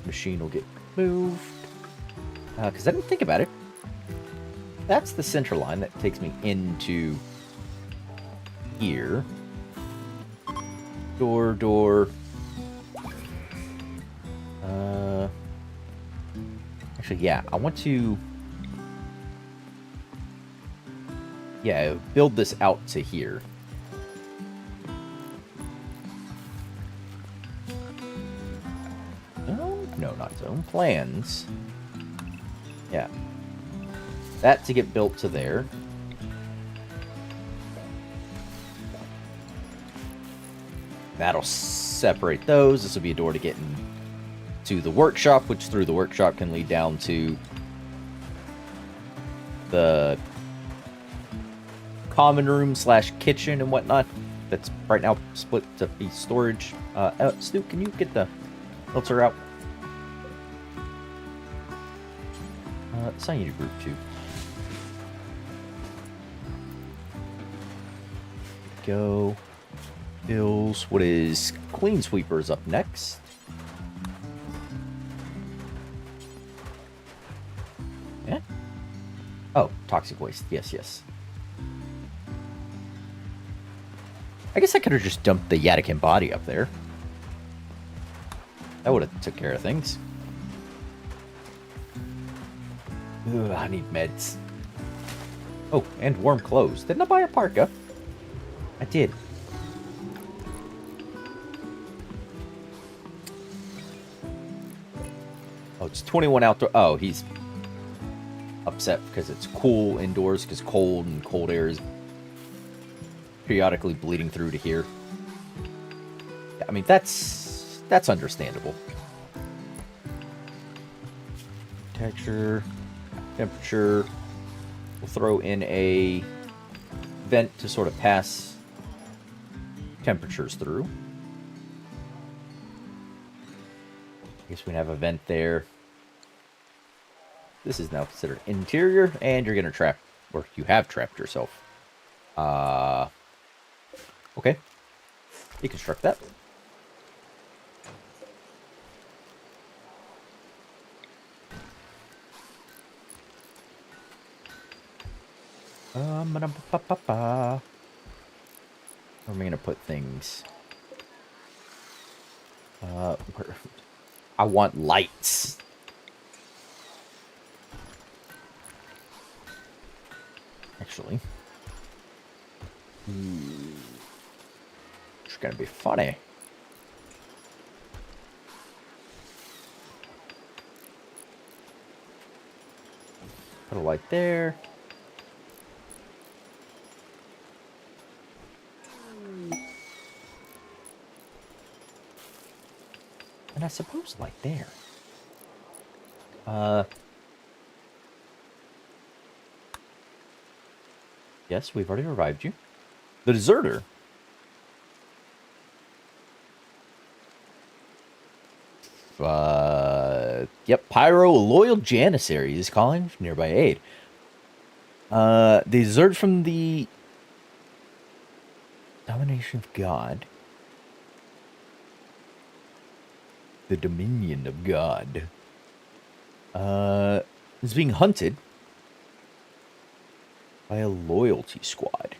machine will get moved. Because I didn't think about it. That's the center line that takes me into here. Door. Actually, yeah, I want to... Yeah, build this out to here. No, not zone. Plans. Yeah. That to get built to there. That'll separate those. This will be a door to get into the workshop, which through the workshop can lead down to the common room / kitchen and whatnot. That's right now split to be storage. Stu, can you get the filter out? Assign you to group 2. Go. Bills. What is clean sweepers up next? Yeah. Oh, toxic waste. Yes. I guess I could have just dumped the Yatakin body up there. That would have took care of things. Ugh, I need meds. Oh, and warm clothes. Didn't I buy a parka? I did. Oh, it's 21 outdoor. Oh, he's upset because it's cool indoors because cold air is periodically bleeding through to here. I mean, that's understandable. Temperature. We'll throw in a vent to sort of pass temperatures through. I guess we can have a vent there. This is now considered interior, and you're gonna trap, or you have trapped yourself. Okay. Deconstruct that. Where am I gonna put things? I want lights. Actually. It's gonna be funny. Put a light there. And I suppose like there. Yes, we've already revived you. The deserter. Yep, Pyro, a loyal Janissary is calling from nearby aid. They deserted from the domination of God. The dominion of God. Is being hunted. By a loyalty squad.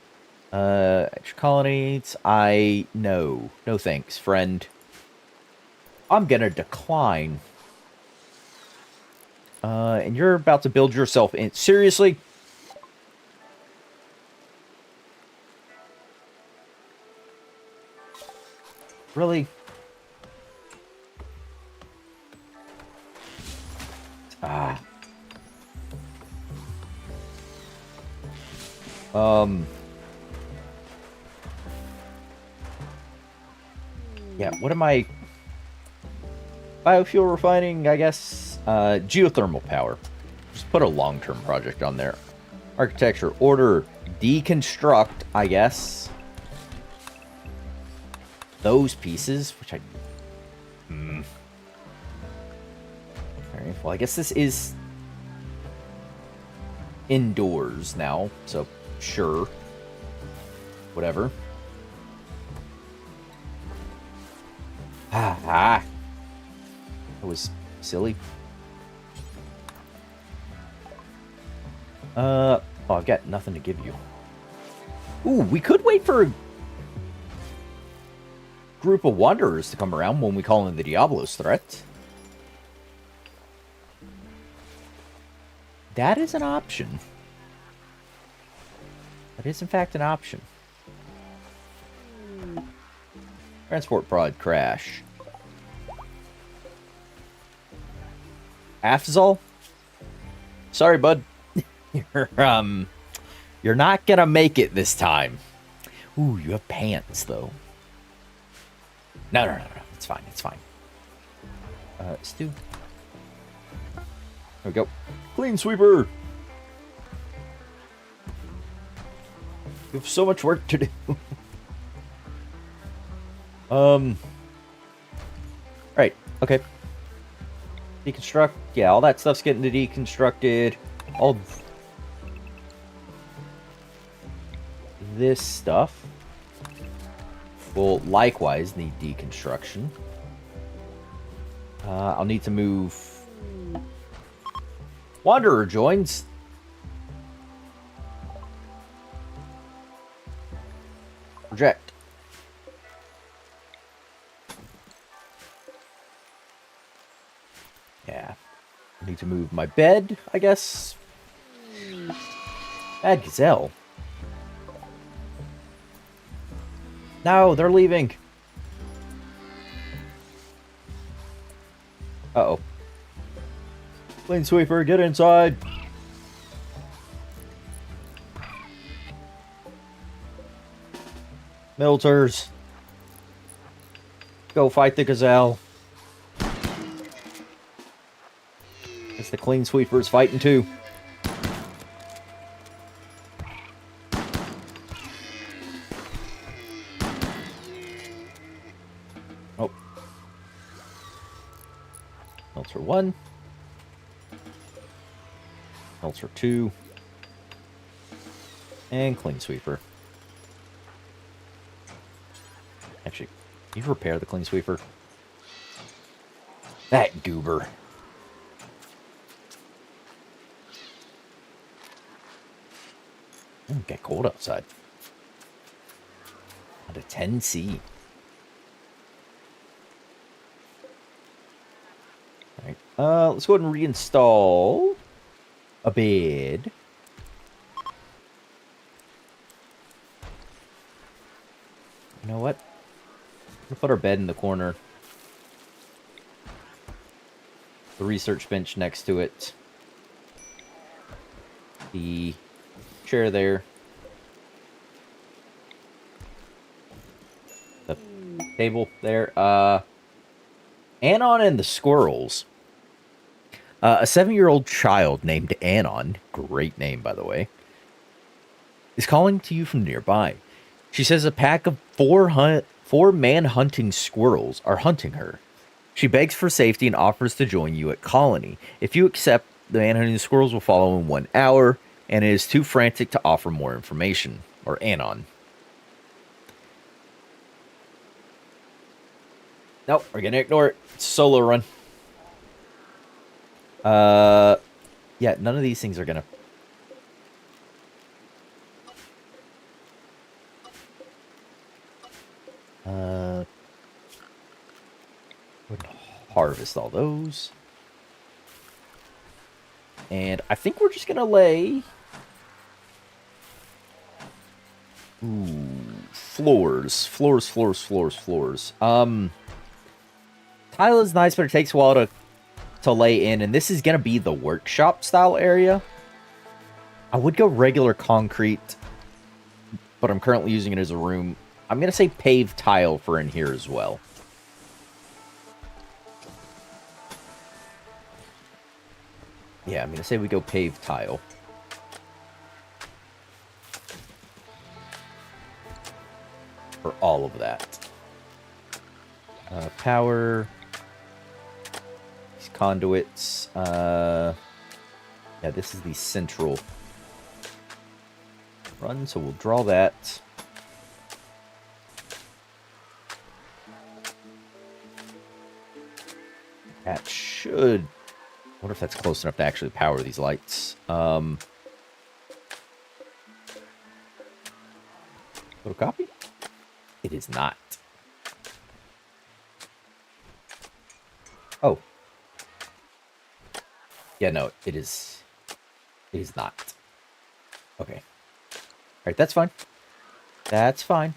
Extra colonies. No. No thanks, friend. I'm gonna decline. And you're about to build yourself in. Seriously? Really? Ah. Yeah, what am I... Biofuel refining, I guess. Geothermal power. Just put a long-term project on there. Architecture, order, deconstruct, I guess. Those pieces, which I... Alright, well, I guess this is indoors now, so sure. Whatever. That was silly. Oh, I've got nothing to give you. Ooh, we could wait for a group of wanderers to come around when we call in the Diablos threat. That is an option. That is, in fact, an option. Transport pod crash. Afzal? Sorry, bud. You're not gonna make it this time. Ooh, you have pants, though. No. It's fine. It's fine. Stu. There we go. Clean sweeper. You have so much work to do. Right. Okay. Deconstruct. Yeah, all that stuff's getting deconstructed. All this stuff will likewise need deconstruction. I'll need to move... Wanderer joins. Project. Yeah. I need to move my bed, I guess. Bad gazelle. No, they're leaving. Uh-oh. Clean sweeper, get inside. Milters. Go fight the gazelle. It's the clean sweepers fighting too. Oh. Melter 1. Melter 2. And clean sweeper. Actually, can you repair the clean sweeper? That goober. Get cold outside. At a 10C. Alright. Let's go ahead and reinstall a bed. You know what? We'll put our bed in the corner. The research bench next to it. The chair there. The table there. Anon and the Squirrels. A 7-year-old child named Anon, great name by the way, is calling to you from nearby. She says a pack of four man-hunting squirrels are hunting her. She begs for safety and offers to join you at Colony. If you accept, the man-hunting squirrels will follow in 1 hour, and it is too frantic to offer more information. Or Anon. Nope, we're gonna ignore it. It's a solo run. Yeah, none of these things are gonna... Go ahead and harvest all those. And I think we're just gonna lay... Ooh, floors. Tile is nice, but it takes a while to lay in, and this is gonna be the workshop style area. I would go regular concrete, but I'm currently using it as a room. I'm gonna say paved tile for in here as well. Yeah, I'm gonna say we go paved tile. For all of that. Power. These conduits. Yeah, this is the central run, so we'll draw that. That should... I wonder if that's close enough to actually power these lights. Photocopy? It is not. Oh. Yeah, no, it is. It is not. Okay. Alright, that's fine. That's fine.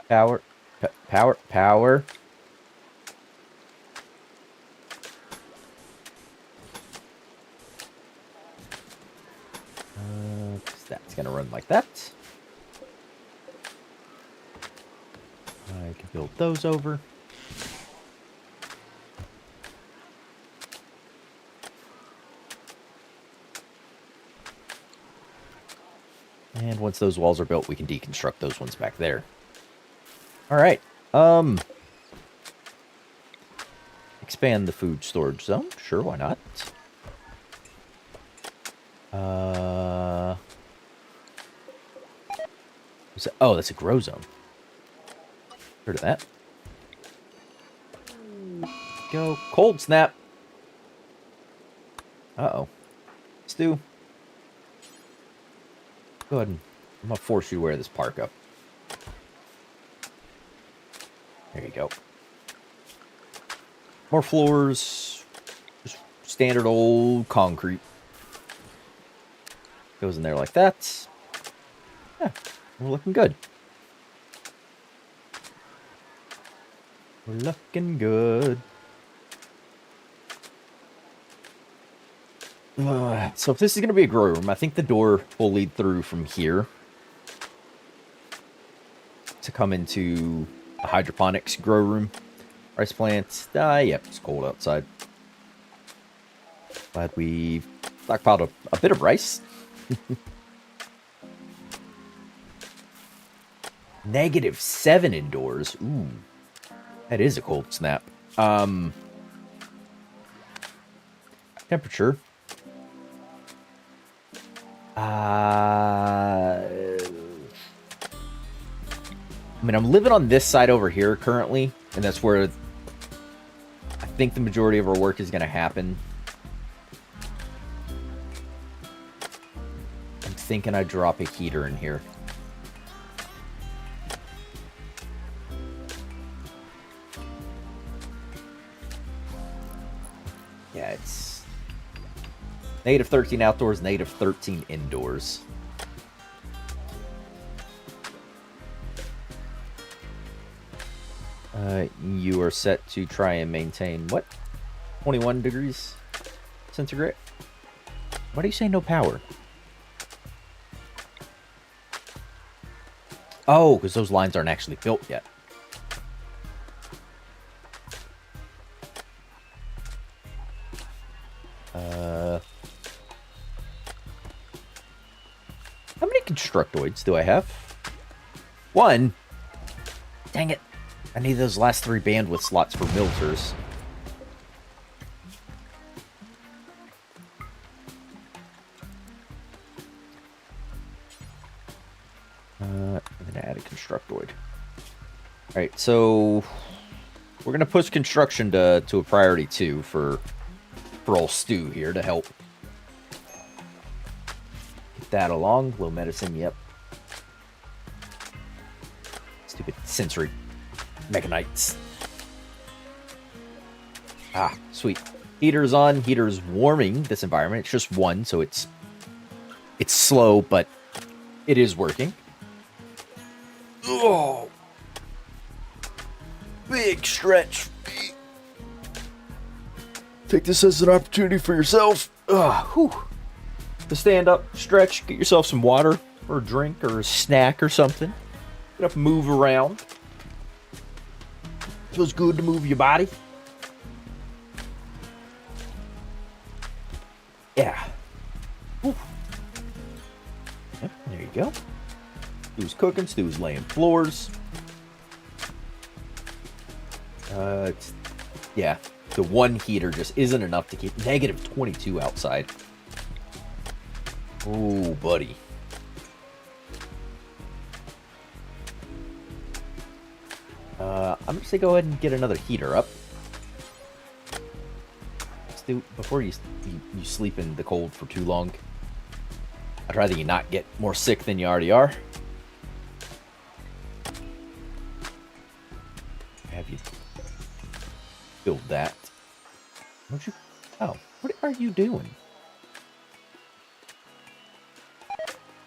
Power. Power. That's gonna run like that. I can build those over. And once those walls are built, we can deconstruct those ones back there. Alright. Expand the food storage zone. Sure, why not? Oh, that's a grow zone. Heard of that. Go. Cold snap. Uh-oh. Stu. Go ahead and... I'm gonna force you to wear this parka. There you go. More floors. Just standard old concrete. Goes in there like that. Yeah, we're looking good. We're looking good. So if this is going to be a grow room, I think the door will lead through from here to come into a hydroponics grow room. Rice plants. Yep, it's cold outside. Glad we stockpiled a bit of rice. -7 indoors. Ooh. That is a cold snap. Temperature. I mean, I'm living on this side over here currently, and that's where I think the majority of our work is going to happen. I'm thinking I drop a heater in here. Yeah, it's -13 outdoors, -13 indoors. You are set to try and maintain, what? 21 degrees centigrade? Why do you say no power? Oh, because those lines aren't actually built yet. How many constructoids do I have? 1. Dang it. I need those last 3 bandwidth slots for milters. I'm gonna add a constructoid. Alright, so we're gonna push construction to a priority 2 for old Stu here to help get that along. Low medicine, yep. Stupid sensory mechanites. Ah, sweet. Heater's on. Heater's warming this environment. It's just one, so it's slow, but it is working. Oh, big stretch. Take this as an opportunity for yourself. To stand up, stretch, get yourself some water or a drink or a snack or something. Get up, move around. Feels good to move your body. Yeah. Yep, there you go. Stu's cooking, Stu's laying floors. Yeah, the one heater just isn't enough to keep negative 22 outside. Oh, buddy. I'm just gonna go ahead and get another heater up. Stu, before you sleep in the cold for too long, I'd rather you not get more sick than you already are. Have you build that? Don't you? Oh, what are you doing?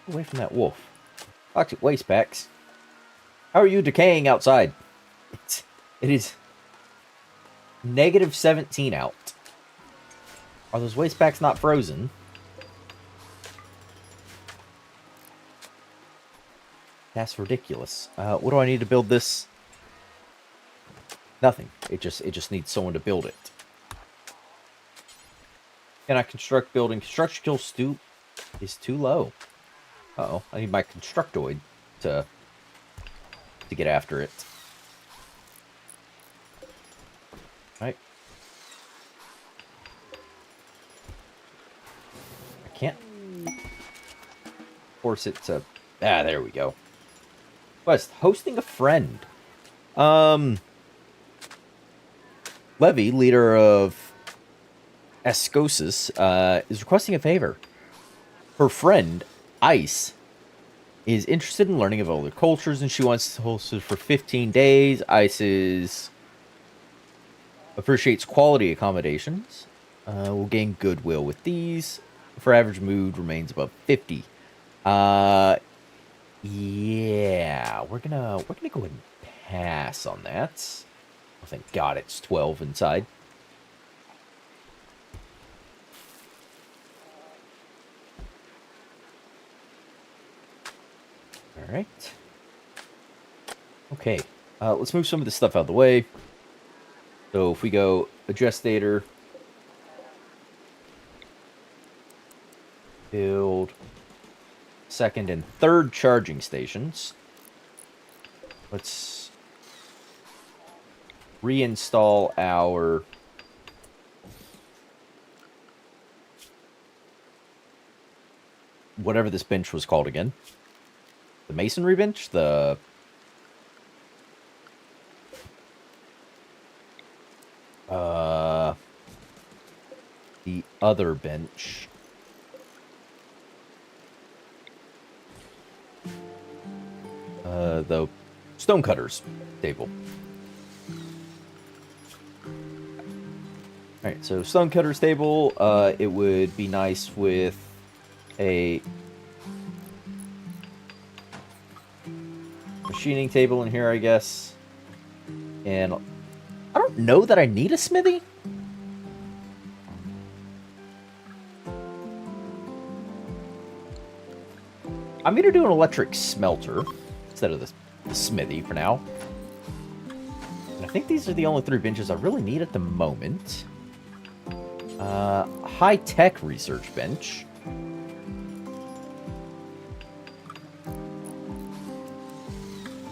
Away from that wolf. Toxic waste packs. How are you decaying outside? It is negative 17 out. Are those waste packs not frozen? That's ridiculous. What do I need to build this? Nothing. It just needs someone to build it. Can I construct building? Construction skill stoop is too low. Uh-oh. I need my constructoid to get after it. Right. I can't force it to... Ah, there we go. Quest. Hosting a friend. Levy, leader of Ascosis, is requesting a favor. Her friend, Ice, is interested in learning of other cultures, and she wants to host it for 15 days. Ice appreciates quality accommodations. Will gain goodwill with these. For average mood remains above 50. Yeah, we're gonna go ahead and pass on that. Oh, thank God it's 12 inside. All right. Okay. Let's move some of this stuff out of the way. So if we go adjustator, build second and third charging stations. Let's reinstall our whatever this bench was called again. The masonry bench? The other bench. The stonecutters table. Alright, so stonecutters table, it would be nice with a machining table in here, I guess. And I don't know that I need a smithy. I'm going to do an electric smelter instead of the smithy for now. And I think these are the only 3 benches I really need at the moment. High-tech research bench.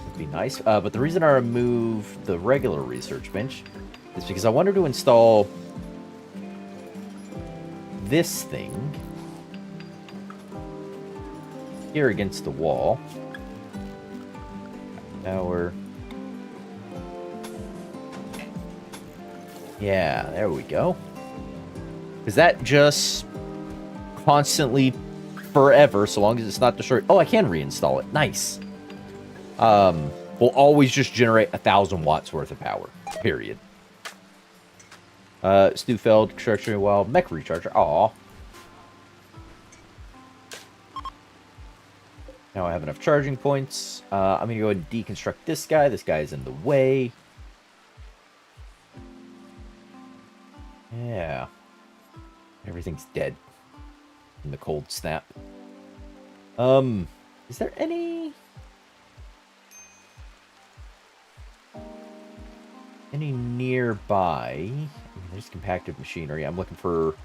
Would be nice. But the reason I removed the regular research bench is because I wanted to install this thing here against the wall. Now we're... Yeah, there we go. Because that just constantly, forever, so long as it's not destroyed... Oh, I can reinstall it. Nice. will always just generate 1,000 watts worth of power. Period. Stu failed construction while mech recharger. Aw. Now I have enough charging points. I'm going to go ahead and deconstruct this guy. This guy is in the way. Yeah. Everything's dead in the cold snap. Is there any nearby? I mean, there's compacted machinery. I'm looking for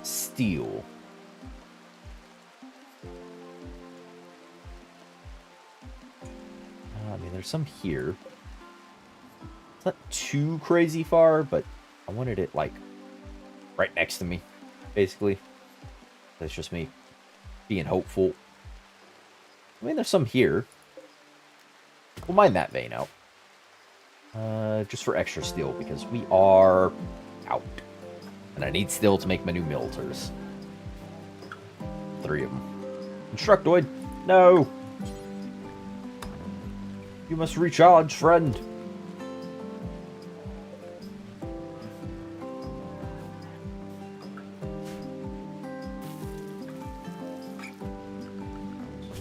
steel. I mean, there's some here. It's not too crazy far, but I wanted it, like, right next to me, basically. That's just me being hopeful. I mean, there's some here. We'll mine that vein out. Just for extra steel, because we are out. And I need steel to make my new militars. 3 of them. Constructoid! No! You must recharge, friend!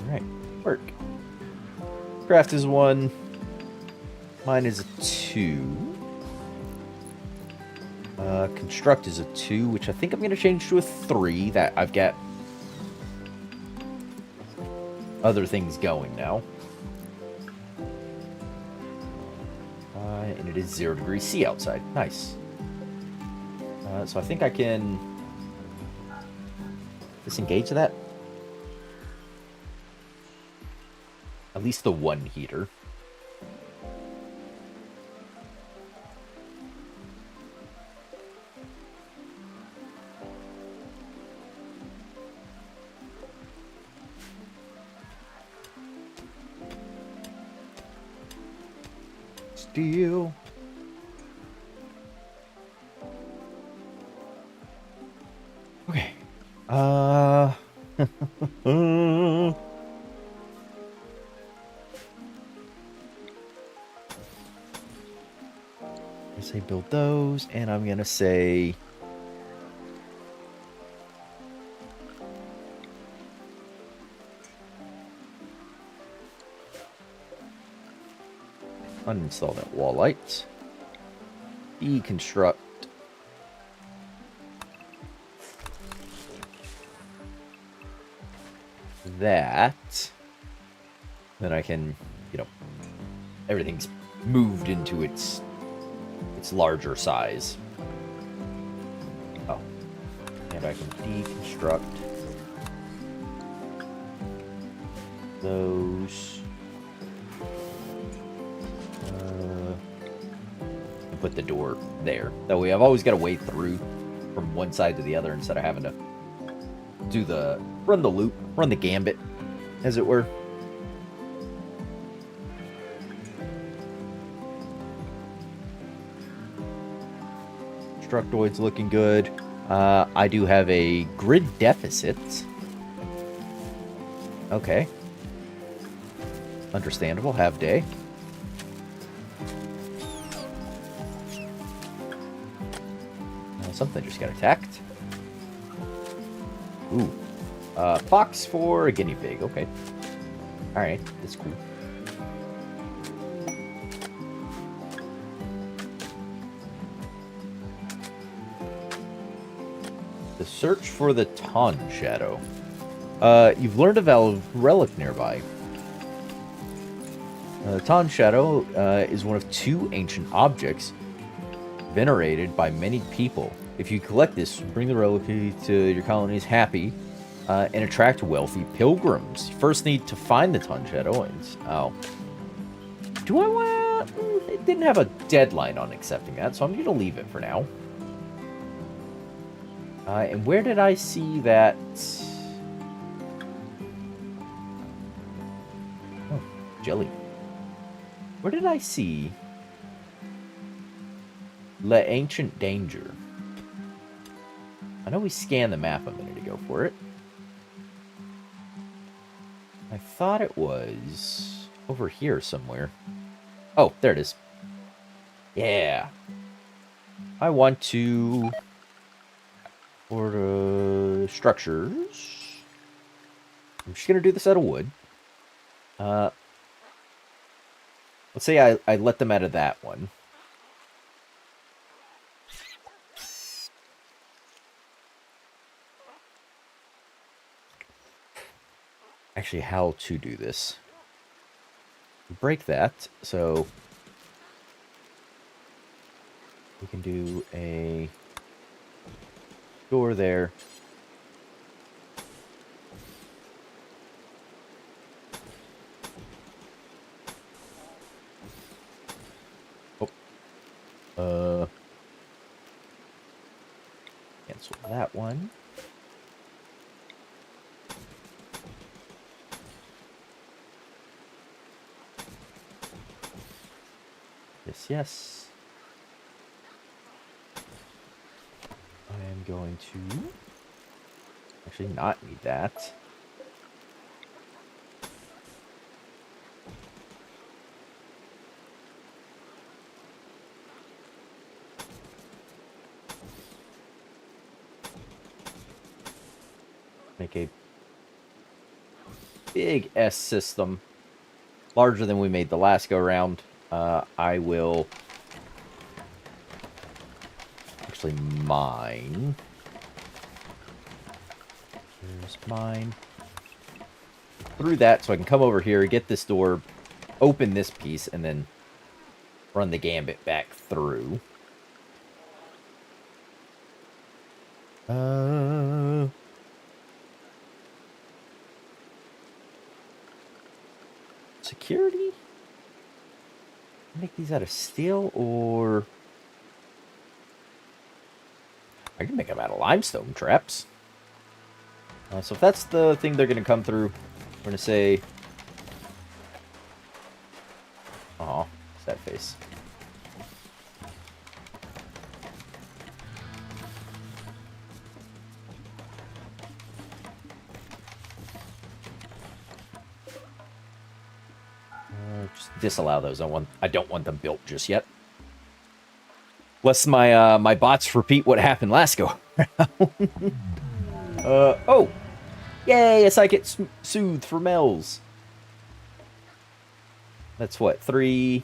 Alright, work. Craft is 1. Mine is a 2. Construct is a 2, which I think I'm going to change to a 3. That I've got other things going now. And it is 0 degrees C outside. Nice. So I think I can disengage that. At least the one heater. Steel. Okay. I say build those, and I'm gonna say uninstall that wall light. Deconstruct that. Then I can, you know, everything's moved into its larger size. Oh. And I can deconstruct those. And put the door there. That way I've always got to wade through from one side to the other instead of having to do run the loop, run the gambit, as it were. Constructoid's looking good. I do have a grid deficit. Okay. Understandable. Have day. Something just got attacked. Ooh. Fox for a guinea pig. Okay. Alright, that's cool. The search for the Ton Shadow. You've learned of a relic nearby. The Ton Shadow is one of 2 ancient objects venerated by many people. If you collect this, bring the relic to your colonies happy and attract wealthy pilgrims. You first need to find the Ton Shadow. Oh. Do I want to... It didn't have a deadline on accepting that, so I'm going to leave it for now. And where did I see that... Oh, jelly. Where did I see... Le Ancient Danger? I know we scanned the map a minute ago for it. I thought it was... over here somewhere. Oh, there it is. Yeah. I want to order structures. I'm just gonna do this out of wood. Let's say I let them out of that one. Actually, how to do this. Break that, so we can do a door there. Oh. Cancel that one. Yes. I am going to actually not need that. Make a big S system, larger than we made the last go round. I will actually mine. Here's mine. Through that, so I can come over here, get this door, open this piece, and then run the gambit back through. Security? Make these out of steel, or I can make them out of limestone traps. So if that's the thing they're going to come through, we're going to say... Aw, sad face. Just disallow those. I don't want them built just yet. Lest my bots repeat what happened last go. Oh! Yay, a psychic soothe for Mel's. That's what, 3,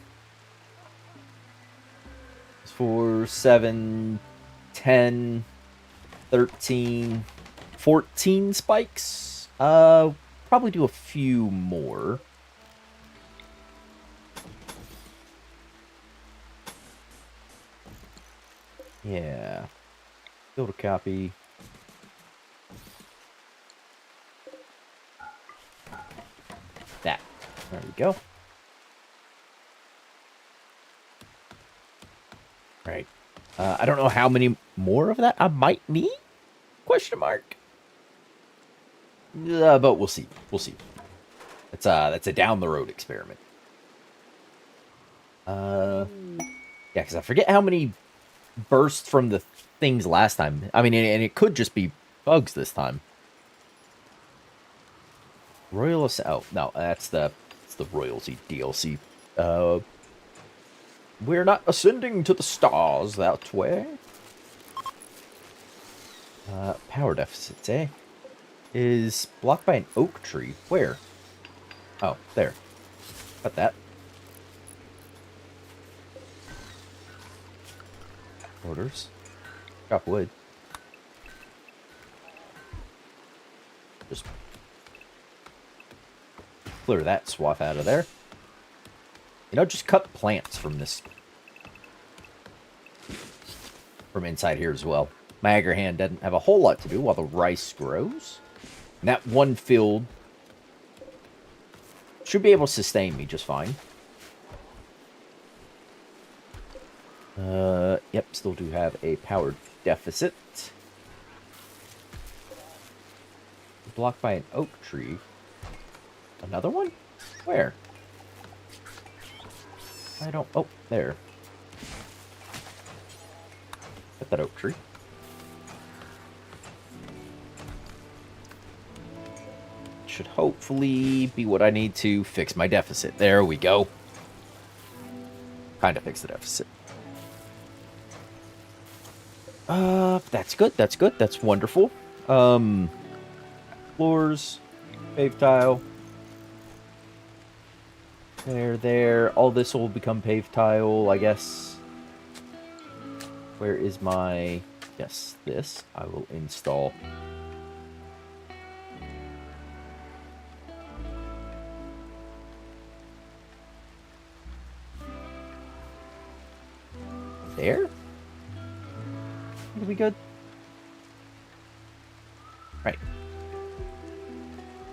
4, 7, 10, 13, 14 spikes? Probably do a few more. Yeah. Build a copy. That. There we go. Right. I don't know how many more of that I might need? Question mark. But we'll see. We'll see. That's a down the road experiment. Yeah, because I forget how many burst from the things last time. I mean, and it could just be bugs this time. Royal oh no, it's the royalty DLC. We're not ascending to the stars that way. Power deficits, eh? Is blocked by an oak tree. Where? Oh, there. Got that. Orders. Chop wood. Just clear that swath out of there. You know, just cut plants from this. From inside here as well. My Agarhand doesn't have a whole lot to do while the rice grows. And that one field should be able to sustain me just fine. Yep, still do have a power deficit. Blocked by an oak tree. Another one? Where? I don't... Oh, there. Got that oak tree. should hopefully be what I need to fix my deficit. There we go. Kind of fix the deficit. That's good. That's good. That's wonderful. Floors, paved tile. There. All this will become paved tile, I guess. Where is my... Yes, this. I will install. There? Are we good? Right.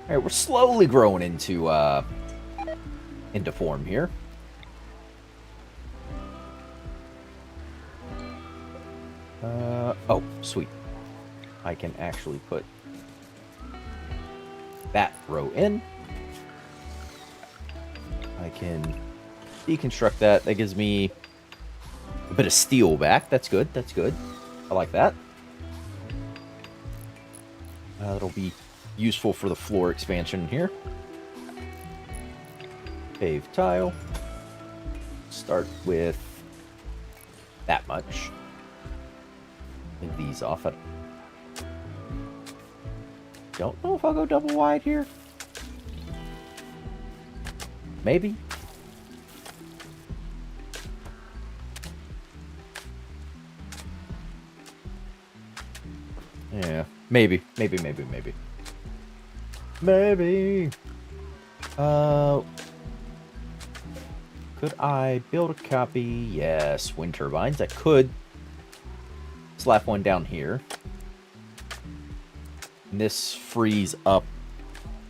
Alright, we're slowly growing into form here. Oh, sweet. I can actually put that row in. I can deconstruct that. That gives me a bit of steel back. That's good. That's good. I like that. That'll be useful for the floor expansion here. Paved tile. Start with that much. Leave these off. I don't know if I'll go double wide here. Maybe. Yeah, maybe. Could I build a copy? Yes, wind turbines. I could slap one down here. And this frees up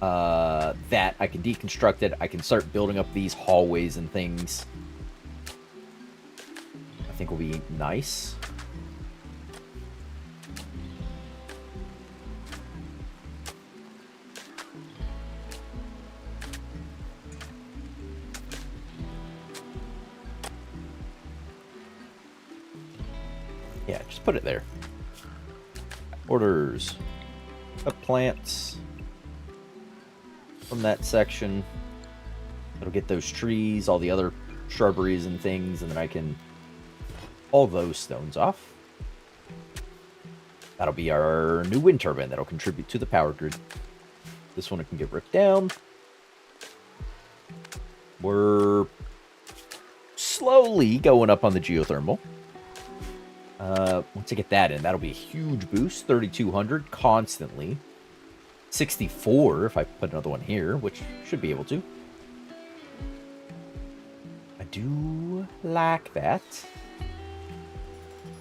that. I can deconstruct it. I can start building up these hallways and things. I think will be nice. Yeah, just put it there. Orders. Cut plants from that section. It'll get those trees, all the other shrubberies and things, and then I can haul those stones off. That'll be our new wind turbine that'll contribute to the power grid. This one can get ripped down. We're slowly going up on the geothermal. Once I get that in, that'll be a huge boost. 3,200 constantly. 64 if I put another one here, which should be able to. I do like that.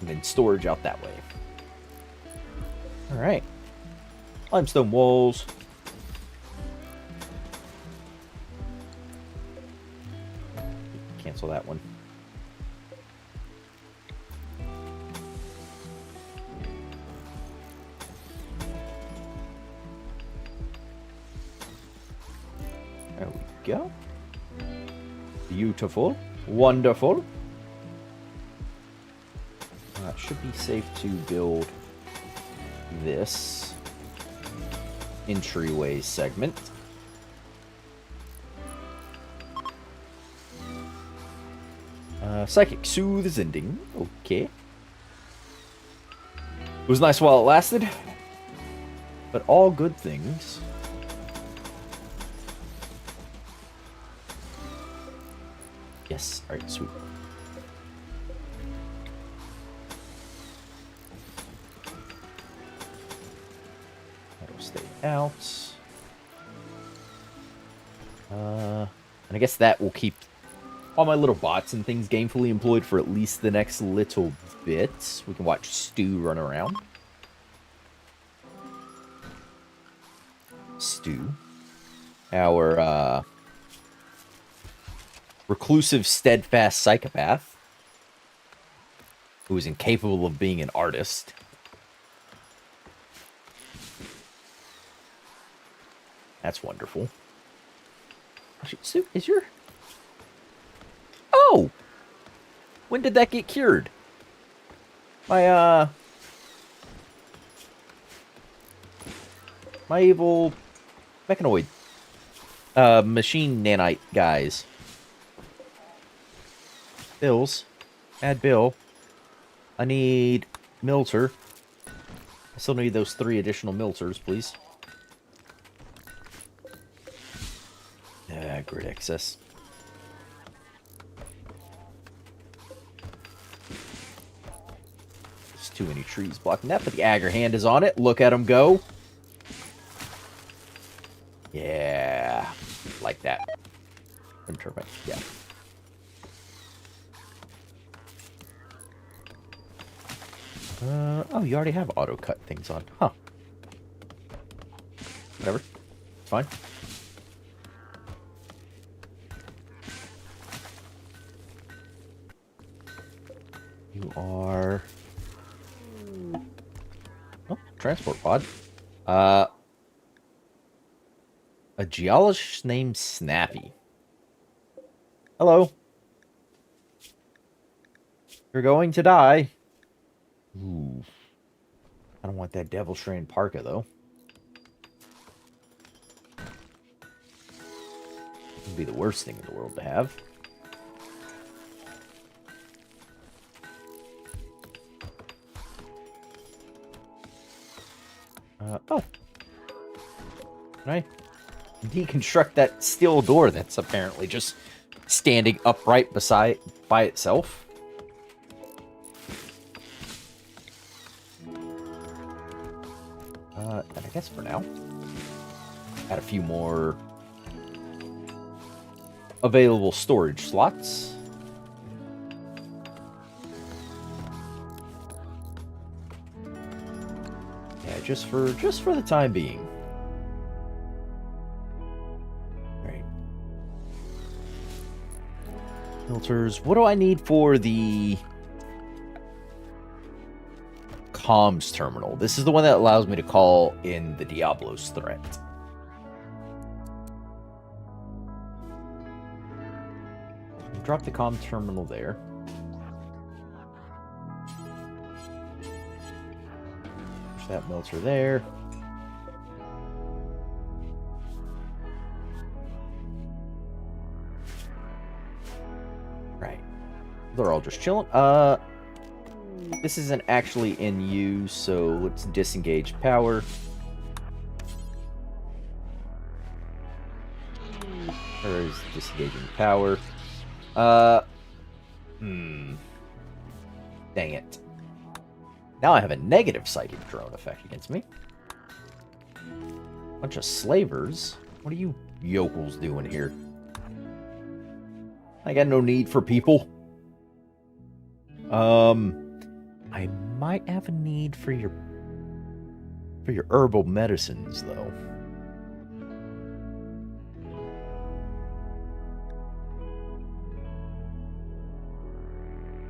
And then storage out that way. Alright. Limestone walls. Cancel that one. There we go. Beautiful. Wonderful. It should be safe to build this entryway segment. Psychic Soothe is ending. Okay. It was nice while it lasted, but all good things. Yes. All right. Sweet. That'll stay out. And I guess that will keep all my little bots and things gainfully employed for at least the next little bit. We can watch Stu run around. Stu. Our, reclusive, steadfast psychopath who is incapable of being an artist. That's wonderful. Actually, Stu, is your... Oh! When did that get cured? My evil Mechanoid. Machine nanite guys. Bills. Add bill. I need Milter. I still need those 3 additional Milters, please. Grid excess. There's too many trees blocking that, but the Agger hand is on it. Look at him go. Yeah. Like that. Turbine. Yeah. Oh, you already have auto cut things on. Huh. Whatever. It's fine. You are... Oh, transport pod. A geologist named Snappy. Hello. You're going to die. Ooh. I don't want that Devil Strand Parka, though. Would be the worst thing in the world to have. Oh. Can I deconstruct that steel door that's apparently just standing upright by itself? And I guess for now, add a few more available storage slots. Yeah, just for the time being. Right. Filters. What do I need for the comms terminal? This is the one that allows me to call in the Diablo's threat. Drop the comm terminal there. Push that melter there. Right. They're all just chilling. This isn't actually in use, so let's disengage power. Where is disengaging power? Dang it. Now I have a negative psychic drone effect against me. Bunch of slavers. What are you yokels doing here? I got no need for people. I might have a need for your herbal medicines, though.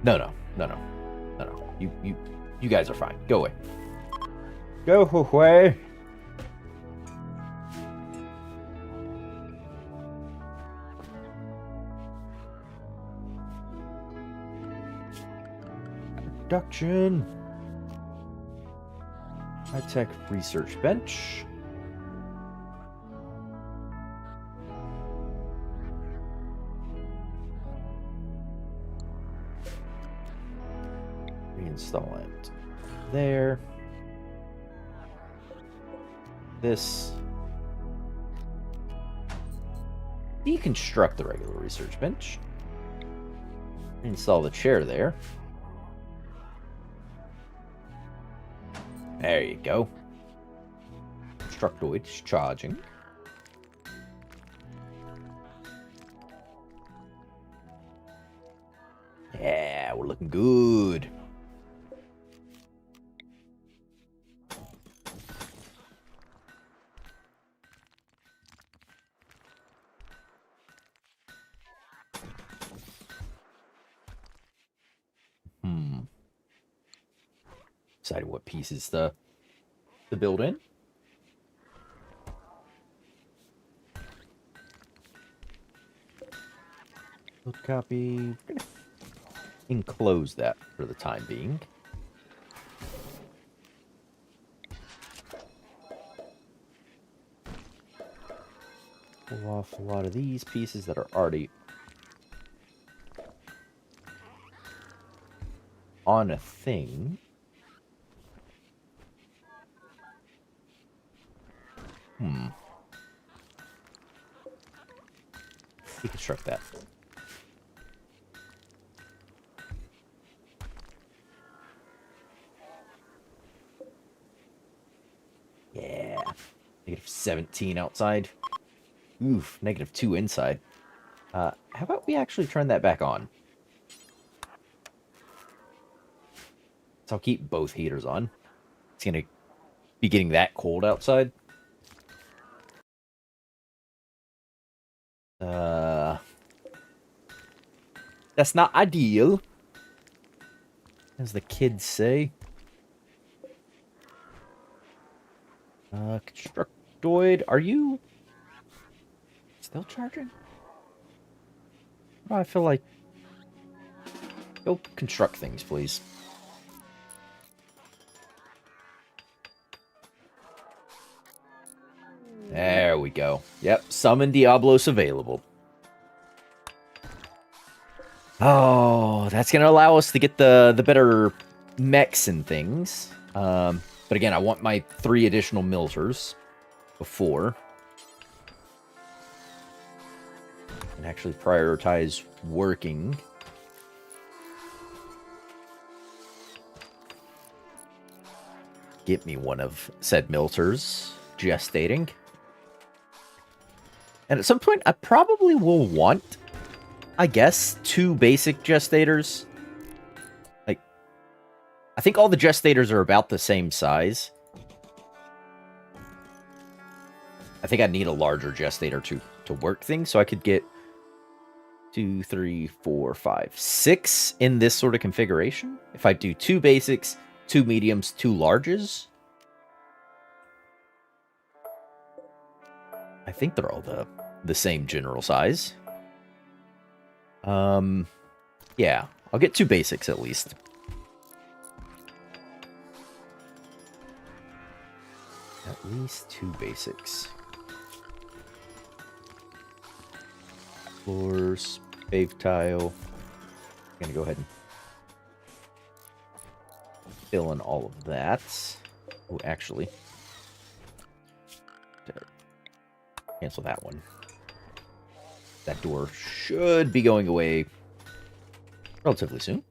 No. You guys are fine. Go away. Go away. Production. High-tech research bench. Reinstall it. There. This. Deconstruct the regular research bench. Install the chair there. There you go. Constructoids charging. Yeah, we're looking good. Decided what pieces to build in. Build copy. Enclose that for the time being. pull off a lot of these pieces that are already on a thing. Deconstruct that. Yeah. -17 outside. Oof, -2 inside. How about we actually turn that back on? So I'll keep both heaters on. It's gonna be getting that cold outside. That's not ideal, as the kids say. Constructoid, are you still charging? Oh, I feel like... Go construct things, please. There we go. Yep, summon Diablos available. Oh, that's going to allow us to get the better mechs and things. But again, I want my 3 additional milters before. And actually prioritize working. Get me one of said milters gestating. And at some point, I probably will want, I guess, 2 basic gestators. Like, I think all the gestators are about the same size. I think I need a larger gestator to work things, so I could get 2, 3, 4, 5, 6 in this sort of configuration. If I do 2 basics, 2 mediums, 2 larges. I think they're all the same general size. Yeah, I'll get 2 basics at least. At least 2 basics. Floors, pave tile. I'm gonna go ahead and fill in all of that. Oh, actually, cancel that one. That door should be going away relatively soon.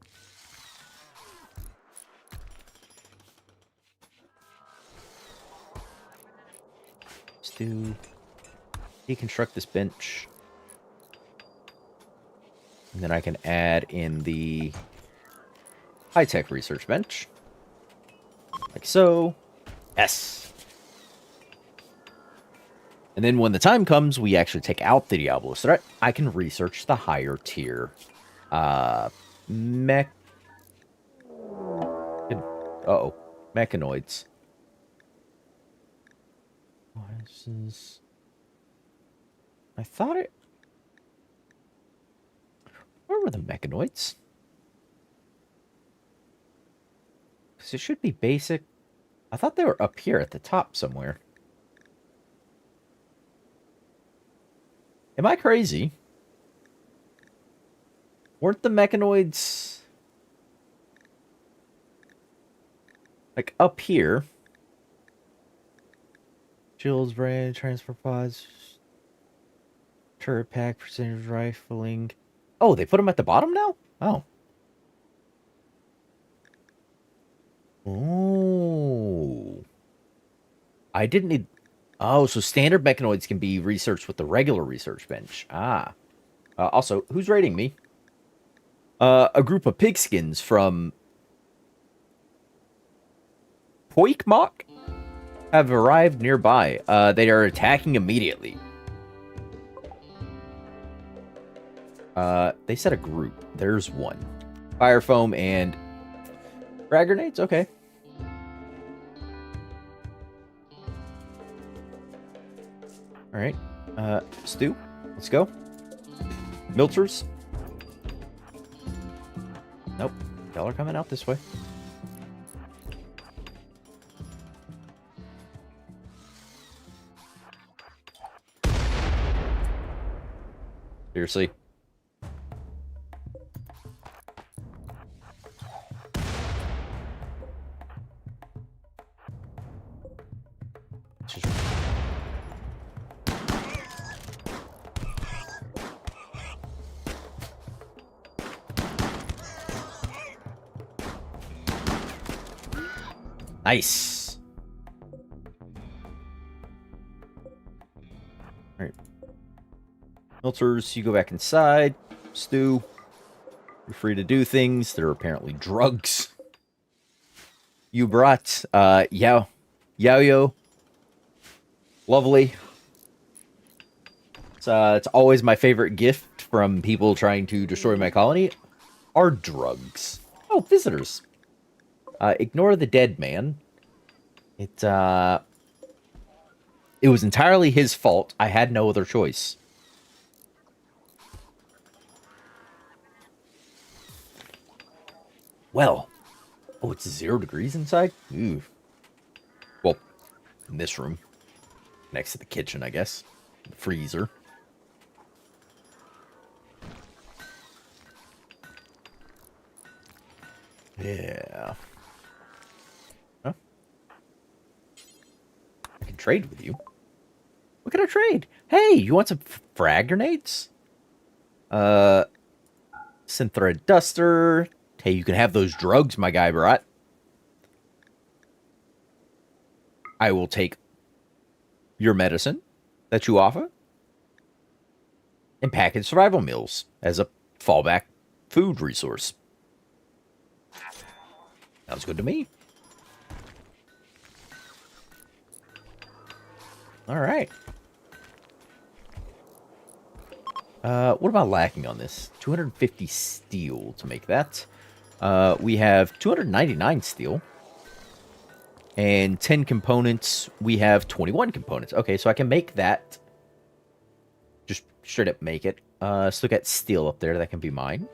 Let's deconstruct this bench. And then I can add in the high-tech research bench. Like so. Yes. And then when the time comes, we actually take out the Diablo threat. I can research the higher tier mechanoids. I thought it... Where were the mechanoids? Because it should be basic. I thought they were up here at the top somewhere. Am I crazy? Weren't the mechanoids like up here? Jill's brand, transfer pods, turret pack, percentage rifling. Oh, they put them at the bottom now? Oh. Oh. I didn't need... Oh, so standard mechanoids can be researched with the regular research bench. Ah. Also, who's raiding me? A group of pigskins from Poikmok have arrived nearby. They are attacking immediately. They said a group. There's one. Fire foam and frag grenades? Okay. Alright. Stu, let's go. Milters. Nope. Y'all are coming out this way. Seriously. Just... Nice. All right. Filters, you go back inside. Stu, you're free to do things. There are apparently drugs. You brought Yaoyo. Lovely. It's always my favorite gift from people trying to destroy my colony. Are drugs. Oh, visitors. Ignore the dead man. It was entirely his fault. I had no other choice. Well. Oh, it's 0 degrees inside? Ooh. Well, in this room. Next to the kitchen, I guess. The freezer. Yeah. Huh? I can trade with you. What can I trade? Hey, you want some frag grenades? Synthread duster. Hey, you can have those drugs my guy brought. I will take your medicine that you offer and packaged survival meals as a fallback food resource. Sounds good to me. All right. What am I lacking on this? 250 steel to make that. We have 299 steel. And 10 components. We have 21 components. Okay, so I can make that. Just straight up make it. Still got steel up there. That can be mine.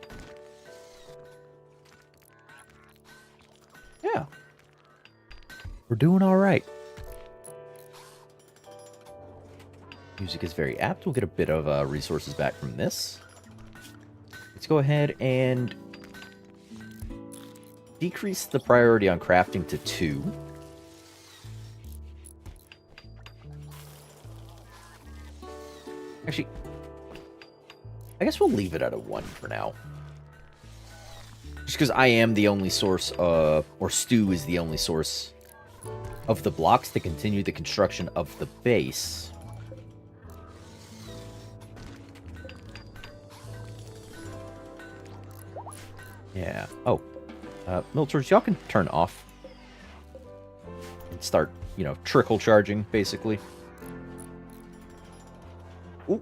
Yeah. We're doing all right. Music is very apt. We'll get a bit of resources back from this. Let's go ahead and decrease the priority on crafting to 2. Actually, I guess we'll leave it at a 1 for now. Just because I am the only source of, or Stu is the only source of the blocks to continue the construction of the base. Yeah. Oh. Milters, y'all can turn off. And start, trickle charging, basically. Ooh.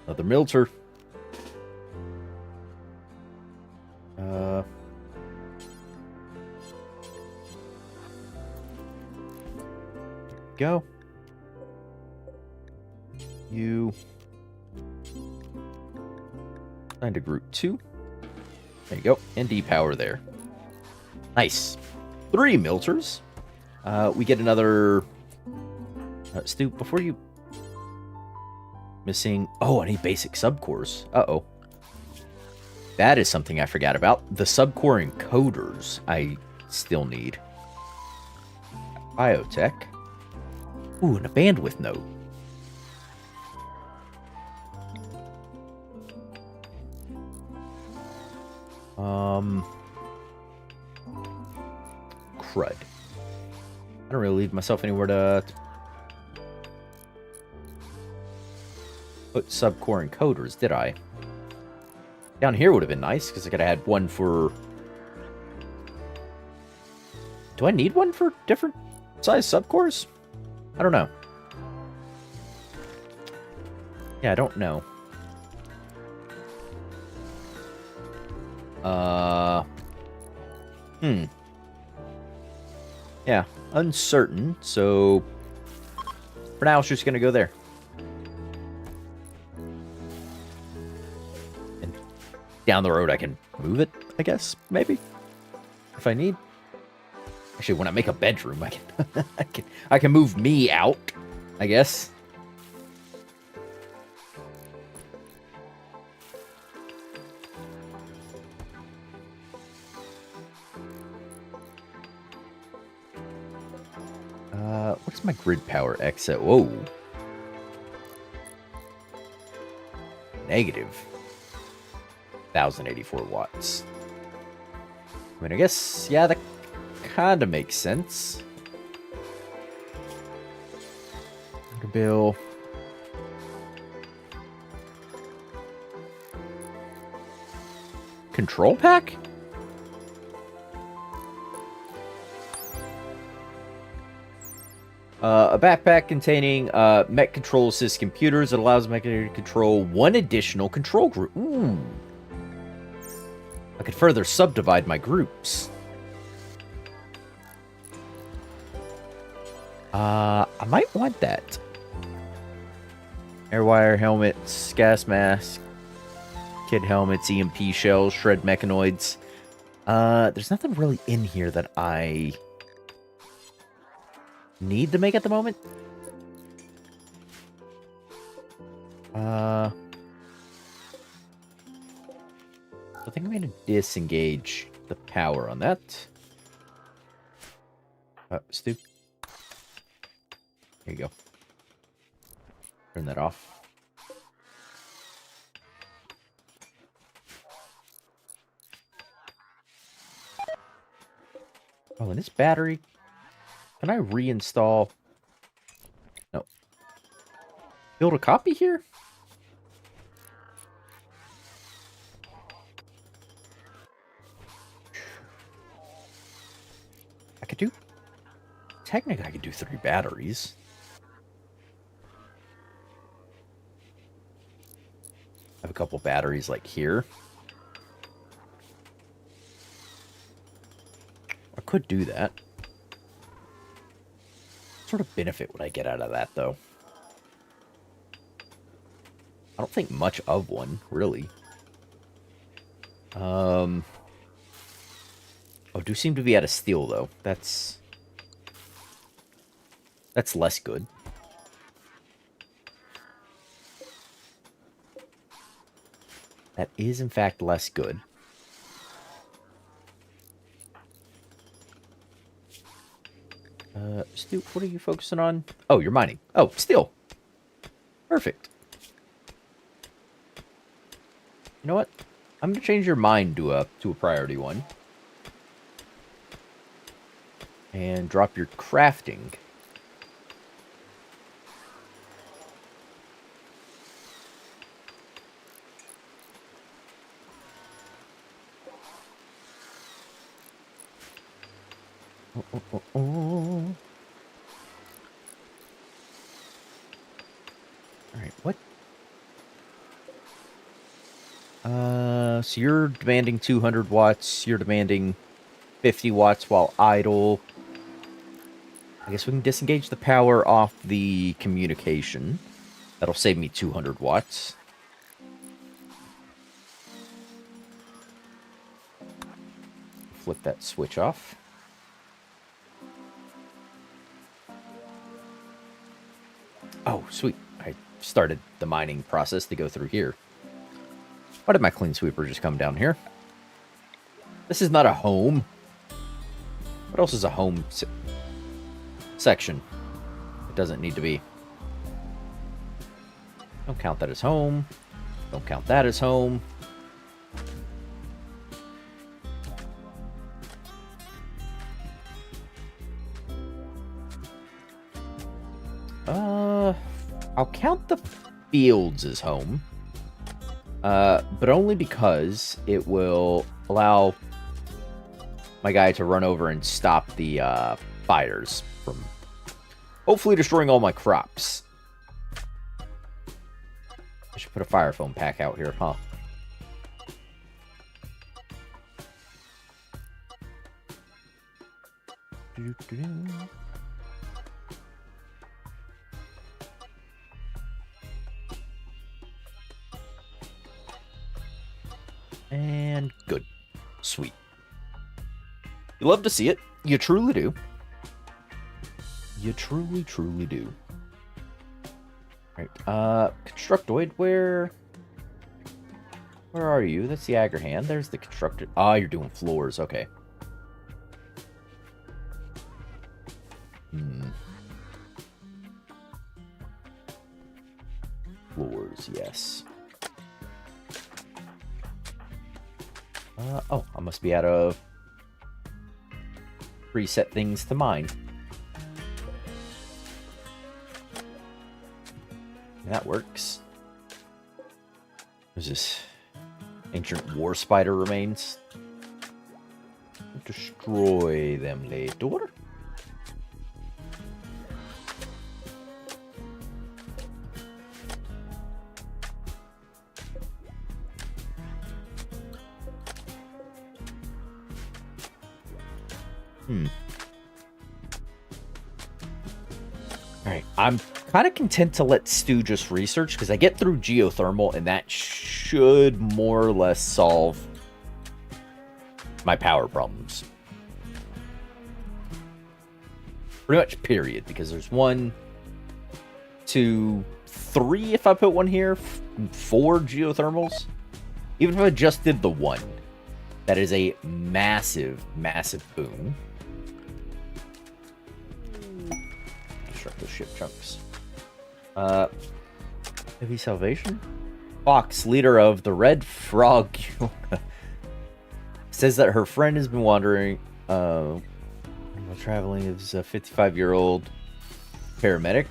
Another Milter. Go. You. Find a group 2. There you go. And depower there. Nice. 3 Milters. We get another... Stu, before you... Missing... Oh, I need basic subcores. Uh-oh. That is something I forgot about. The subcore encoders I still need. Biotech. Ooh, and a bandwidth node. Crud. I don't really leave myself anywhere to put subcore encoders, did I? Down here would have been nice, because I could have had one for... Do I need one for different size subcores? I don't know. Yeah, I don't know. Yeah, uncertain, so... For now, it's just gonna go there. And down the road, I can move it, I guess, maybe? If I need. Actually, when I make a bedroom, I can I can move me out I guess. What's my grid power exit? Whoa. Negative 1,084 watts. I mean, I guess, yeah, that kind of makes sense. Bill. Control pack? A backpack containing mech control assist computers that allows mech to control one additional control group. Ooh. I could further subdivide my groups. I might want that. Airwire helmets, gas mask, kid helmets, EMP shells, shred mechanoids. There's nothing really in here that I need to make at the moment. I think I'm going to disengage the power on that. Stu. There you go. Turn that off. Oh, and this battery... Can I reinstall... No. Build a copy here? I could do... Technically, I could do 3 batteries. I have a couple batteries, like, here. I could do that. What sort of benefit would I get out of that, though? I don't think much of one, really. Oh, do seem to be out of steel, though. That's less good. That is, in fact, less good. Stu, what are you focusing on? Oh, you're mining. Oh, steel. Perfect. You know what? I'm gonna change your mine to a priority one. And drop your crafting. Alright, what? So you're demanding 200 watts, you're demanding 50 watts while idle. I guess we can disengage the power off the communication. That'll save me 200 watts. Flip that switch off. Oh, sweet. I started the mining process to go through here. Why did my clean sweeper just come down here? This is not a home. What else is a home section? It doesn't need to be. Don't count that as home. Don't count that as home. I'll count the fields as home. But only because it will allow my guy to run over and stop the fires from hopefully destroying all my crops. I should put a fire foam pack out here, huh? And good. Sweet. You love to see it. You truly do. You truly, truly do. Right. Constructoid, where are you? That's the Agrahan. There's the constructor. Ah, you're doing floors. Okay. Floors, yes. Oh, I must be out of preset things to mine. That works. What's this? Ancient war spider remains. Destroy them later. Alright, I'm kind of content to let Stu just research, because I get through geothermal, and that should more or less solve my power problems. Pretty much, period, because there's 1, 2, 3 if I put one here, 4 geothermals. Even if I just did the 1, that is a massive, massive boon. Construct those ship chunks. Maybe salvation? Fox, leader of the Red Frog Guild, says that her friend has been wandering while traveling. Is a 55-year-old paramedic.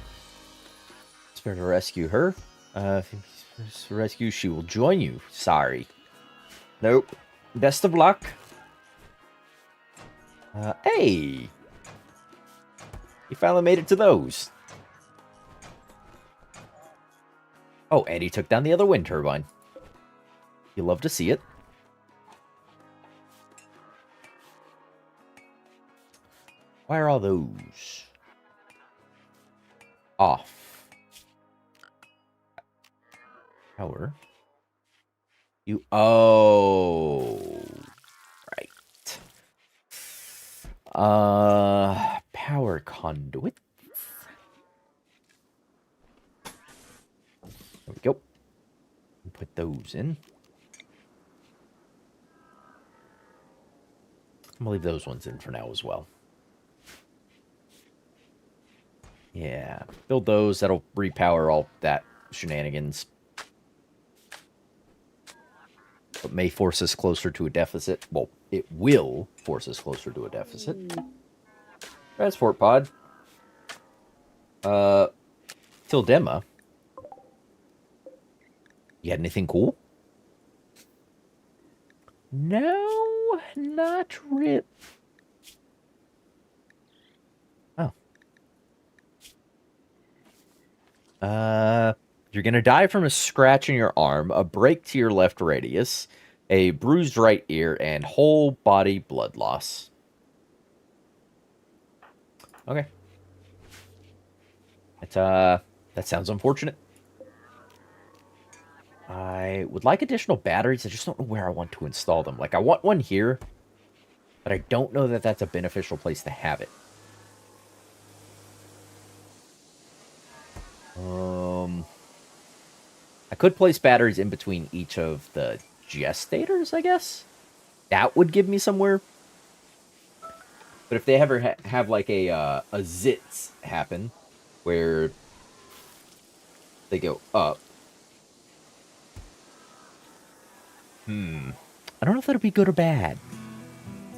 Spare to rescue her. If you rescue, she will join you. Sorry. Nope. Best of luck. Hey! He finally made it to those. Oh, and he took down the other wind turbine. You love to see it. Why are all those off? Power. You... Oh... Right. Power conduit. There we go. Put those in. I'm gonna leave those ones in for now as well. Yeah, build those. That'll repower all that shenanigans. But may force us closer to a deficit. Well, it will force us closer to a deficit. Transport pod. Tildema. You got anything cool? No, not really. Oh. You're gonna die from a scratch in your arm, a break to your left radius, a bruised right ear, and whole body blood loss. Okay. That sounds unfortunate. I would like additional batteries. I just don't know where I want to install them. Like, I want one here, but I don't know that that's a beneficial place to have it. I could place batteries in between each of the gestators, I guess. That would give me somewhere. But if they ever have like a zits happen, where they go up. I don't know if that'll be good or bad.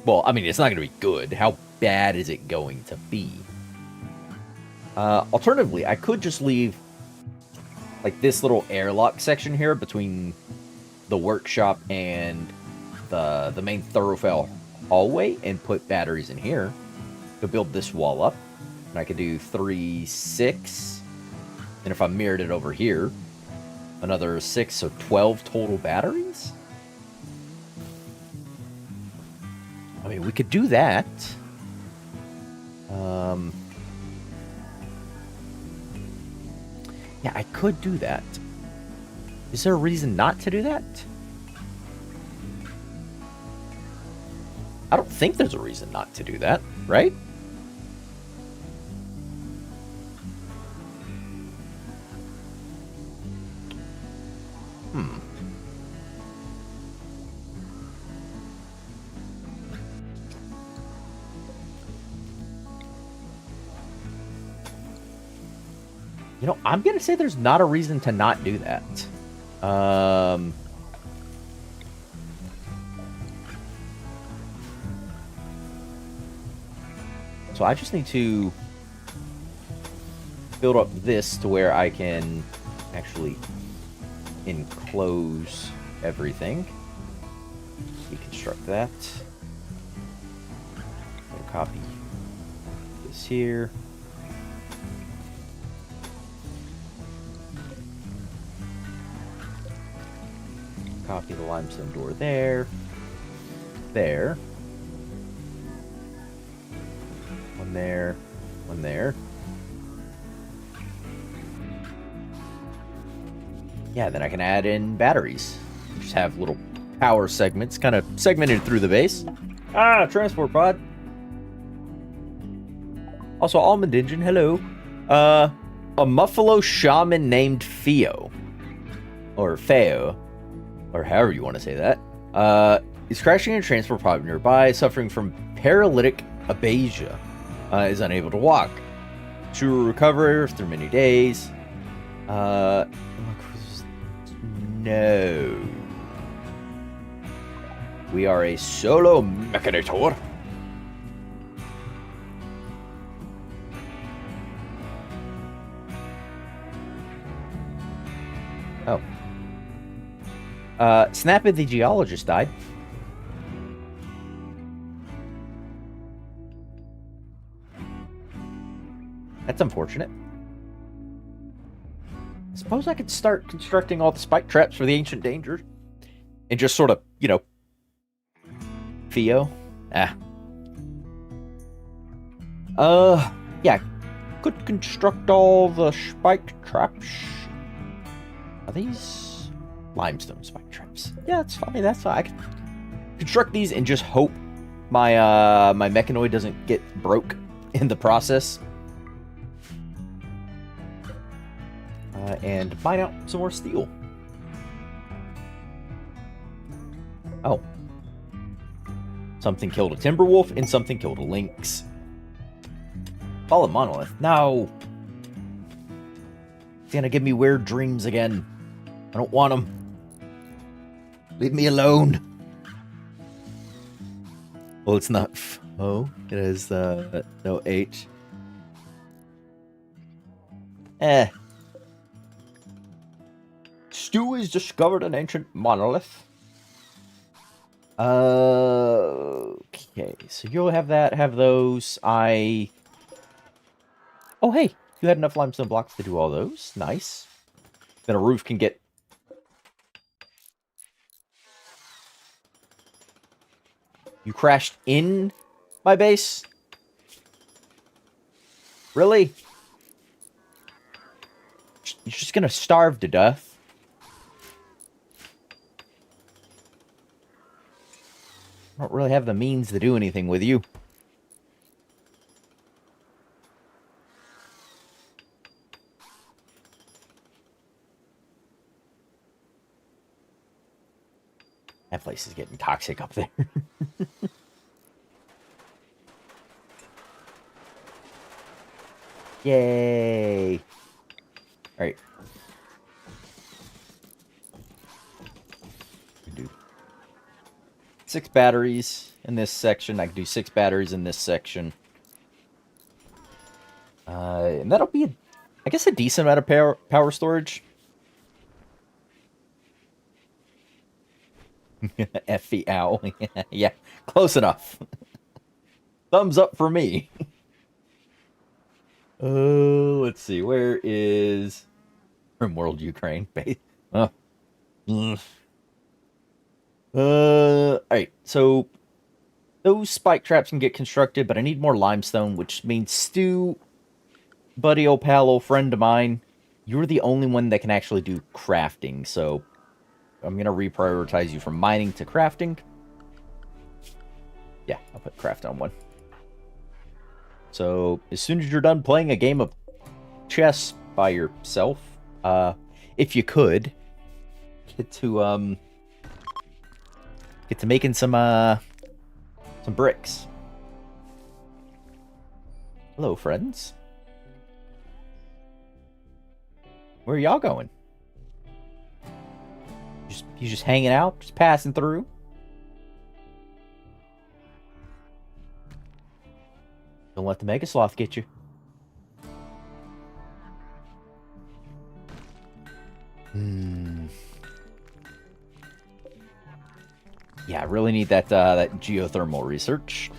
Well, I mean, it's not going to be good. How bad is it going to be? Alternatively, I could just leave like this little airlock section here between the workshop and the main thoroughfare hallway and put batteries in here to build this wall up. And I could do 3, 6. And if I mirrored it over here, another 6, so 12 total batteries? I mean, we could do that. Yeah, I could do that. Is there a reason not to do that? I don't think there's a reason not to do that, right? You know, I'm gonna say there's not a reason to not do that. So I just need to build up this to where I can actually enclose everything. Deconstruct that. I'll copy this here. Copy the limestone door there. There. One there. One there. Yeah, then I can add in batteries. Just have little power segments kind of segmented through the base. Ah, transport pod. Also, Almond Engine, hello. A Muffalo shaman named Theo. Or Feo. Or however you want to say that. Is crashing in a transport pod nearby, suffering from paralytic aphasia. Is unable to walk. She will recover after many days. No. We are a solo mechanator. Oh. Snappy the geologist died. That's unfortunate. I suppose I could start constructing all the spike traps for the ancient danger. And just sort of, you know... Theo? Yeah. Could construct all the spike traps. Are these limestone spike traps? Yeah, that's fine. That's fine. I can construct these and just hope my my mechanoid doesn't get broke in the process. And mine out some more steel. Oh. Something killed a timber wolf and something killed a lynx. Fallen monolith. No. It's gonna give me weird dreams again. I don't want them. Leave me alone. Well, it's not. Oh, it is no H. Stu has discovered an ancient monolith. Okay, so you'll have that, have those. Oh, hey, you had enough limestone blocks to do all those. Nice. Then a roof can get... You crashed in my base? Really? You're just gonna starve to death? I don't really have the means to do anything with you. That place is getting toxic up there. Yay! Alright. Do 6 batteries in this section. I can do 6 batteries in this section. And that'll be, I guess, a decent amount of power storage. Effie ow. Yeah, close enough. Thumbs up for me. Let's see. Where is Rimworld, Ukraine? Alright, so those spike traps can get constructed, but I need more limestone, which means Stu, buddy, old pal, old friend of mine, you're the only one that can actually do crafting, so I'm gonna reprioritize you from mining to crafting. Yeah, I'll put craft on 1. So, as soon as you're done playing a game of chess by yourself, if you could, Get to making some bricks. Hello, friends. Where are y'all going? You just hanging out, just passing through. Don't let the Mega Sloth get you. Yeah, I really need that geothermal research.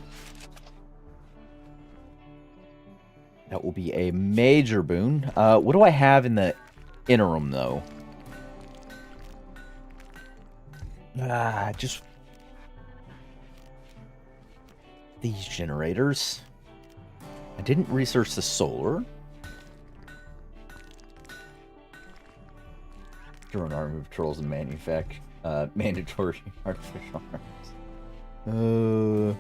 That will be a major boon. What do I have in the interim, though? Just these generators. I didn't research the solar. Drone armor patrols and mandatory artificial arms.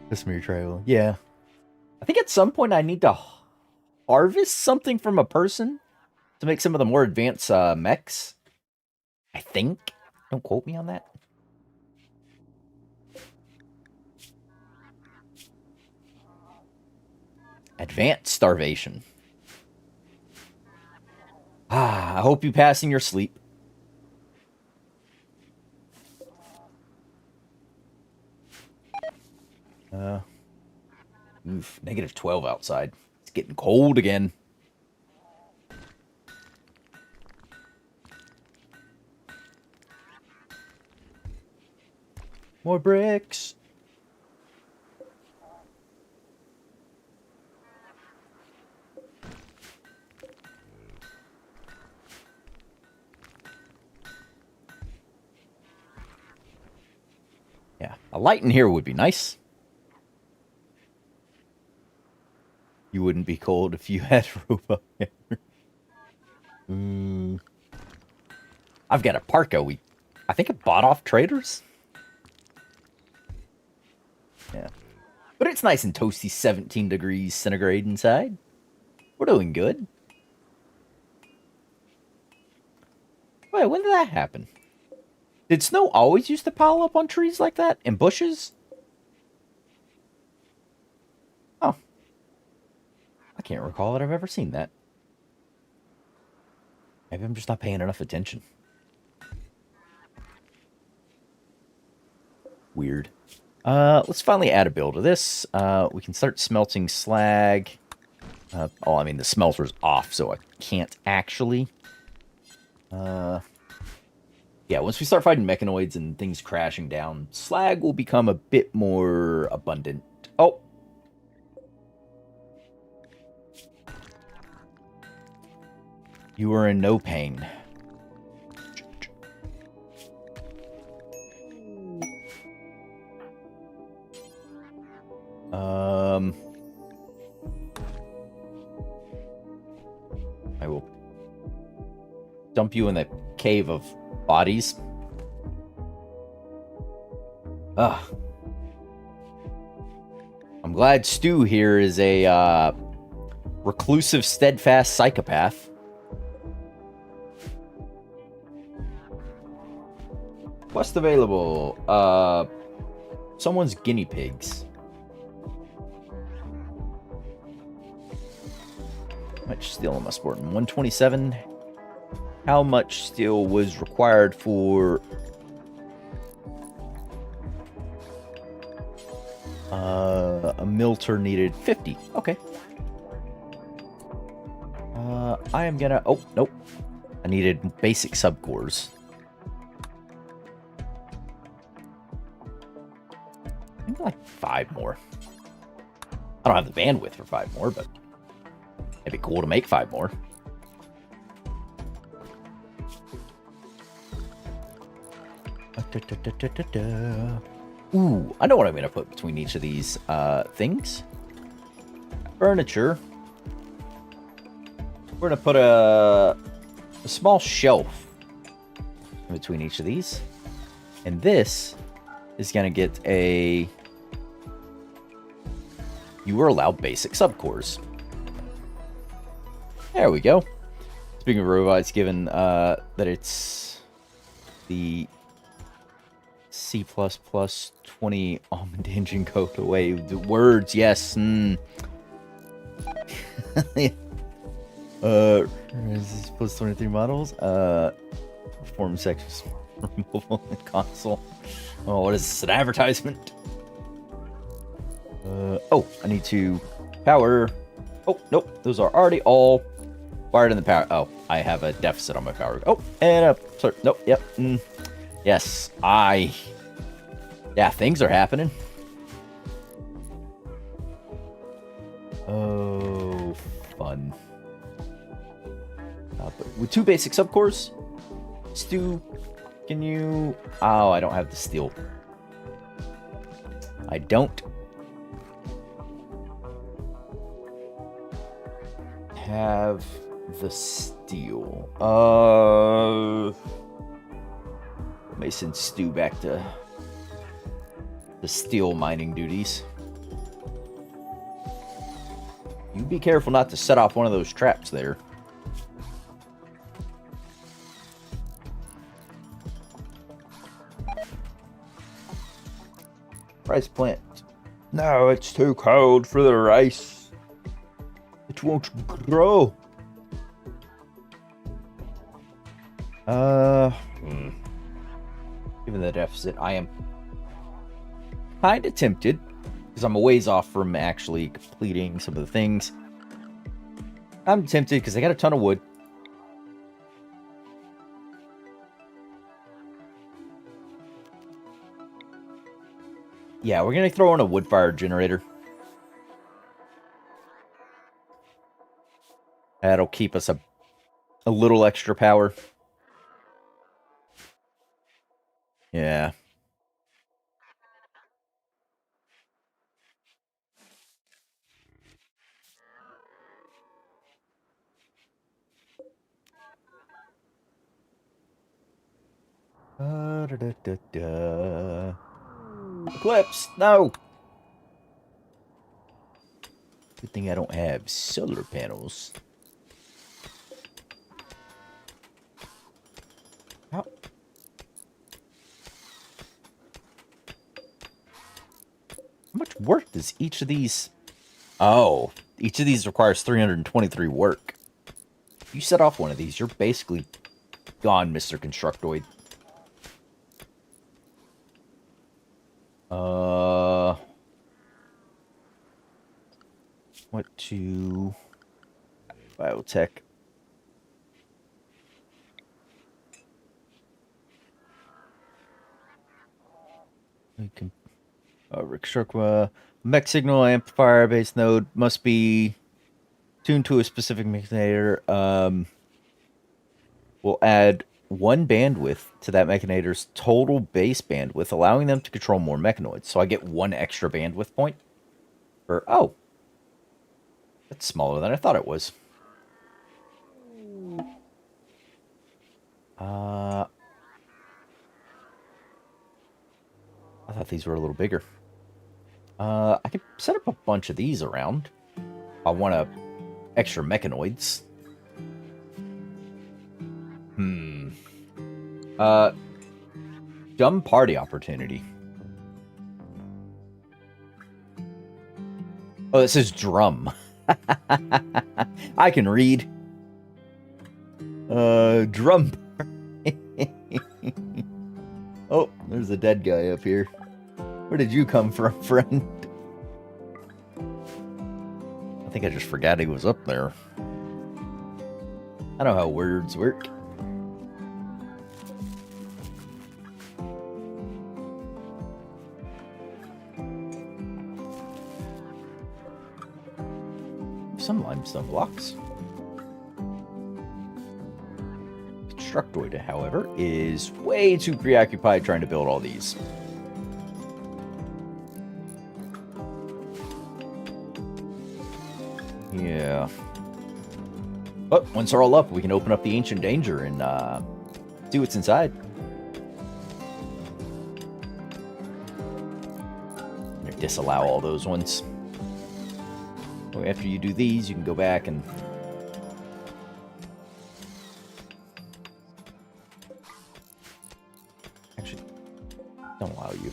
Customer travel. Yeah. I think at some point I need to harvest something from a person to make some of the more advanced mechs. I think. Don't quote me on that. Advanced starvation. I hope you passing your sleep. Oof, negative 12 outside. It's getting cold again. More bricks. Yeah, a light in here would be nice. You wouldn't be cold if you had robot hair. I've got a parka. I think it bought off traders. Yeah. But it's nice and toasty, 17 degrees centigrade inside. We're doing good. Wait, when did that happen? Did snow always used to pile up on trees like that? In bushes? Oh. I can't recall that I've ever seen that. Maybe I'm just not paying enough attention. Weird. Let's finally add a bill to this. We can start smelting slag. I mean, the smelter's off, so I can't actually. Yeah, once we start fighting mechanoids and things crashing down, slag will become a bit more abundant. Oh! You are in no pain. I will dump you in the cave of bodies. Ugh. I'm glad Stu here is a reclusive, steadfast psychopath. Quest available. Someone's guinea pigs. How much steel am I sporting? 127. How much steel was required for a milter needed 50. Okay. I am gonna... Oh, nope. I needed basic subcores. Maybe like 5 more. I don't have the bandwidth for 5 more, but it'd be cool to make 5 more. Ooh, I know what I'm going to put between each of these things. Furniture. We're going to put a small shelf in between each of these. And this is going to get a... You were allowed basic subcores. There we go. Speaking of robots, given that it's the C++ 20 almond engine code away. The words, yes. Is this plus 23 models? Perform sections removal in console. Oh, what is this? An advertisement? Oh, I need to power. Oh, nope. Those are already all wired in the power. Oh, I have a deficit on my power. Oh, and sorry. Nope. Yep. Yes, yeah, things are happening. Oh, fun. But with 2 basic subcores, Stu, can you... Oh, I don't have the steel. I don't have the steel. May send Stu back to the steel mining duties. You be careful not to set off one of those traps there. Rice plant. No, it's too cold for the rice. It won't grow. Given the deficit, I am kind of tempted, because I'm a ways off from actually completing some of the things. I'm tempted because I got a ton of wood. Yeah, we're going to throw in a wood-fired generator. That'll keep us a little extra power. Yeah. Eclipse! No! Good thing I don't have solar panels. How much work does each of these... Oh, each of these requires 323 work. If you set off one of these, you're basically gone, Mr. Constructoid. What to... Biotech. We can... Rick Shurkwa. Mech signal amplifier base node must be tuned to a specific mechanator. We'll add 1 bandwidth to that mechanator's total base bandwidth, allowing them to control more mechanoids. So I get 1 extra bandwidth point. For, oh. That's smaller than I thought it was. I thought these were a little bigger. I could set up a bunch of these around. I want extra mechanoids. Dumb party opportunity. Oh, this is drum. I can read. Drum. Oh, there's a dead guy up here. Where did you come from, friend? I think I just forgot he was up there. I know how words work. Some limestone blocks. Constructoid, however, is way too preoccupied trying to build all these. Yeah. But once they're all up, we can open up the Ancient Danger and see what's inside. I'm gonna disallow all those ones. So after you do these, you can go back and... Don't allow you.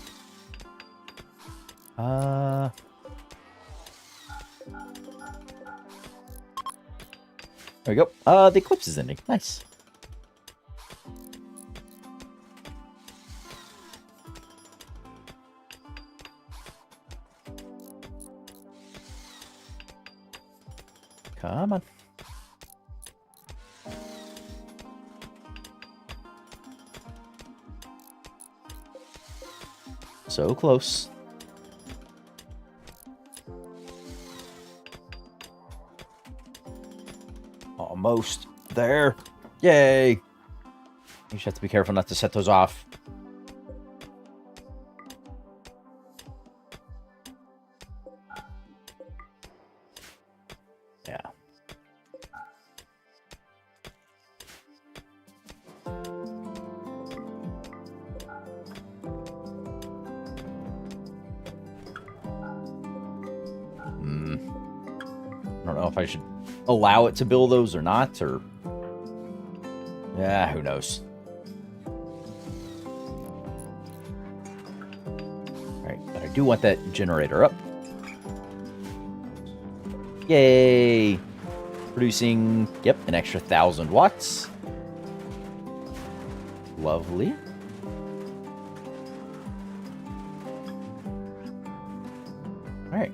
There we go. The eclipse is ending. Nice. Come on. So close. Almost there. Yay! You just have to be careful not to set those off. Yeah. I don't know if I should allow it to build those or not, or... Yeah, who knows. Alright, but I do want that generator up. Yay! Producing, yep, an extra 1,000 watts. Lovely. Alright.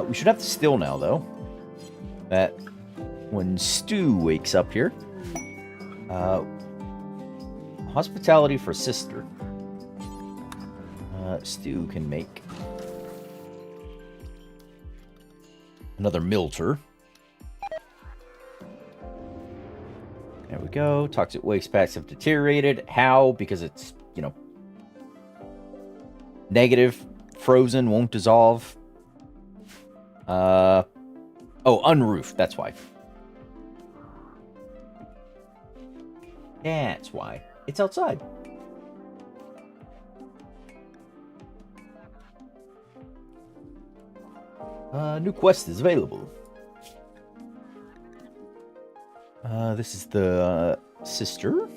We should have to still now, though. That when Stu wakes up here... hospitality for sister. Stu can make another milter. There we go. Toxic waste packs have deteriorated. How? Because it's, you know, negative, frozen, won't dissolve. Oh, unroofed. That's why. That's why. It's outside. New quest is available. This is the sister.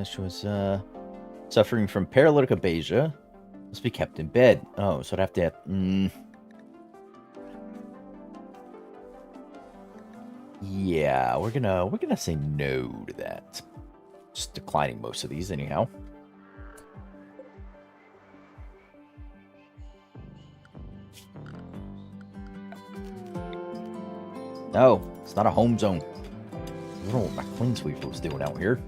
She was suffering from paralytic aphasia. Must be kept in bed. Oh, so I'd have to... Yeah, we're gonna say no to that. Just declining most of these anyhow. No, it's not a home zone. I don't know what my clean sweeper was doing out here.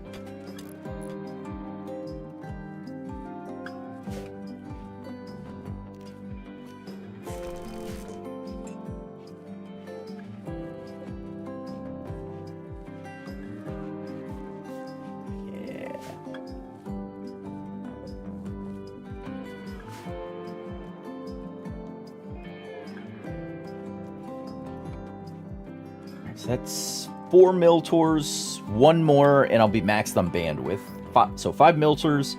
That's 4 miltors, 1 more, and I'll be maxed on bandwidth. So 5 miltors,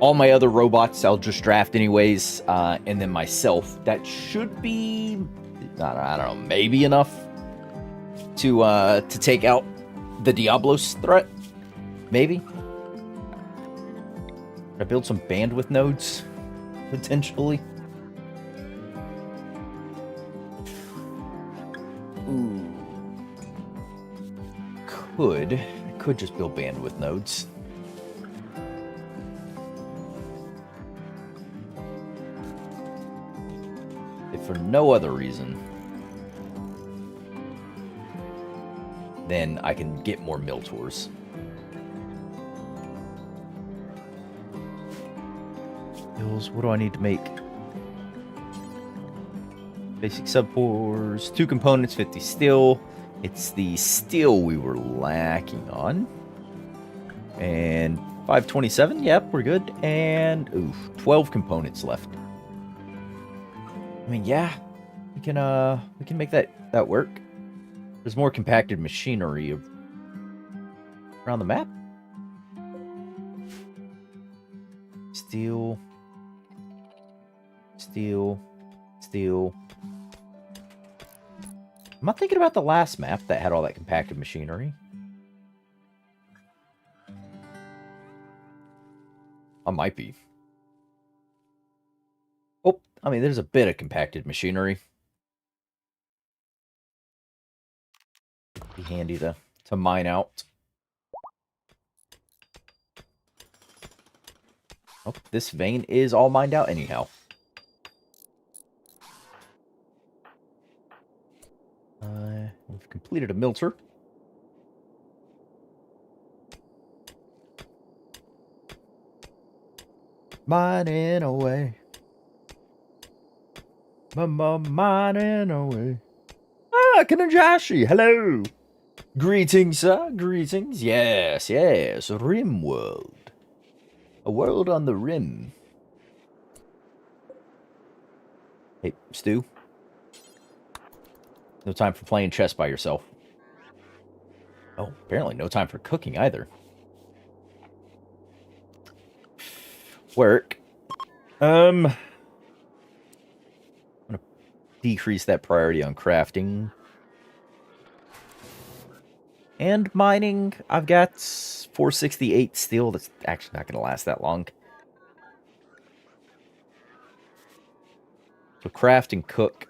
all my other robots I'll just draft anyways, and then myself. That should be, I don't know, maybe enough to take out the Diablos threat. Maybe. Could I build some bandwidth nodes, potentially? Ooh. I could just build bandwidth nodes. If for no other reason, then I can get more miltors. What do I need to make? Basic subcores, 2 components, 50 steel. It's the steel we were lacking on. And 527, yep, we're good. And, oof, 12 components left. I mean, yeah, we can make that work. There's more compacted machinery around the map. Steel. Steel. Steel. Am I thinking about the last map that had all that compacted machinery? I might be. Oh, I mean, there's a bit of compacted machinery. Be handy to mine out. Oh, this vein is all mined out anyhow. We've completed a milter. Mining away. Mining away. Ah, Kanajashi, hello. Greetings, sir. Greetings. Yes, yes. Rimworld. A world on the rim. Hey, Stu. No time for playing chess by yourself. Oh, apparently no time for cooking either. Work. I'm gonna decrease that priority on crafting. And mining. I've got 468 steel. That's actually not gonna last that long. So craft and cook.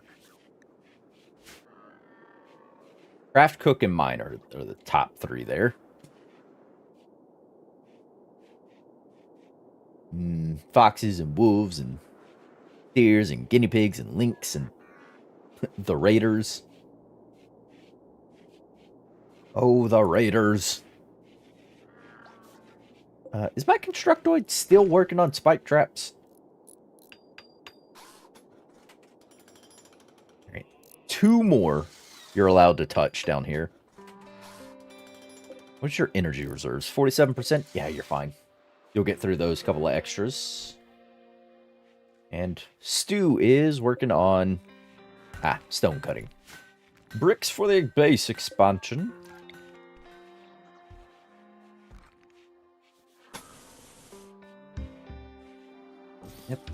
Craft, cook, and mine are the top three there. Foxes and wolves and deers and guinea pigs and lynx and the raiders. Oh, the raiders. Is my constructoid still working on spike traps? All right. 2 more you're allowed to touch down here. What's your energy reserves? 47%? Yeah, you're fine. You'll get through those couple of extras. And Stu is working on stone cutting. Bricks for the base expansion. Yep.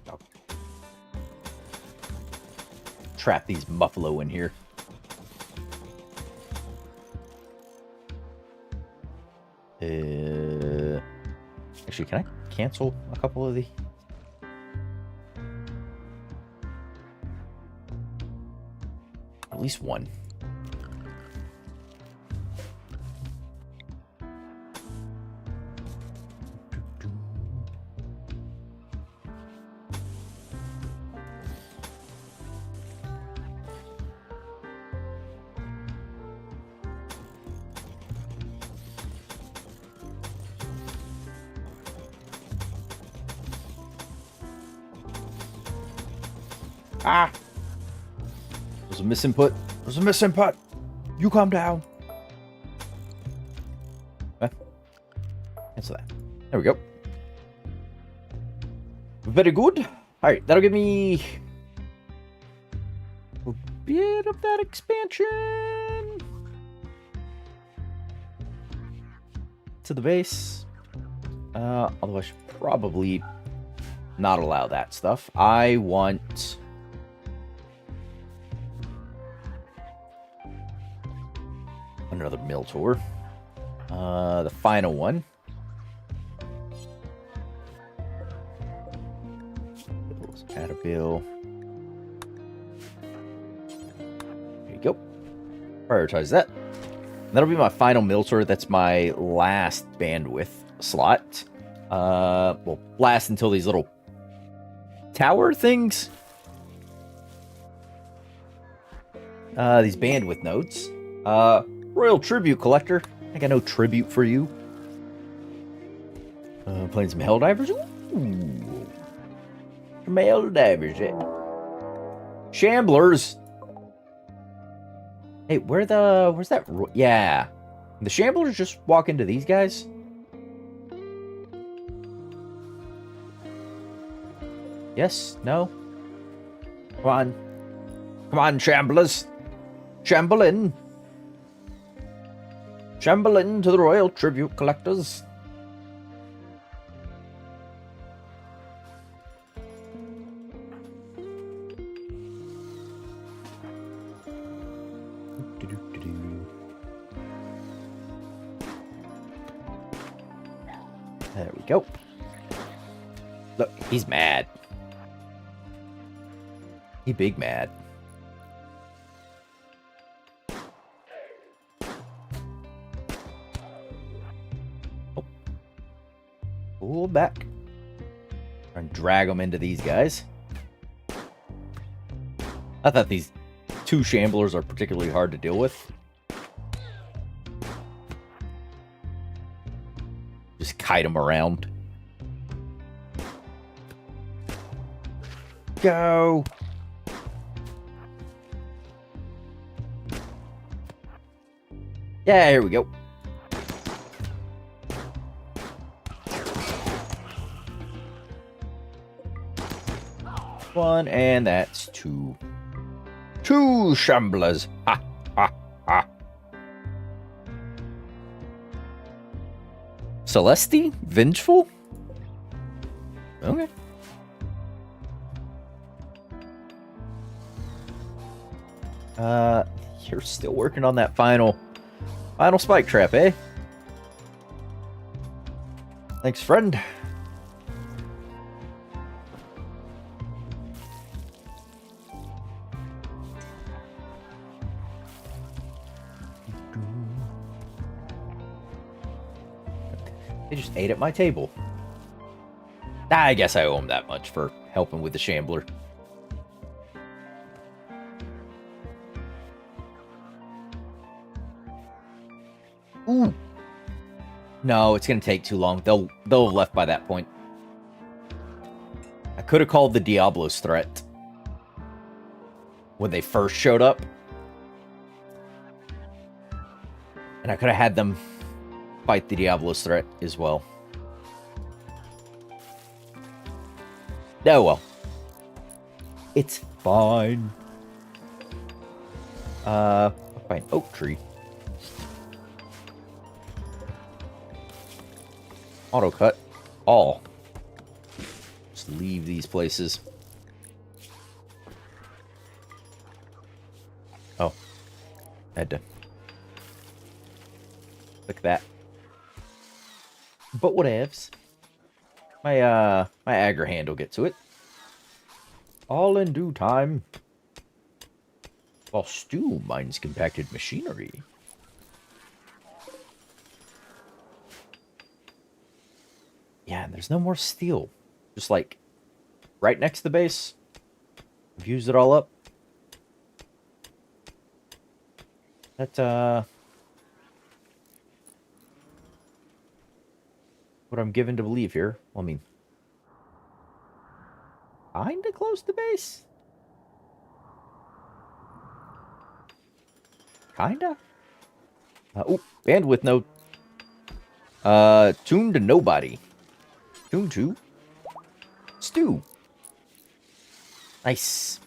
I'll trap these buffalo in here. Actually, can I cancel a couple of the... At least one. Ah! There's a misinput. There's a misinput. You calm down. Cancel that. There we go. Very good. Alright, that'll give me a bit of that expansion to the base. Although I should probably not allow that stuff. I want... another mill tour. The final one. Add a bill. There you go. Prioritize that. That'll be my final mill tour. That's my last bandwidth slot. Will last until these little tower things. These bandwidth nodes. Royal Tribute Collector. I got no tribute for you. Playing some Helldivers. Ooh. Some Helldivers. Shamblers. Hey, where's that? Yeah. The Shamblers just walk into these guys? Yes? No? Come on. Come on, Shamblers. Shamble in. Shamble in to the Royal Tribute Collectors. There we go. Look, he's mad. He big mad. Oh. Pull back. Try and drag them into these guys. I thought these two shamblers are particularly hard to deal with. Just kite them around. Go! Yeah, here we go. One, and that's two. Two shamblers. Ha, ha, ha. Celeste? Vengeful? Okay. You're still working on that final spike trap, eh? Thanks, friend. They just ate at my table. I guess I owe him that much for helping with the shambler. Ooh. No, it's gonna take too long. They'll have left by that point. I could have called the Diablos threat when they first showed up. And I could have had them fight the Diablos threat as well. Oh well. It's fine. By an oak tree. Auto cut. All. Just leave these places. Oh. I had to click that. But whatevs. My aggro hand will get to it. All in due time. While Stu mines compacted machinery. Yeah, and there's no more steel. Just like right next to the base. I've used it all up. That what I'm given to believe here. Well, I mean, kinda close to base. Kinda. Oh, bandwidth node. Tuned to nobody. Tuned to Stu. Nice.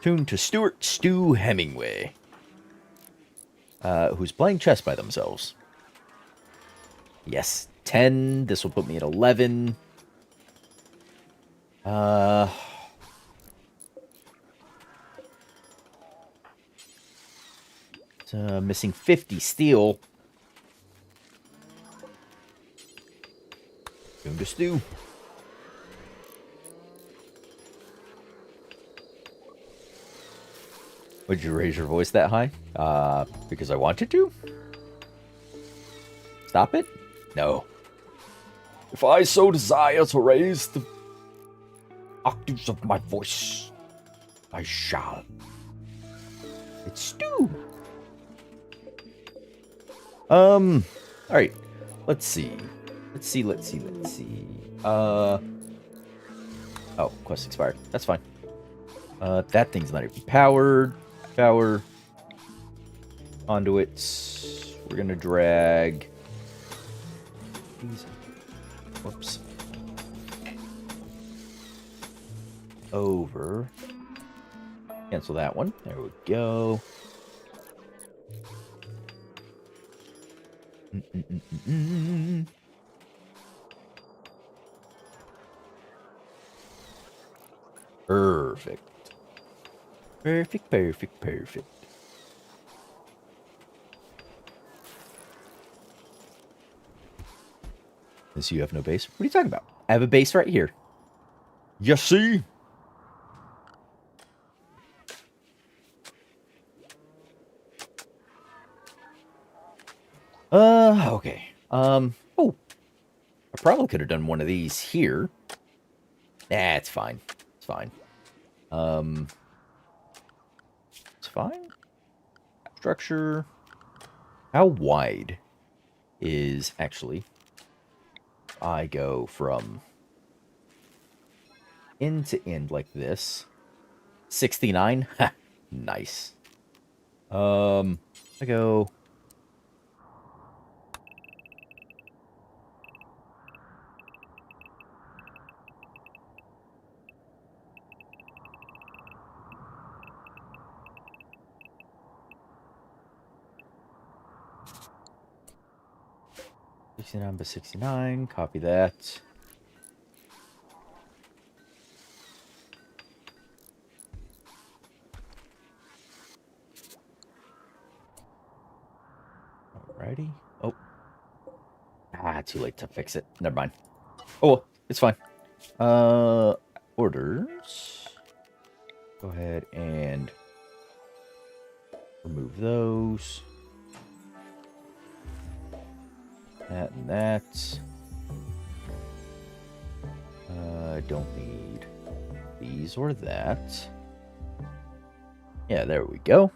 Tuned to Stuart Stu Hemingway. Who's playing chess by themselves. Yes, 10. This will put me at 11. Missing 50 steel. Tuned to Stu. Would you raise your voice that high? Because I wanted to? Stop it? No. If I so desire to raise the octaves of my voice, I shall. It's Stu. Alright. Let's see. Let's see. Oh, quest expired. That's fine. That thing's not even powered. Power. Conduits. We're gonna drag these. Whoops. Over. Cancel that one. There we go. Perfect. Perfect. Since you have no base. What are you talking about? I have a base right here. You see? Okay. Oh. I probably could have done one of these here. Nah, it's fine. It's fine. It's fine. Structure. How wide is actually... I go from end to end like this. 69? Ha, nice. I go... $69 by 69. Copy that. Alrighty. Oh. Ah, too late to fix it. Never mind. Oh, well, it's fine. Orders. Go ahead and remove those. That and that. I don't need these or that. Yeah, there we go.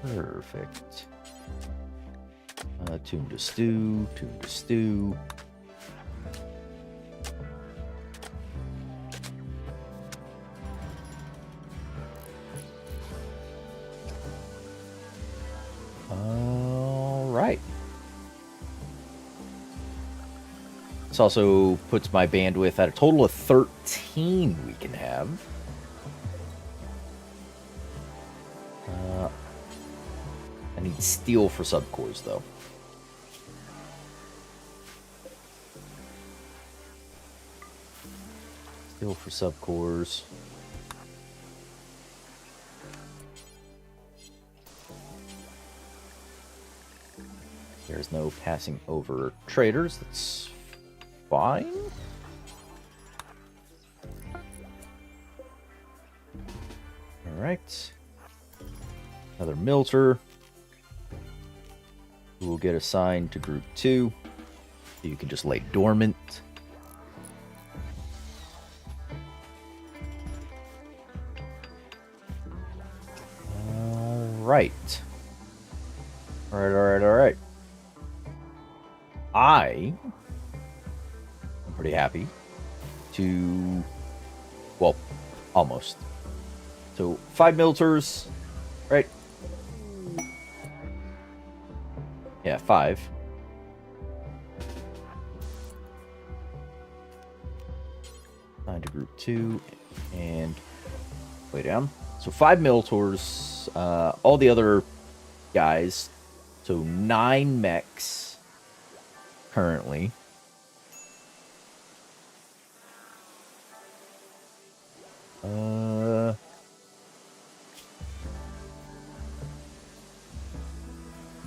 Perfect. Tune to stew, tune to stew. All right. This also puts my bandwidth at a total of 13 we can have. I need steel for subcores, though. Steel for subcores. There's no passing over traders. That's fine. All right. Another Milter. Who will get assigned to group 2. So you can just lay dormant. All right. All right. I'm pretty happy to, well, almost. So 5 Milters, right? Yeah, 5. Assigned to group 2 and way down. So 5 Miltors, all the other guys. So 9 mechs currently.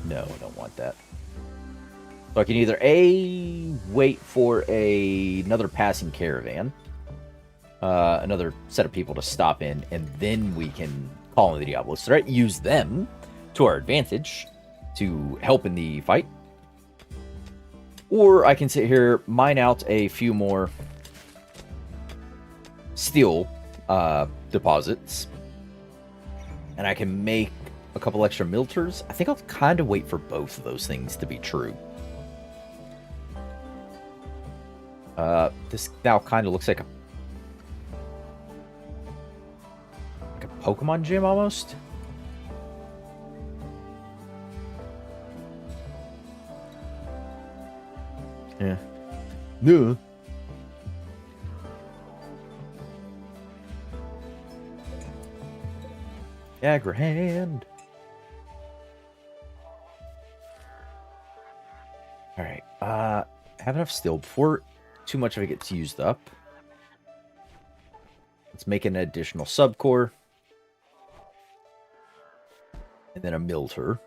No, I don't want that. So I can either A, wait for another passing caravan, another set of people to stop in, and then we can call in the Diablos, right? Use them to our advantage to help in the fight. Or I can sit here, mine out a few more steel deposits, and I can make a couple extra Milters. I think I'll kind of wait for both of those things to be true. This now kind of looks like a Pokemon gym almost. Yeah. No. Agrahand. Alright, have enough steel before too much of it gets used up. Let's make an additional subcore. And then a milter.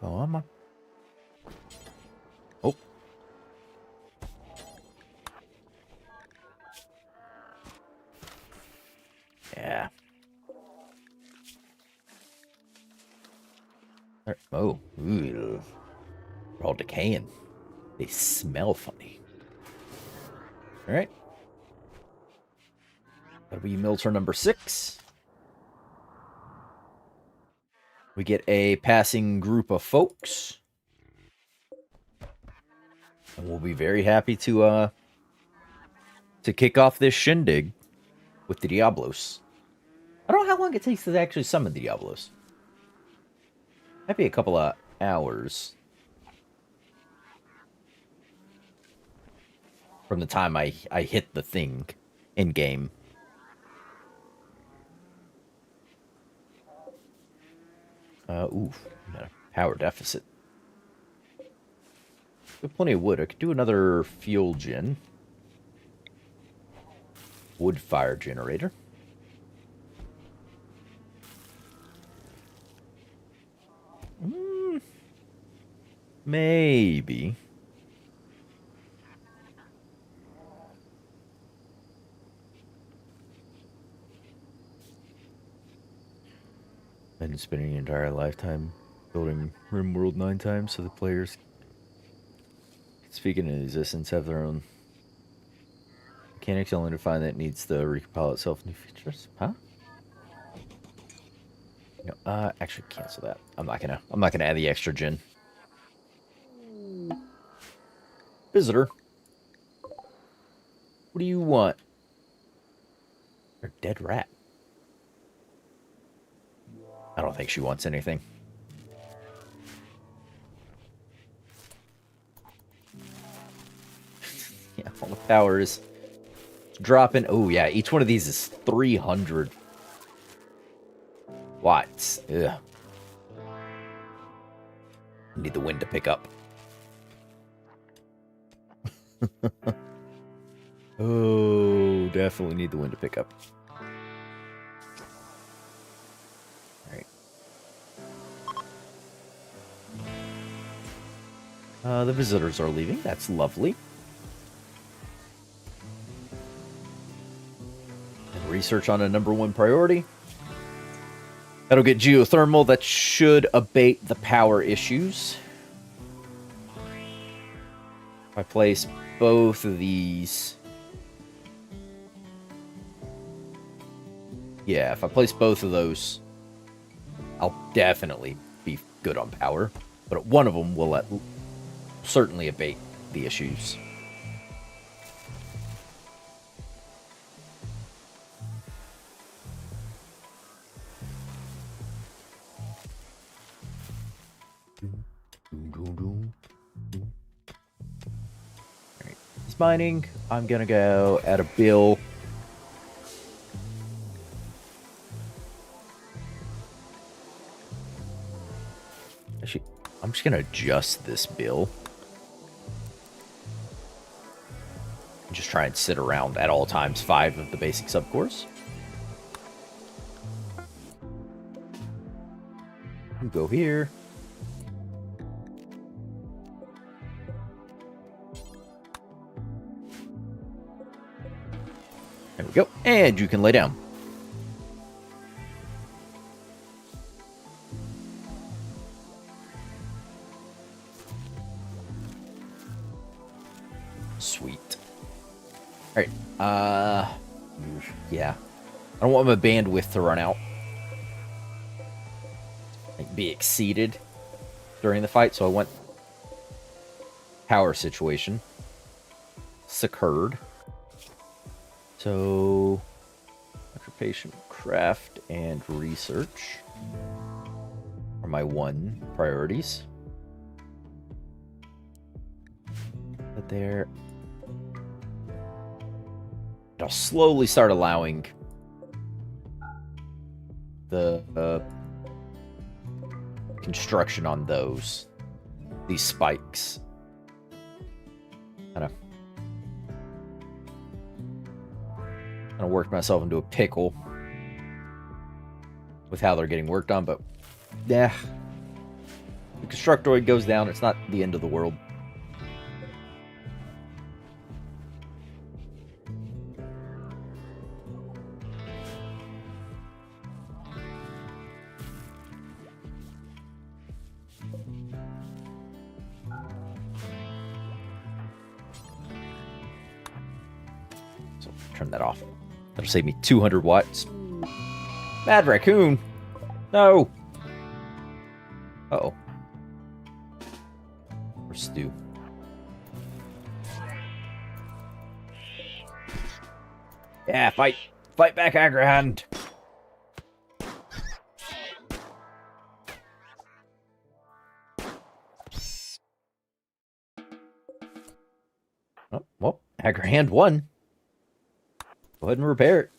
Oh, I'm on. Oh. Yeah. Oh. Ooh. They're all decaying. They smell funny. All right. That'll be milter number 6. We get a passing group of folks. And we'll be very happy to kick off this shindig with the Diablos. I don't know how long it takes to actually summon the Diablos. Might be a couple of hours. From the time I hit the thing in game. Oof, got a power deficit. We have plenty of wood. I could do another fuel gen. Wood fire generator. Maybe. Been spending your entire lifetime building Rimworld 9 times so the players, speaking in existence, have their own mechanics only to find that it needs to recompile itself new features. Huh? No, actually cancel that. I'm not gonna add the extra gen. Visitor. What do you want? A dead rat. I don't think she wants anything. Yeah, all the power is dropping. Oh, yeah, each one of these is 300 watts. Ugh. Need the wind to pick up. Oh, definitely need the wind to pick up. The visitors are leaving. That's lovely. And research on a #1 priority. That'll get geothermal. That should abate the power issues. If I place both of these... Yeah, if I place both of those, I'll definitely be good on power. But one of them will certainly abate the issues. Alright, he's mining. I'm gonna go add a bill. Actually, I'm just gonna adjust this bill. Just try and sit around at all times 5 of the basic subcores. You go here. There we go. And you can lay down. Sweet. Alright, yeah. I don't want my bandwidth to run out. Like, be exceeded during the fight, so I want power situation. Secured. So, occupation, craft, and research are my 1 priorities. But they're... I'll slowly start allowing the construction on these spikes. Kind of worked myself into a pickle with how they're getting worked on, but yeah. The Constructoid goes down, it's not the end of the world. So turn that off. That'll save me 200 watts. Mad raccoon! No! Uh-oh. Or stew. Yeah, fight! Fight back, Agrahand! Oh, well, Agrahand won. Go ahead and repair it.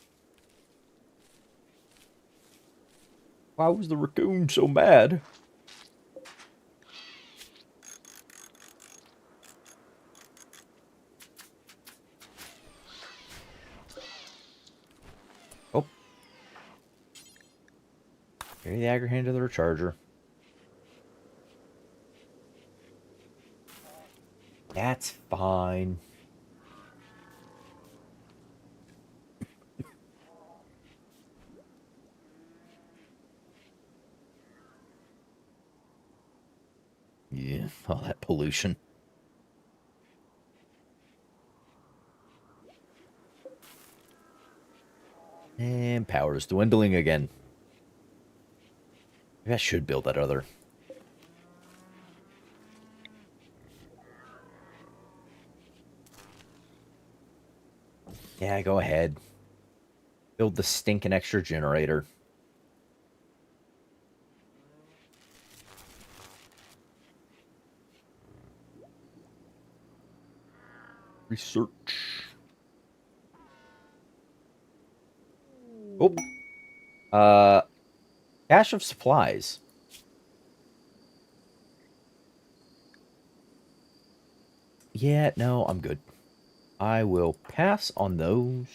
Why was the raccoon so mad? Oh. Carry the Agrahand to the recharger. That's fine. Yeah, all that pollution. And power's dwindling again. Maybe I should build that other. Yeah, go ahead. Build the stinking extra generator. Research. Oh. Cache of supplies. Yeah, no, I'm good. I will pass on those.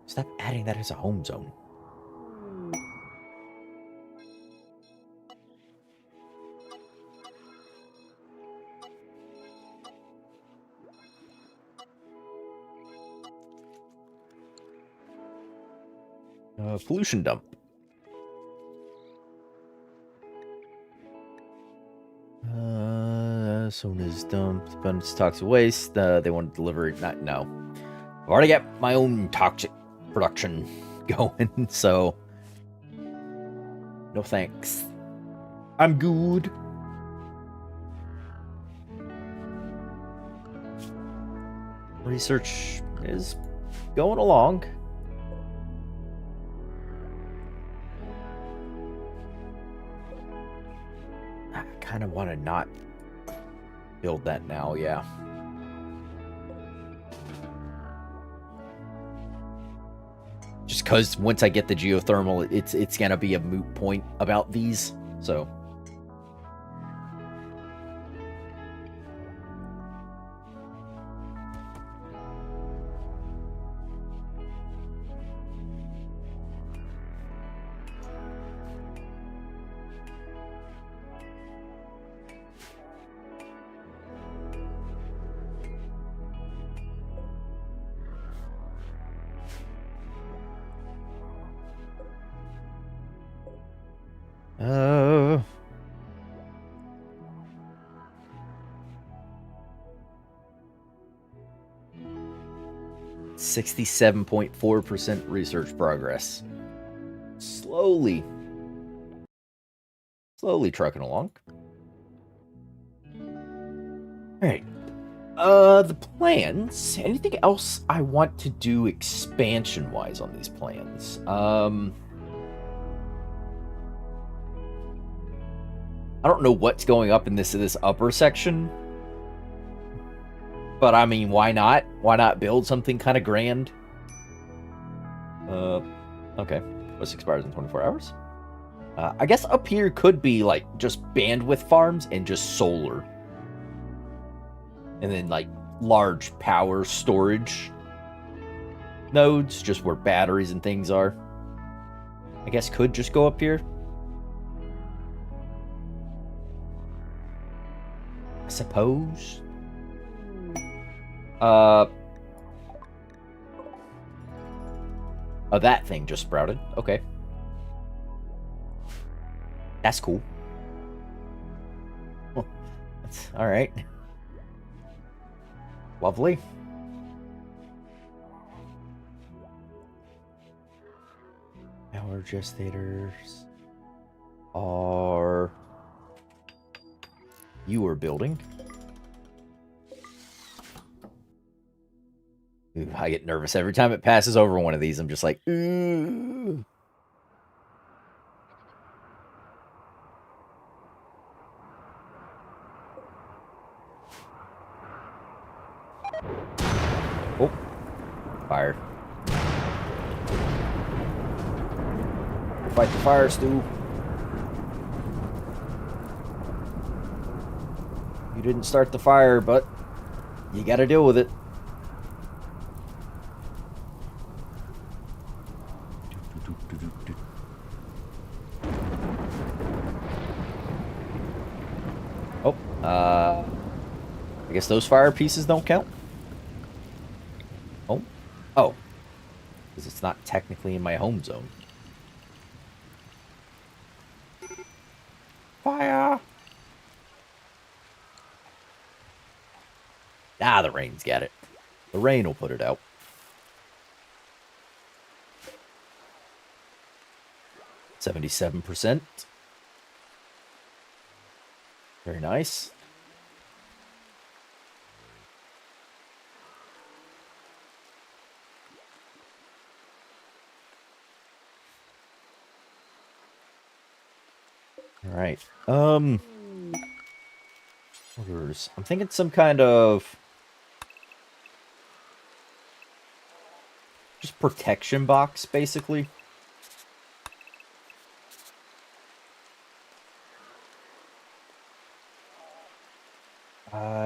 Stop adding that as a home zone. Pollution dump. Soon as dumped, abundance toxic waste. They want to deliver it. No. I've already got my own toxic production going, so no thanks. I'm good. Research is going along. I kind of want to not build that now, yeah. Just because once I get the geothermal, it's gonna be a moot point about these, so. Uh... 67.4% research progress. Slowly trucking along. Alright. The plans. Anything else I want to do expansion-wise on these plans? I don't know what's going up in this upper section. But I mean, why not? Why not build something kind of grand? Okay. This expires in 24 hours. I guess up here could be like just bandwidth farms and just solar. And then like large power storage nodes, just where batteries and things are. I guess could just go up here. I suppose. Oh, that thing just sprouted. Okay. That's cool. Oh, that's all right. Lovely. Our gestators are... You are building. Ooh, I get nervous every time it passes over one of these. I'm just like, ooh. Oh, fire. Fight the fire, Stu. You didn't start the fire, but you gotta deal with it. Oh, I guess those fire pieces don't count. Oh, because it's not technically in my home zone. Fire! Ah, the rain's got it. The rain will put it out. %. Very nice. All right. Orders. I'm thinking some kind of just protection box, basically.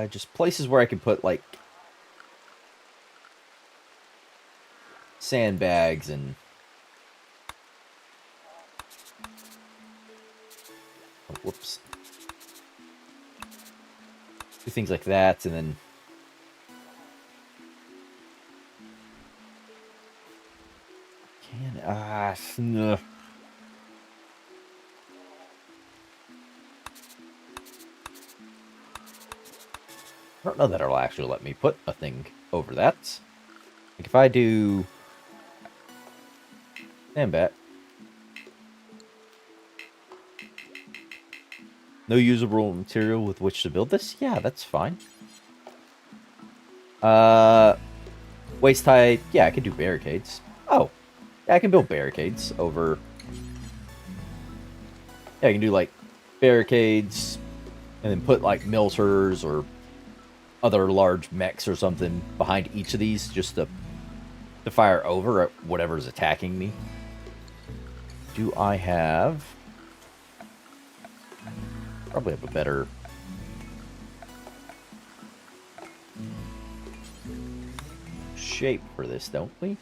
Just places where I can put like sandbags and whoops. Do things like that, and then no. I don't know that it'll actually let me put a thing over that. Like if I do sandbag, no usable material with which to build this. Yeah, that's fine. Waist height. Yeah, I can do barricades. Oh, yeah, I can build barricades over. Yeah, I can do like barricades, and then put like militars or other large mechs or something behind each of these, just to fire over at whatever's attacking me. Do I have? Probably have a better shape for this, don't we?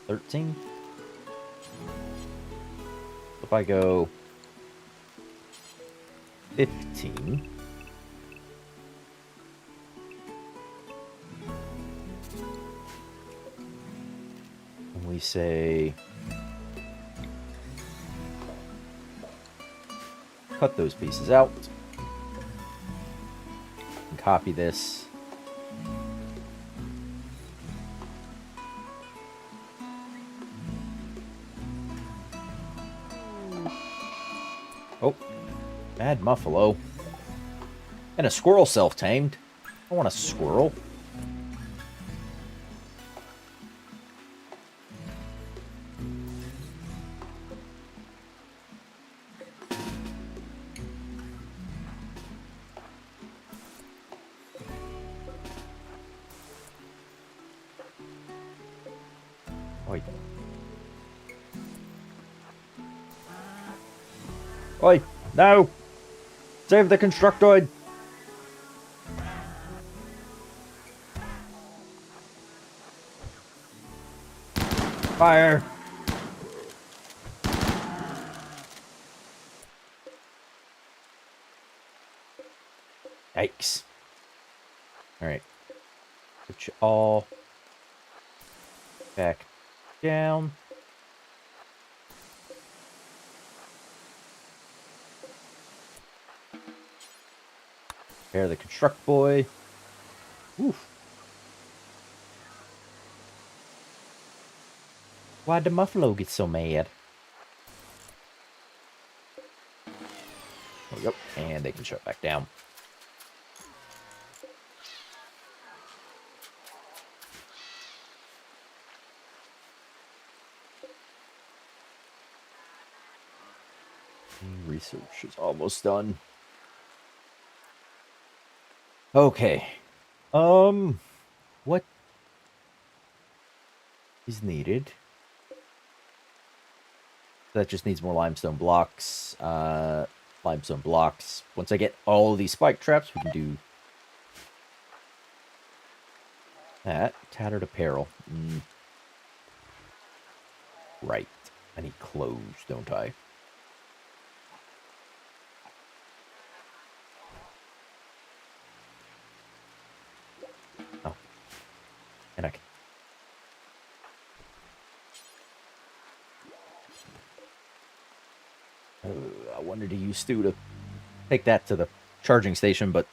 $13. If I go 15, and we say cut those pieces out and copy this. Oh, Mad Muffalo. And a squirrel self-tamed. I want a squirrel. Oi. Oi! No! Save the constructoid! Fire! Yikes. Alright. Put you all back down. Prepare the construct boy. Oof. Why'd the muffalo get so mad? Oh, yep. And they can shut back down. Research is almost done. Okay. What is needed? That just needs more limestone blocks. Limestone blocks. Once I get all of these spike traps, we can do that. Tattered apparel. Right. I need clothes, don't I? Oh. And I can... I wanted to use Stu to take that to the charging station, but...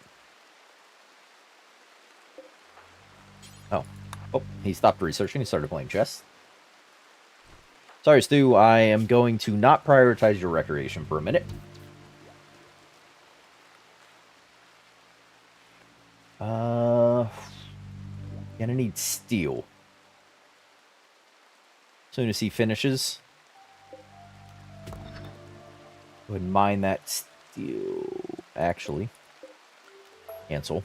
Oh. Oh, he stopped researching and started playing chess. Sorry, Stu, I am going to not prioritize your recreation for a minute. Gonna need steel. As soon as he finishes. Go ahead and mine that steel. Actually. Cancel.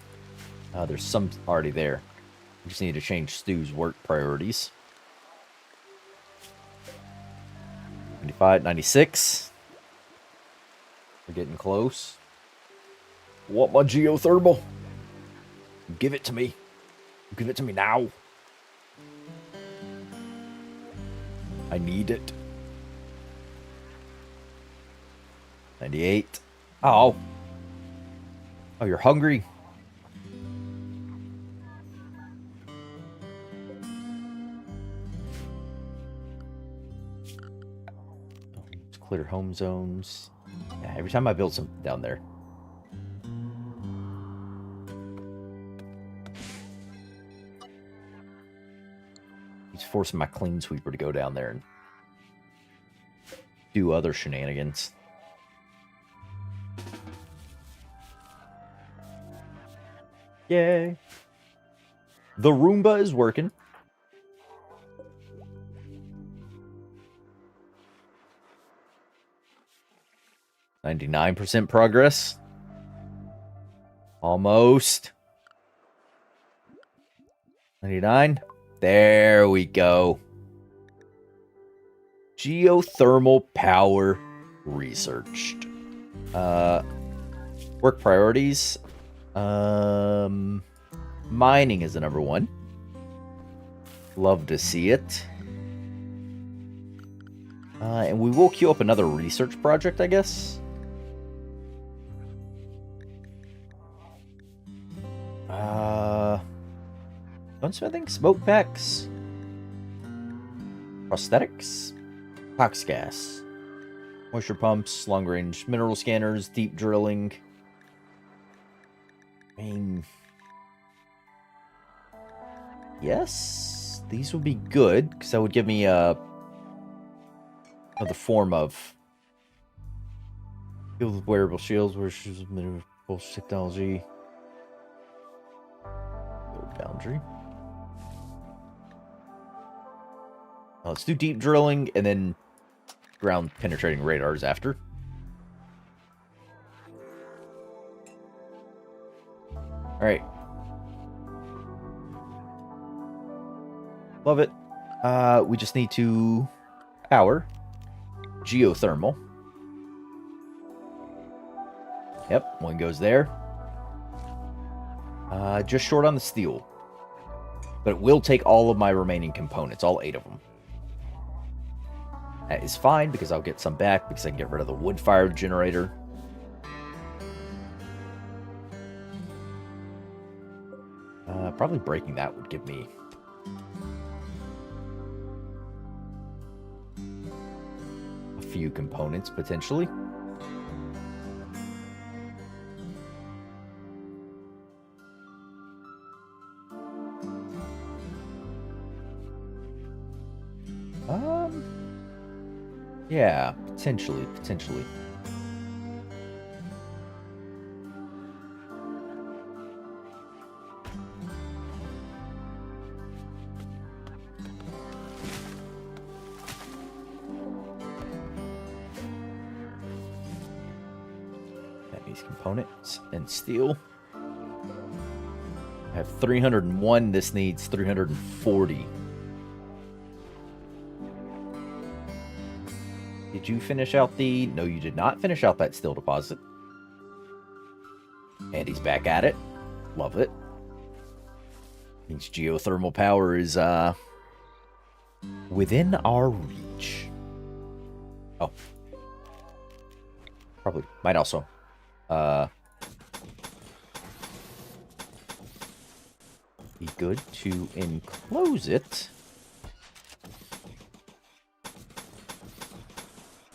There's some already there. We just need to change Stu's work priorities. 95, 96. We're getting close. Want my geothermal? Give it to me. Give it to me now. I need it. 98. Oh. Oh, you're hungry? Let's clear home zones. Yeah, every time I build something down there. He's forcing my clean sweeper to go down there and do other shenanigans. Yay. The Roomba is working. %99 progress. Almost. 99. There we go. Geothermal power researched. Work priorities. Mining is the number one. Love to see it. And we will queue up another research project, I guess. Gunsmithing, smoke packs, prosthetics, pox gas, moisture pumps, long range mineral scanners, deep drilling. I mean, yes, these would be good because that would give me the form of field with wearable shields, where shoes with bullshit technology, boundary. Let's do deep drilling and then ground penetrating radars after. All right. Love it. We just need to power geothermal. Yep, one goes there. Just short on the steel. But it will take all of my remaining components, all 8 of them. That is fine, because I'll get some back, because I can get rid of the wood-fired generator. Probably breaking that would give me a few components, potentially. Yeah, potentially. That needs components and steel. I have 301, this needs 340. Did you finish out the... No, you did not finish out that steel deposit. And he's back at it. Love it. Means geothermal power is, within our reach. Oh. Probably. Might also. Be good to enclose it.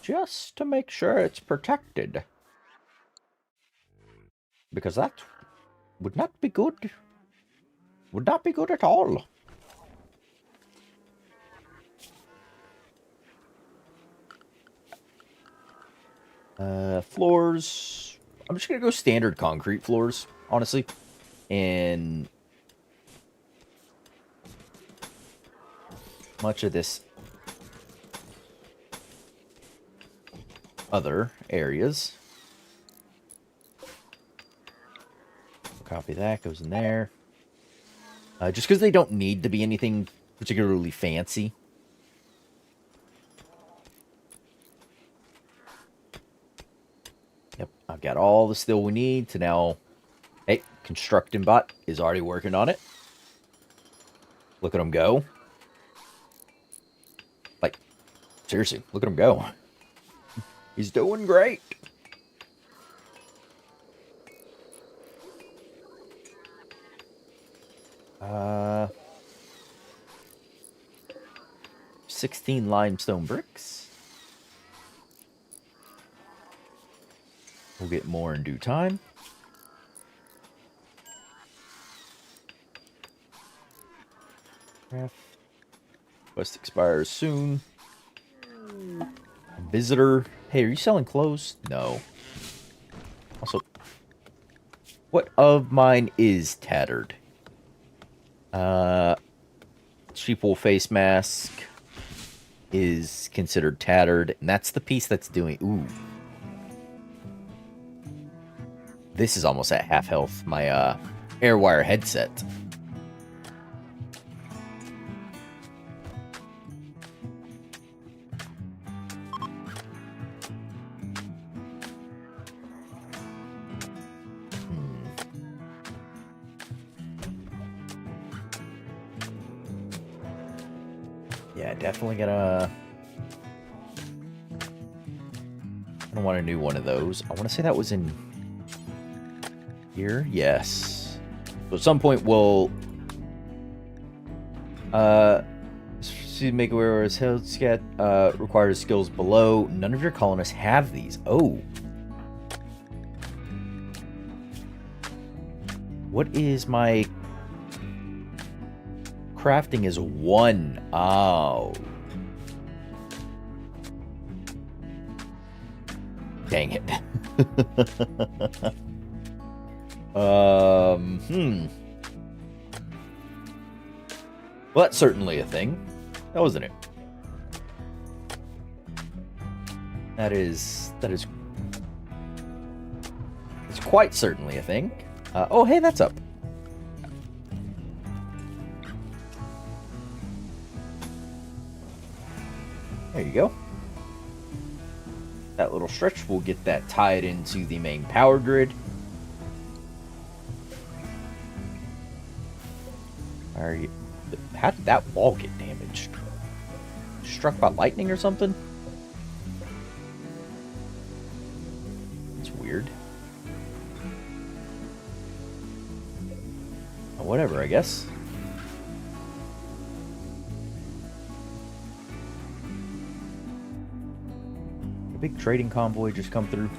Just to make sure it's protected. Because that would not be good. Would not be good at all. Floors. I'm just gonna go standard concrete floors, honestly. And much of this other areas. Copy that, goes in there. Just because they don't need to be anything particularly fancy. Yep, I've got all the steel we need to now... Hey, Constructing Bot is already working on it. Look at him go. Like, seriously, look at him go. He's doing great. Uh, 16 limestone bricks. We'll get more in due time. Quest expires soon. Visitor. Hey, are you selling clothes? No. Also, what of mine is tattered? Sheepwool face mask is considered tattered, and that's the piece that's doing... Ooh. This is almost at half health. My, Airwire headset. Yeah, definitely gonna... I don't want a new one of those. I want to say that was in... here? Yes. So at some point we'll... to make aware his health scat requires skills below. None of your colonists have these. Oh. What is my... crafting is 1. Oh. Dang it. Well, that's certainly a thing. That wasn't it. That is... it's quite certainly a thing. Oh, hey, that's up. There you go. That little stretch will get that tied into the main power grid. How did that wall get damaged? Struck by lightning or something? It's weird. Whatever, I guess. A big trading convoy just come through.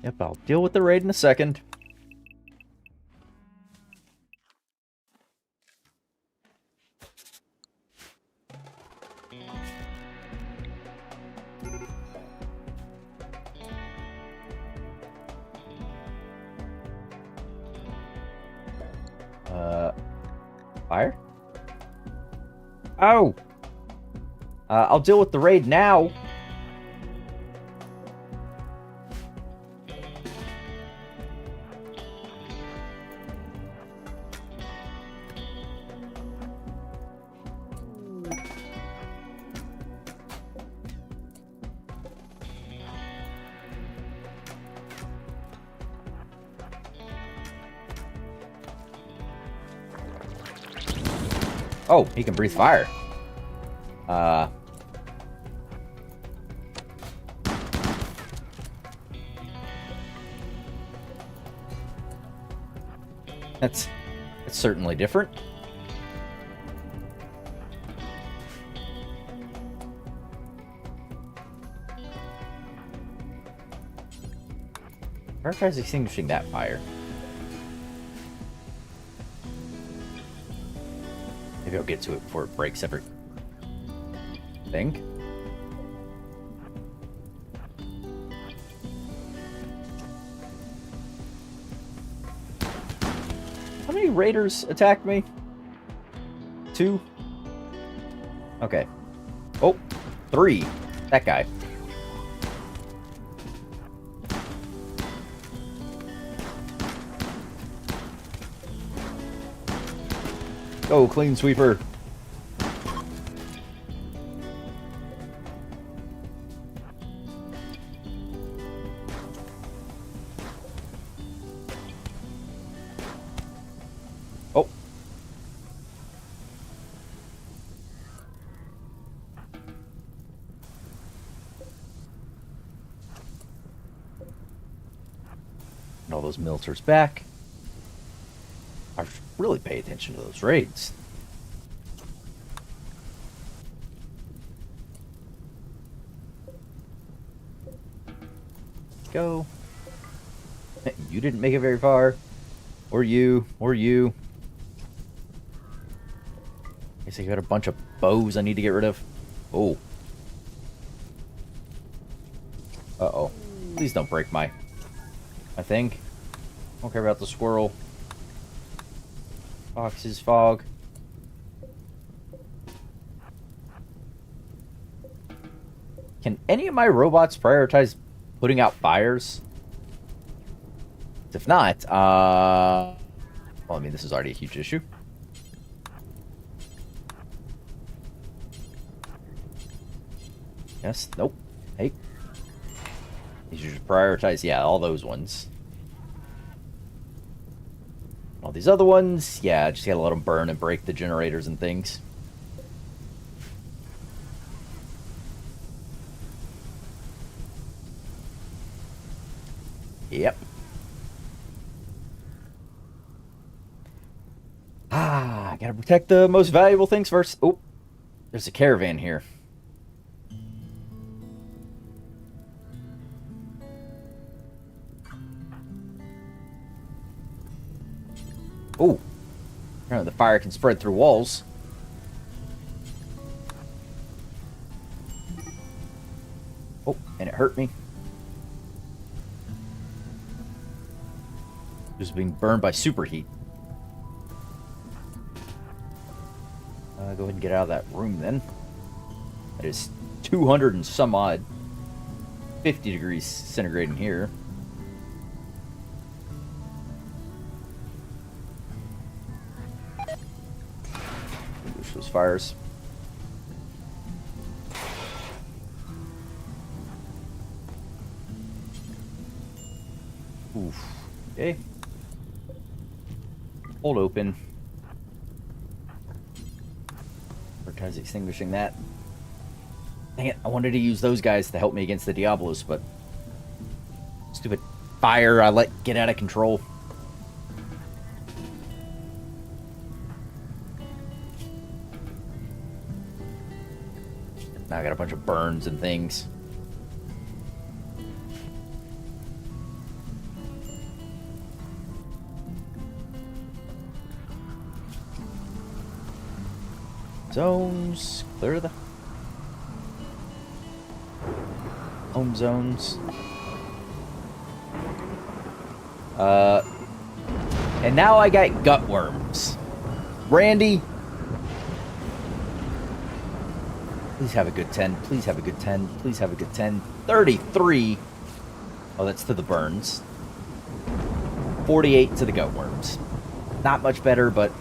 Yep, I'll deal with the raid in a second. Fire? Oh! I'll deal with the raid now. Oh, he can breathe fire. That's certainly different. Prioritize extinguishing that fire. Maybe I'll get to it before it breaks everything. How many raiders attacked me? 2? Okay. Oh, 3. That guy. Go, clean sweeper. Oh. And all those militars back. I should really pay attention to those raids. Go. You didn't make it very far. Or you. Or you. Guess I got a bunch of bows I need to get rid of. Oh. Uh-oh. Please don't break my thing. Don't care about the squirrel. Fox's fog. Can any of my robots prioritize putting out fires? If not, well, I mean, this is already a huge issue. Yes, nope. Hey. You should just prioritize, yeah, all those ones. All these other ones, yeah, just gotta let them burn and break the generators and things. Yep. Ah, I gotta protect the most valuable things first. Oh, there's a caravan here. Oh, apparently the fire can spread through walls. Oh, and it hurt me. Just being burned by superheat. Go ahead and get out of that room then. That is 200 and some odd. 50 degrees centigrade in here. Push those fires. Oof. Okay. Hold open. Prioritize extinguishing that. Dang it, I wanted to use those guys to help me against the Diablos, but stupid fire I let get out of control. Now I got a bunch of burns and things. Zones. Clear the home zones. And now I got gut worms. Randy. Please have a good 10. Please have a good 10. Please have a good 10. 33. Oh, that's to the burns. 48 to the gut worms. Not much better, but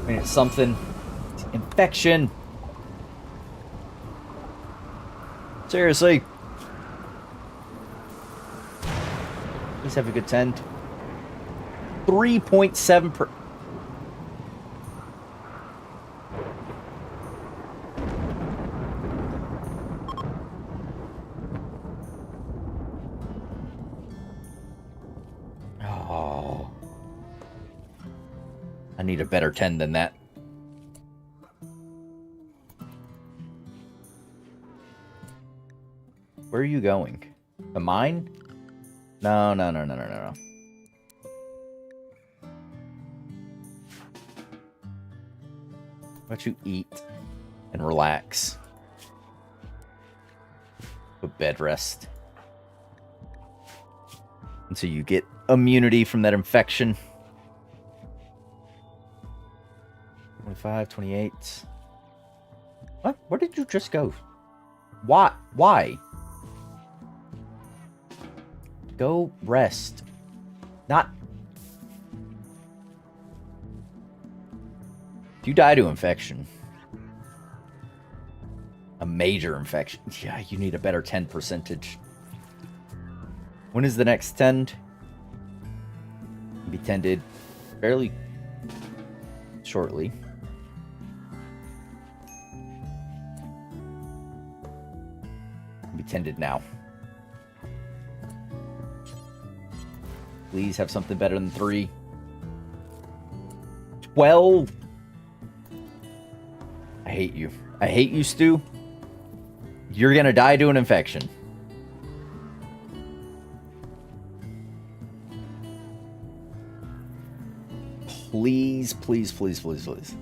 I mean, it's something. Infection. Seriously. Please have a good 10. 3.7 per... Oh. I need a better 10 than that. Where are you going? To mine? No. Why don't you eat and relax? Put bed rest. Until you get immunity from that infection. 25, 28. What? Where did you just go? Why? Why? Go rest. Not... If you die to infection, a major infection, yeah, you need a better 10 percentage. When is the next tend? Be tended fairly shortly. Be tended now. Please have something better than 3. 12. I hate you. I hate you, Stu. You're gonna die to an infection. Please, please, please, please, please.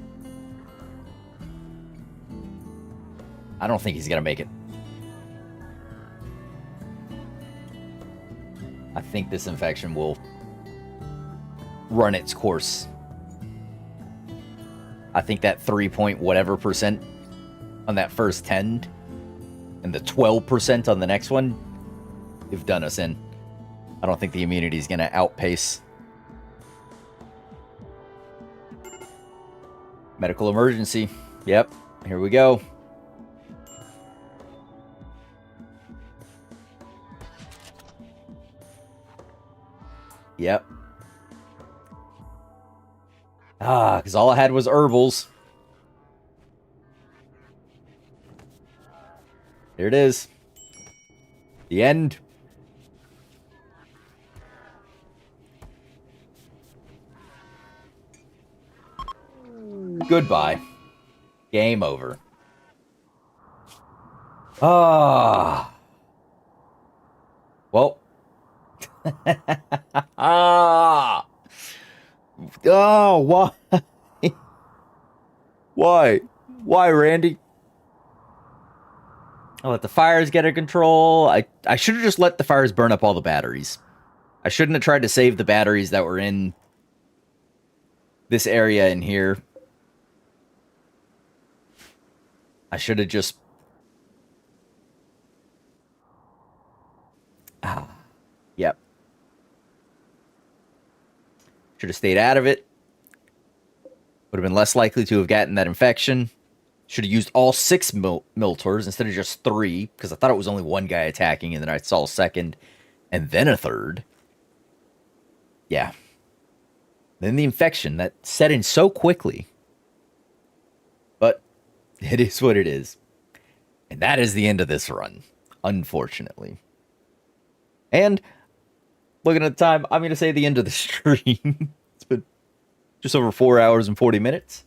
I don't think he's gonna make it. I think this infection will run its course. I think that 3 point whatever percent on that first tend and the 12% on the next one have done us in. I don't think the immunity is going to outpace. Medical emergency. Yep, here we go. Yep. Ah, because all I had was herbals. Here it is. The end. Goodbye. Game over. Ah. Well. Ah. Oh, why? Why? Why, Randy? I let the fires get out of control. I should have just let the fires burn up all the batteries. I shouldn't have tried to save the batteries that were in this area in here. I should have just... Ah. Yep. Should have stayed out of it. Would have been less likely to have gotten that infection. Should have used all 6 Miltors instead of just 3, because I thought it was only one guy attacking, and then I saw a second, and then a third. Yeah. Then the infection that set in so quickly. But it is what it is. And that is the end of this run, unfortunately. And looking at the time, I'm going to say the end of the stream. It's been just over 4 hours and 40 minutes.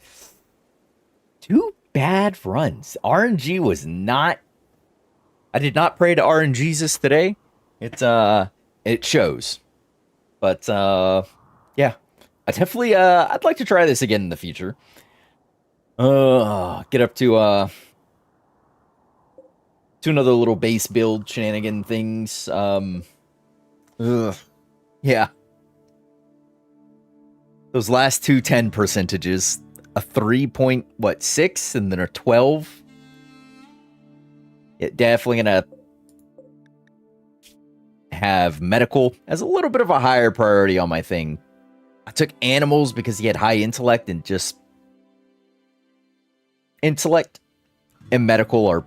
2 bad runs. RNG was not... I did not pray to RNGesus today. It shows. But, yeah. I definitely, I'd like to try this again in the future. Get up to another little base build shenanigan things. Yeah. Those last 2 10 percentages, a 3.6 and then a 12. It definitely gonna have medical as a little bit of a higher priority on my thing. I took animals because he had high intellect, and just intellect and medical are...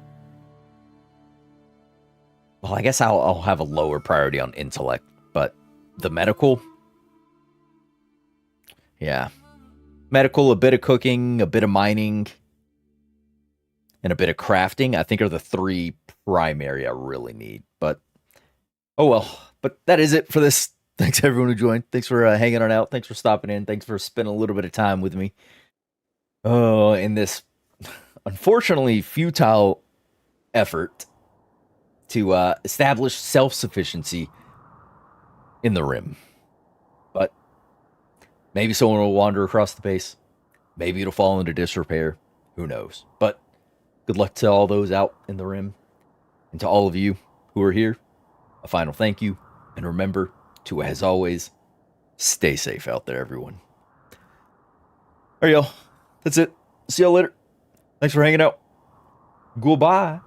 Well, I guess I'll have a lower priority on intellect, but the medical... Yeah. Medical, a bit of cooking, a bit of mining, and a bit of crafting, I think are the 3 primary I really need. But, oh well. But that is it for this. Thanks everyone who joined. Thanks for hanging on out. Thanks for stopping in. Thanks for spending a little bit of time with me. Oh, in this unfortunately futile effort to establish self-sufficiency in the Rim. But maybe someone will wander across the base. Maybe it'll fall into disrepair. Who knows? But good luck to all those out in the Rim. And to all of you who are here, a final thank you. And remember to, as always, stay safe out there, everyone. All right, y'all. That's it. See y'all later. Thanks for hanging out. Goodbye.